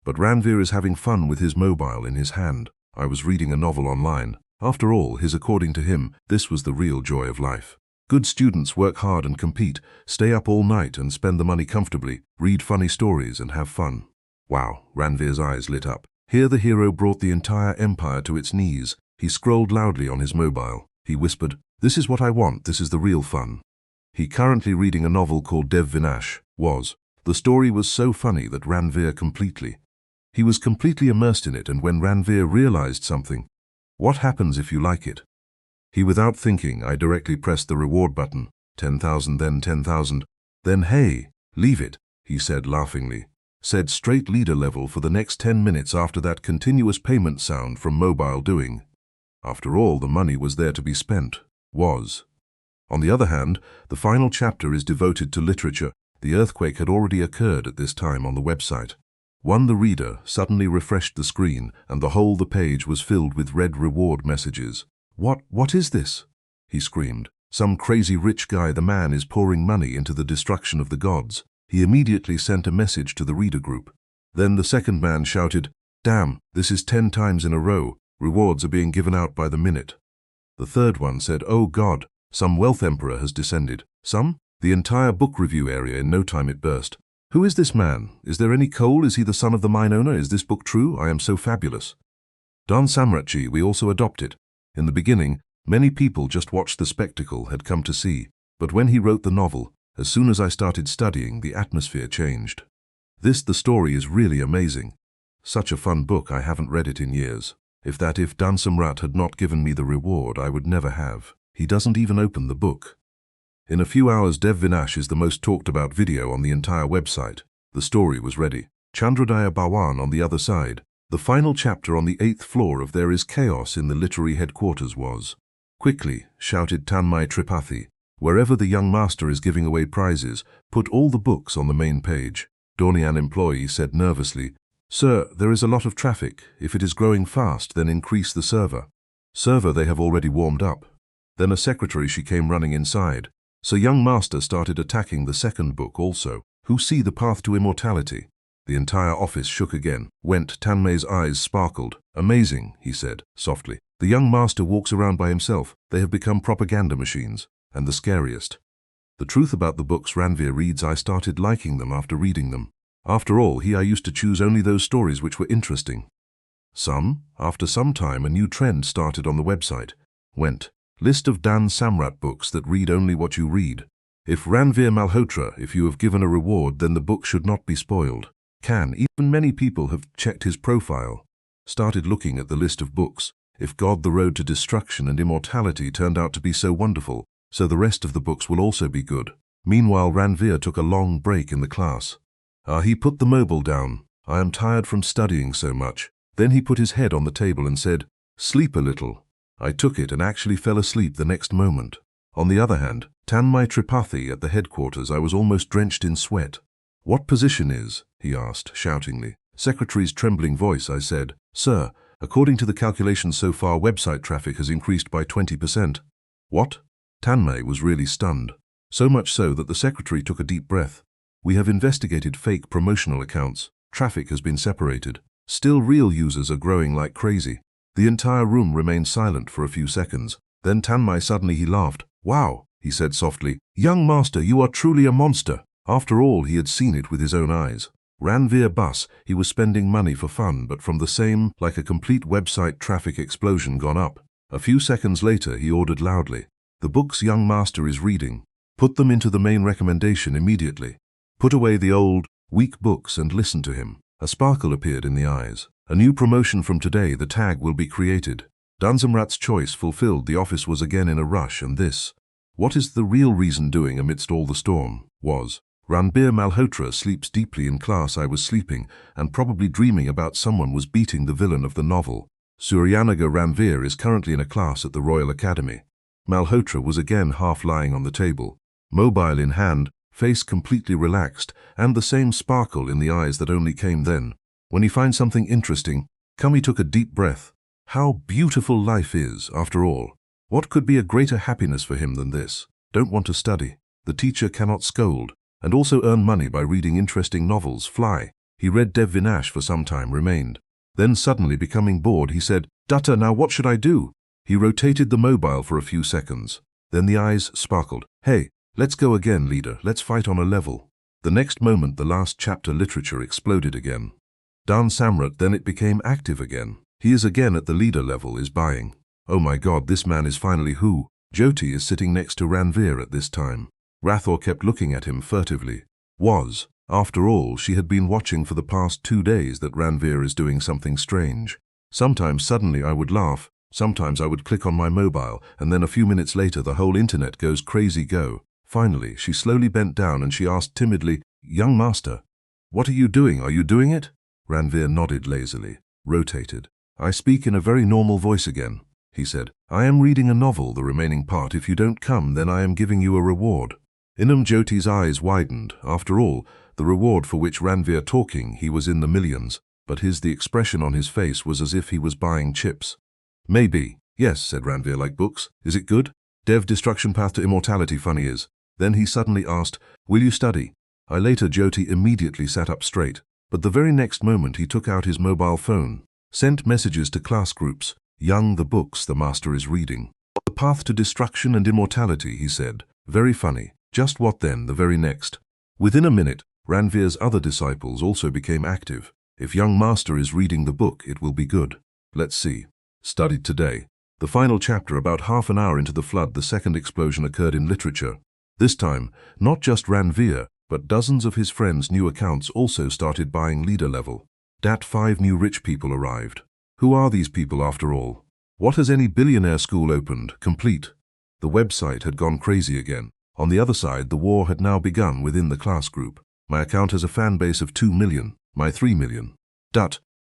But Ranveer is having fun with his mobile in his hand. I was reading a novel online. After all, according to him, this was the real joy of life. Good students work hard and compete, stay up all night and spend the money comfortably, read funny stories and have fun. Wow, Ranveer's eyes lit up. Here the hero brought the entire empire to its knees. He scrolled loudly on his mobile. He whispered, "This is what I want, this is the real fun." He currently reading a novel called Dev Vinash. The story was so funny that he was completely immersed in it, and when Ranveer realized something, what happens if you like it? Without thinking, I directly pressed the reward button, 10,000, then 10,000. Then hey, leave it, he said laughingly. Said straight leader level for the next 10 minutes after that continuous payment sound from mobile doing. After all, the money was there to be spent. On the other hand, the final chapter is devoted to literature. The earthquake had already occurred at this time on the website. The reader suddenly refreshed the screen, and the page was filled with red reward messages. What is this?" he screamed. "Some crazy rich guy. The man is pouring money into the destruction of the gods." He immediately sent a message to the reader group. Then the second man shouted, "Damn, this is 10 times in a row. Rewards are being given out by the minute." The third one said, "Oh God, some wealth emperor has descended." The entire book review area. In no time it burst. "Who is this man? Is there any coal? Is he the son of the mine owner? Is this book true? I am so fabulous." Dan Samratji, we also adopted. In the beginning, many people just watched the spectacle, had come to see. But when he wrote the novel, as soon as I started studying, the atmosphere changed. The story is really amazing. Such a fun book. I haven't read it in years. If Dan Samrat had not given me the reward, I would never have. He doesn't even open the book. In a few hours, Dev Vinash is the most talked about video on the entire website. The story was ready. Chandrodaya Bhawan on the other side. The final chapter on the 8th floor of There is Chaos in the literary headquarters was. Quickly, shouted Tanmay Tripathi. Wherever the young master is giving away prizes, put all the books on the main page. Dornian employee said nervously, "Sir, there is a lot of traffic. If it is growing fast, then increase the server." "Server, they have already warmed up." Then a secretary, she came running inside. So young master started attacking the second book also. Who see the path to immortality? The entire office shook again. Tanmay's eyes sparkled. "Amazing," he said, softly. "The young master walks around by himself. They have become propaganda machines. And the scariest. The truth about the books Ranveer reads, I started liking them after reading them. After all, I used to choose only those stories which were interesting. After some time, a new trend started on the website. List of Dan Samrat books that read only what you read. If Ranveer Malhotra, if you have given a reward, then the book should not be spoiled. Even many people have checked his profile. Started looking at the list of books. If God, the Road to Destruction and Immortality turned out to be so wonderful, so the rest of the books will also be good. Meanwhile, Ranveer took a long break in the class. He put the mobile down. "I am tired from studying so much." Then he put his head on the table and said, "Sleep a little." I took it and actually fell asleep the next moment. On the other hand, Tanmay Tripathi at the headquarters, I was almost drenched in sweat. "What position is?" he asked, shoutingly. Secretary's trembling voice, I said, "Sir, according to the calculations so far, website traffic has increased by 20%. "What?" Tanmay was really stunned. So much so that the secretary took a deep breath. "We have investigated fake promotional accounts. Traffic has been separated. Still, real users are growing like crazy." The entire room remained silent for a few seconds. Then Tanmay suddenly he laughed. "Wow," he said softly. "Young master, you are truly a monster." After all, he had seen it with his own eyes. Ranveer bus, he was spending money for fun, but from the same, like a complete website traffic explosion gone up. A few seconds later, he ordered loudly, "The books young master is reading, put them into the main recommendation immediately. Put away the old, weak books and listen to him." A sparkle appeared in the eyes. "A new promotion from today, the tag will be created." Dansamrat's choice fulfilled. The office was again in a rush, and this, what is the real reason doing amidst all the storm, was Ranbir Malhotra sleeps deeply in class. I was sleeping and probably dreaming about someone was beating the villain of the novel. Suryanaga Ranveer is currently in a class at the Royal Academy. Malhotra was again half lying on the table, mobile in hand, face completely relaxed, and the same sparkle in the eyes that only came then. When he finds something interesting, Kami took a deep breath. How beautiful life is, after all. What could be a greater happiness for him than this? Don't want to study. The teacher cannot scold, and also earn money by reading interesting novels. Fly. He read Dev Vinash for some time, remained. Then suddenly becoming bored, he said, Dutta, now what should I do? He rotated the mobile for a few seconds. Then the eyes sparkled. Hey, let's go again, leader. Let's fight on a level. The next moment, the last chapter literature exploded again. Dan Samrat, then it became active again. He is again at the leader level, is buying. Oh my God, this man is finally who? Jyoti is sitting next to Ranveer at this time. Rathore kept looking at him furtively. After all, she had been watching for the past 2 days that Ranveer is doing something strange. Sometimes suddenly I would laugh, sometimes I would click on my mobile, and then a few minutes later the whole internet goes crazy go. Finally, she slowly bent down and she asked timidly, Young master, what are you doing? Are you doing it? Ranveer nodded lazily, rotated. I speak in a very normal voice again, he said. I am reading a novel, the remaining part. If you don't come, then I am giving you a reward. Inam Jyoti's eyes widened. After all, the reward for which Ranveer talking, he was in the millions, but the expression on his face was as if he was buying chips. Maybe. Yes, said Ranveer, like books. Is it good? Dev Destruction Path to Immortality funny is. Then he suddenly asked, will you study? Jyoti immediately sat up straight, but the very next moment he took out his mobile phone, sent messages to class groups. Young, the books the master is reading. The Path to Destruction and Immortality, he said. Very funny. Just what then, the very next? Within a minute, Ranveer's other disciples also became active. If young master is reading the book, it will be good. Let's see. Studied today. The final chapter, about half an hour into the flood, the second explosion occurred in literature. This time, not just Ranveer, but dozens of his friends' new accounts also started buying leader level. 5 new rich people arrived. Who are these people after all? What has any billionaire school opened? Complete. The website had gone crazy again. On the other side, the war had now begun within the class group. My account has a fan base of 2 million, my 3 million.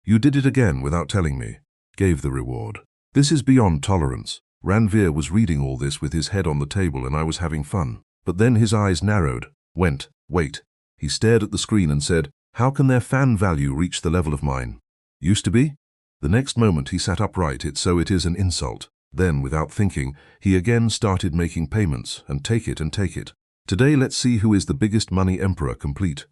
You did it again without telling me. Gave the reward. This is beyond tolerance. Ranveer was reading all this with his head on the table and I was having fun. But then his eyes narrowed. Wait. He stared at the screen and said, how can their fan value reach the level of mine? Used to be? The next moment he sat upright. It is an insult. Then, without thinking, he again started making payments, and take it. Today let's see who is the biggest money emperor. Complete.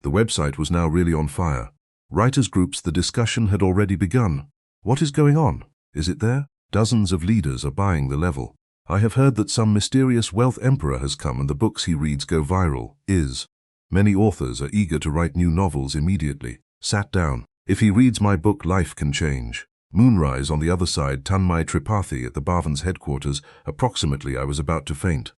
The website was now really on fire. Writers groups, the discussion had already begun. What is going on? Is it there? Dozens of leaders are buying the level. I have heard that some mysterious wealth emperor has come and the books he reads go viral. Many authors are eager to write new novels immediately. Sat down. If he reads my book, life can change. Moonrise on the other side, Tanmay Tripathi at the Bhavan's headquarters. Approximately, I was about to faint.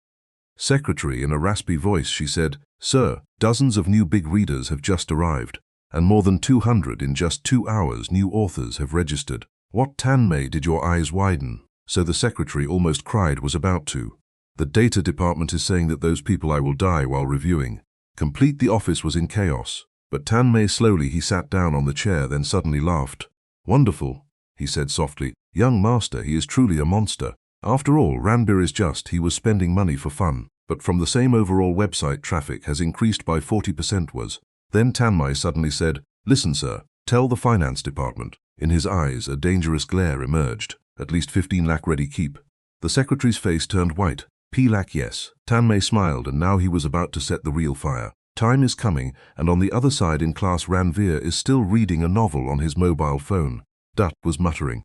Secretary, in a raspy voice, she said, Sir, dozens of new big readers have just arrived, and more than 200 in just 2 hours new authors have registered. What, Tanmay, did your eyes widen? So the secretary almost cried, was about to. The data department is saying that those people I will die while reviewing. Complete. The office was in chaos. But Tanmay slowly he sat down on the chair, then suddenly laughed. Wonderful, he said softly. Young master, he is truly a monster. After all, Ranbir is just, he was spending money for fun. But from the same overall website traffic has increased by 40% was. Then Tanmay suddenly said, listen sir, tell the finance department. In his eyes a dangerous glare emerged. At least 15 lakh ready keep. The secretary's face turned white. P lakh yes. Tanmay smiled and now he was about to set the real fire. Time is coming, and on the other side in class Ranveer is still reading a novel on his mobile phone. Dutt was muttering.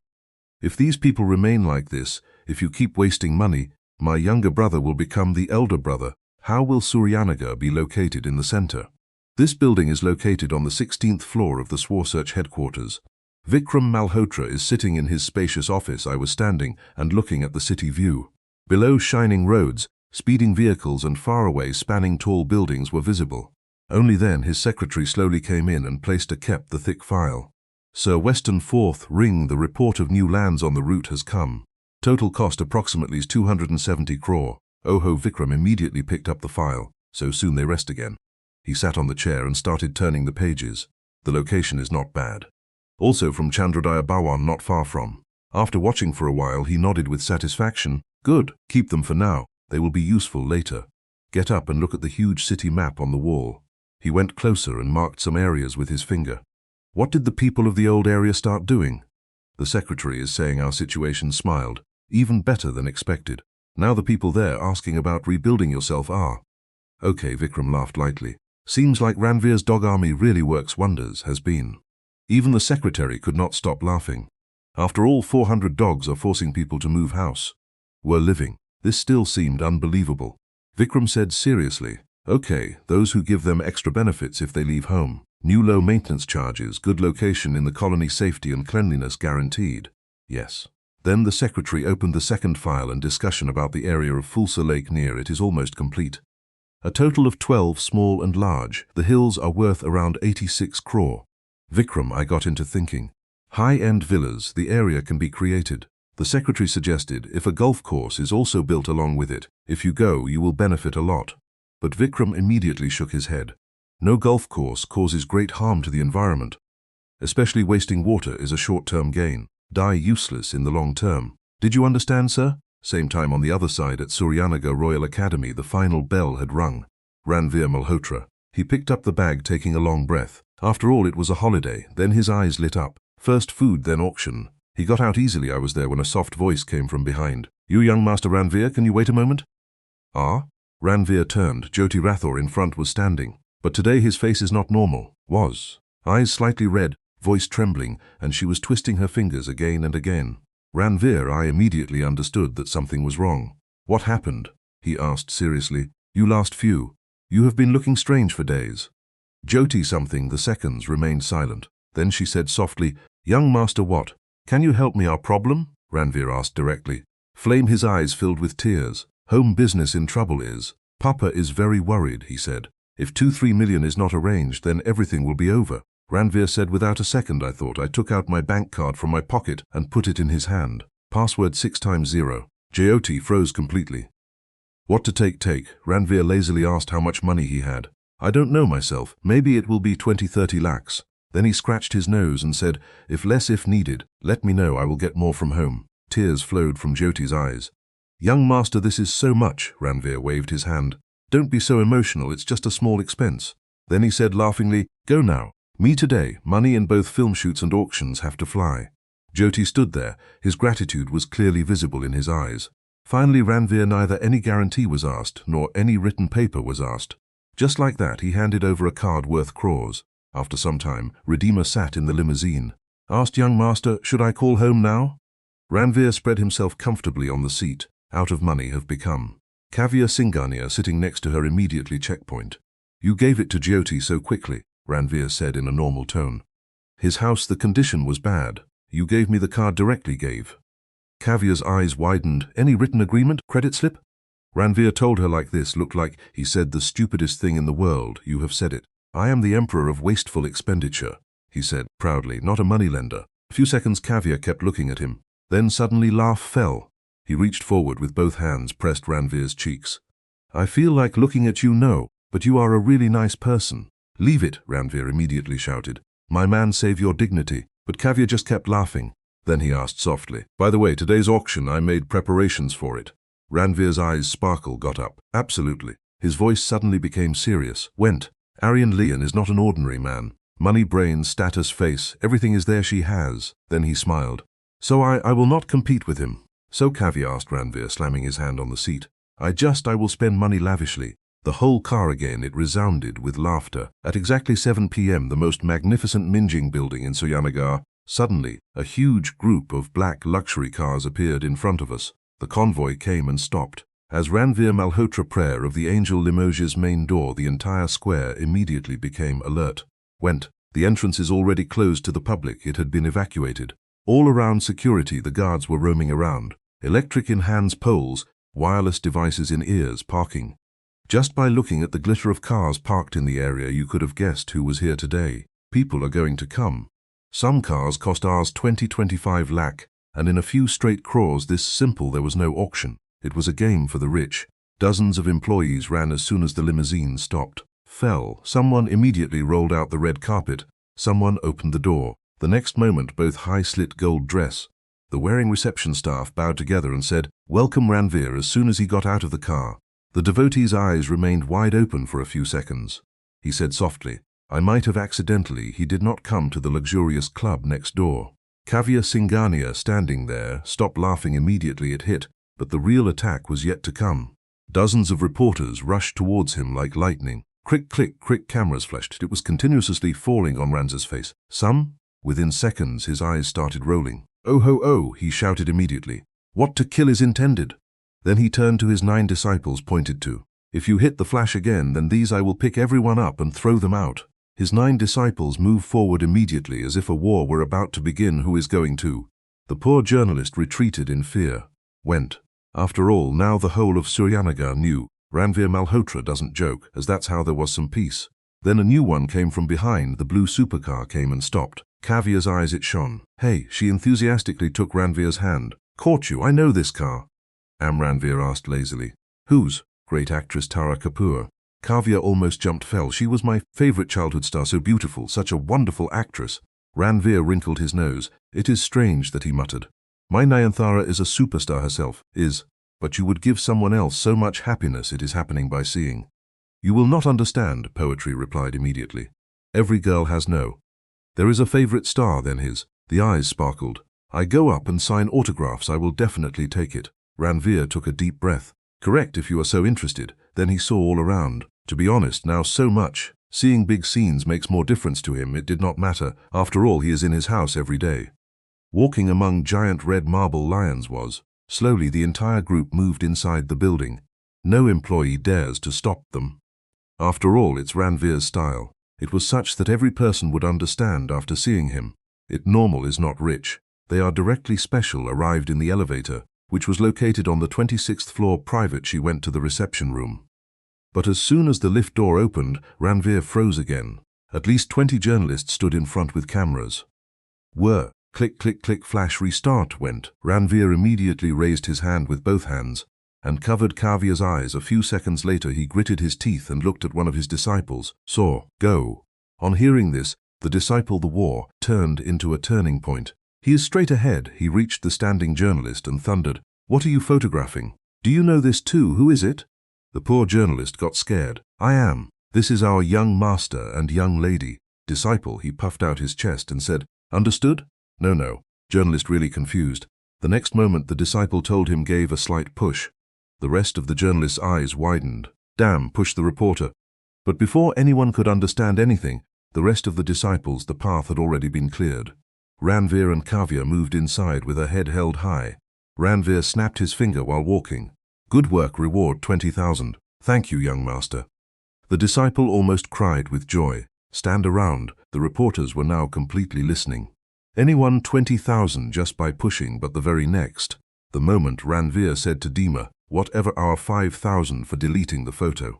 If these people remain like this, if you keep wasting money, my younger brother will become the elder brother. How will Suryanagar be located in the center? This building is located on the 16th floor of the Swarsearch headquarters. Vikram Malhotra is sitting in his spacious office. I was standing and looking at the city view. Below, shining roads, speeding vehicles and far away spanning tall buildings were visible. Only then his secretary slowly came in and placed the thick file. Sir Western 4th Ring, the report of new lands on the route has come. Total cost approximately 270 crore. Oho. Vikram immediately picked up the file. So soon they rest again. He sat on the chair and started turning the pages. The location is not bad. Also from Chandrodaya Bhawan, not far from. After watching for a while, he nodded with satisfaction. Good, keep them for now. They will be useful later. Get up and look at the huge city map on the wall. He went closer and marked some areas with his finger. What did the people of the old area start doing? The secretary is saying our situation smiled. Even better than expected. Now the people there asking about rebuilding yourself are. Okay, Vikram laughed lightly. Seems like Ranveer's dog army really works wonders, has been. Even the secretary could not stop laughing. After all, 400 dogs are forcing people to move house. Were living. This still seemed unbelievable. Vikram said seriously, okay, those who give them extra benefits if they leave home. New low maintenance charges, good location in the colony, safety and cleanliness guaranteed. Yes. Then the secretary opened the second file and discussion about the area of Fulsa Lake near it is almost complete. A total of 12 small and large. The hills are worth around 86 crore. Vikram, I got into thinking. High-end villas, the area can be created. The secretary suggested if a golf course is also built along with it, if you go, you will benefit a lot. But Vikram immediately shook his head. No golf course causes great harm to the environment. Especially wasting water is a short-term gain. Die useless in the long term. Did you understand, sir? Same time on the other side at Suryanagar Royal Academy, the final bell had rung. Ranveer Malhotra. He picked up the bag, taking a long breath. After all, it was a holiday. Then his eyes lit up. First food, then auction. He got out easily. I was there when a soft voice came from behind. You, young Master Ranveer, can you wait a moment? Ah? Ranveer turned. Jyoti Rathore in front was standing. But today his face is not normal. Was. Eyes slightly red, voice trembling, and she was twisting her fingers again and again. Ranveer, I immediately understood that something was wrong. What happened? He asked seriously. You last few. You have been looking strange for days. Jyoti something, the seconds remained silent. Then she said softly, Young Master, what? Can you help me? Our problem? Ranveer asked directly. Flame, his eyes filled with tears. Home business in trouble is. Papa is very worried, he said. If 2-3 million is not arranged, then everything will be over. Ranveer said without a second. I thought. I took out my bank card from my pocket and put it in his hand. Password 6 times 0. Jyoti froze completely. What to take? Ranveer lazily asked how much money he had. I don't know myself. Maybe it will be 20-30 lakhs. Then he scratched his nose and said, if less if needed, let me know. I will get more from home. Tears flowed from Jyoti's eyes. Young Master, this is so much. Ranveer waved his hand. Don't be so emotional. It's just a small expense. Then he said laughingly, go now. Me today. Money in both film shoots and auctions have to fly. Jyoti stood there. His gratitude was clearly visible in his eyes. Finally, Ranveer, neither any guarantee was asked, nor any written paper was asked. Just like that, he handed over a card worth crores. After some time, Redeemer sat in the limousine. Asked young Master, should I call home now? Ranveer spread himself comfortably on the seat. Out of money have become. Kavya Singhania sitting next to her immediately checkpoint. You gave it to Jyoti so quickly, Ranveer said in a normal tone. His house, the condition was bad. You gave me the card directly, gave. Kavya's eyes widened. Any written agreement, credit slip? Ranveer told her like this, looked like he said the stupidest thing in the world. You have said it. I am the emperor of wasteful expenditure, he said proudly, not a moneylender. A few seconds Kavya kept looking at him. Then suddenly laugh fell. He reached forward with both hands, pressed Ranveer's cheeks. I feel like looking at you, no, but you are a really nice person. Leave it, Ranveer immediately shouted. My man, save your dignity. But Kavya just kept laughing. Then he asked softly, by the way, today's auction, I made preparations for it. Ranveer's eyes sparkle got up. Absolutely. His voice suddenly became serious. Went. Aryan Leon is not an ordinary man. Money, brains, status, face, everything is there she has. Then he smiled. So I will not compete with him. So Kavya asked Ranveer, slamming his hand on the seat. I will spend money lavishly. The whole car again, it resounded with laughter. At exactly 7 p.m., the most magnificent Minjing building in Suryanagar, suddenly, a huge group of black luxury cars appeared in front of us. The convoy came and stopped. As Ranveer Malhotra prayer of the angel Limoges main door, the entire square immediately became alert. Went. The entrance is already closed to the public. It had been evacuated. All around security, the guards were roaming around. Electric in hands, poles, wireless devices in ears, parking. Just by looking at the glitter of cars parked in the area, you could have guessed who was here today. People are going to come. Some cars cost Rs 20-25 lakh, and in a few straight crores. This simple, there was no auction. It was a game for the rich. Dozens of employees ran as soon as the limousine stopped. fell. Someone immediately rolled out the red carpet. Someone opened the door. The next moment, both high-slit gold dress. The wearing reception staff bowed together and said, "Welcome Ranveer," as soon as he got out of the car. The devotee's eyes remained wide open for a few seconds. He said softly, "I might have accidentally. He did not come to the luxurious club next door." Kavya Singhania, standing there, stopped laughing immediately it hit, but the real attack was yet to come. Dozens of reporters rushed towards him like lightning. Crick, click, crick, cameras flashed. It was continuously falling on Ranveer's face. Within seconds, his eyes started rolling. "Oh ho oh," he shouted immediately. "What to kill is intended." Then he turned to his 9 disciples, pointed to, "If you hit the flash again, then these I will pick everyone up and throw them out." His 9 disciples moved forward immediately as if a war were about to begin. Who is going to? The poor journalist retreated in fear. Went. After all, now the whole of Suryanagar knew. Ranveer Malhotra doesn't joke, as that's how there was some peace. Then a new one came from behind. The blue supercar came and stopped. Kavya's eyes it shone. "Hey," she enthusiastically took Ranveer's hand. "Caught you, I know this car." Ranveer asked lazily. "Whose?" "Great actress Tara Kapoor." Kavya almost jumped fell. "She was my favorite childhood star, so beautiful, such a wonderful actress." Ranveer wrinkled his nose. "It is strange," that he muttered. "My Nayanthara is a superstar herself, but you would give someone else so much happiness. It is happening by seeing." "You will not understand," Poetry replied immediately. "Every girl has no. There is a favorite star, then his." The eyes sparkled. "I go up and sign autographs. I will definitely take it." Ranveer took a deep breath. "Correct, if you are so interested." Then he saw all around. To be honest, now so much. Seeing big scenes makes more difference to him. It did not matter. After all, he is in his house every day. Walking among giant red marble lions was. Slowly the entire group moved inside the building. No employee dares to stop them. After all, it's Ranveer's style. It was such that every person would understand after seeing him. It normal is not rich. They are directly special. Arrived in the elevator, which was located on the 26th floor. Private. She went to the reception room. But as soon as the lift door opened, Ranveer froze again. At least 20 journalists stood in front with cameras. Click, click, click, flash, restart went. Ranveer immediately raised his hand with both hands and covered Kavya's eyes. A few seconds later, he gritted his teeth and looked at one of his disciples. Saw, go. On hearing this, the disciple the war turned into a turning point. "He is straight ahead." He reached the standing journalist and thundered, "What are you photographing? Do you know this too? Who is it?" The poor journalist got scared. "I am. This is our young master and young lady." Disciple, he puffed out his chest and said, "Understood?" No. Journalist really confused. The next moment the disciple told him, gave a slight push. The rest of the journalist's eyes widened. "Damn," pushed the reporter. But before anyone could understand anything, the rest of the disciples, the path had already been cleared. Ranveer and Kavya moved inside with her head held high. Ranveer snapped his finger while walking. "Good work, reward 20,000. "Thank you, young master." The disciple almost cried with joy. "Stand around." The reporters were now completely listening. Anyone 20,000 just by pushing, but the very next. The moment Ranveer said to Dima, "Whatever our 5,000 for deleting the photo."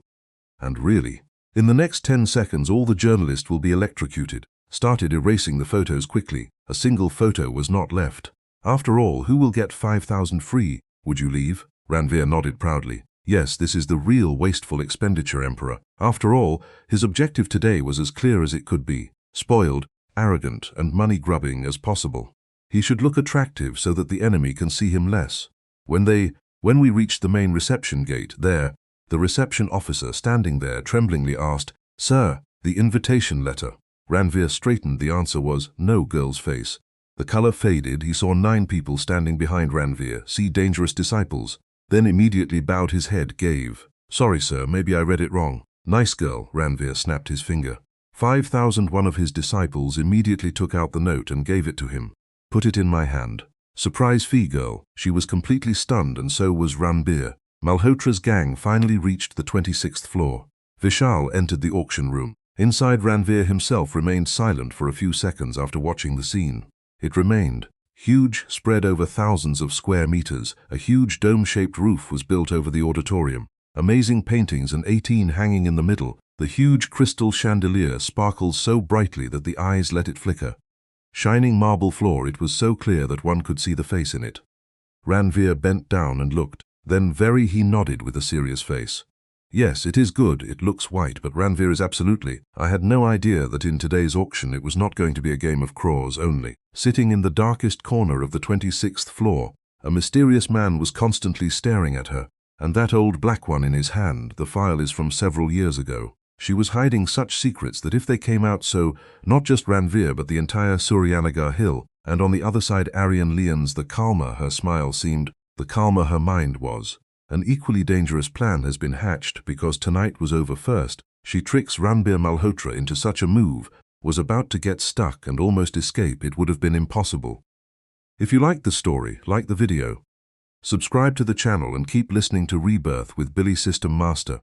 And really, in the next 10 seconds all the journalists will be electrocuted. Started erasing the photos quickly. A single photo was not left. After all, who will get 5,000 free? Would you leave? Ranveer nodded proudly. Yes, this is the real wasteful expenditure, Emperor. After all, his objective today was as clear as it could be. Spoiled, arrogant, and money-grubbing as possible. He should look attractive so that the enemy can see him less. When we reached the main reception gate, the reception officer standing there tremblingly asked, "Sir, the invitation letter." Ranveer straightened. The answer was no. Girl's face. The color faded. He saw 9 people standing behind Ranveer. See dangerous disciples. Then immediately bowed his head, gave. "Sorry, sir, maybe I read it wrong." "Nice girl." Ranveer snapped his finger. 5,000. One of his disciples immediately took out the note and gave it to him. "Put it in my hand." Surprise fee girl. She was completely stunned, and so was Ranveer. Malhotra's gang finally reached the 26th floor. Vishal entered the auction room. Inside, Ranveer himself remained silent for a few seconds after watching the scene. It remained huge, spread over thousands of square meters. A huge dome-shaped roof was built over the auditorium. Amazing paintings and 18 hanging in the middle. The huge crystal chandelier sparkles so brightly that the eyes let it flicker. Shining marble floor, it was so clear that one could see the face in it. Ranveer bent down and looked. Then he nodded with a serious face. Yes, it is good, it looks white, but Ranveer is absolutely. I had no idea that in today's auction it was not going to be a game of crores only. Sitting in the darkest corner of the 26th floor, a mysterious man was constantly staring at her, and that old black one in his hand, the file is from several years ago. She was hiding such secrets that if they came out so, not just Ranveer but the entire Suryanagar hill, and on the other side Aryan Leon's, the calmer her smile seemed, the calmer her mind was. An equally dangerous plan has been hatched because tonight was over first. She tricks Ranveer Malhotra into such a move, was about to get stuck and almost escape. It would have been impossible. If you liked the story, like the video. Subscribe to the channel and keep listening to Rebirth with Billy System Master.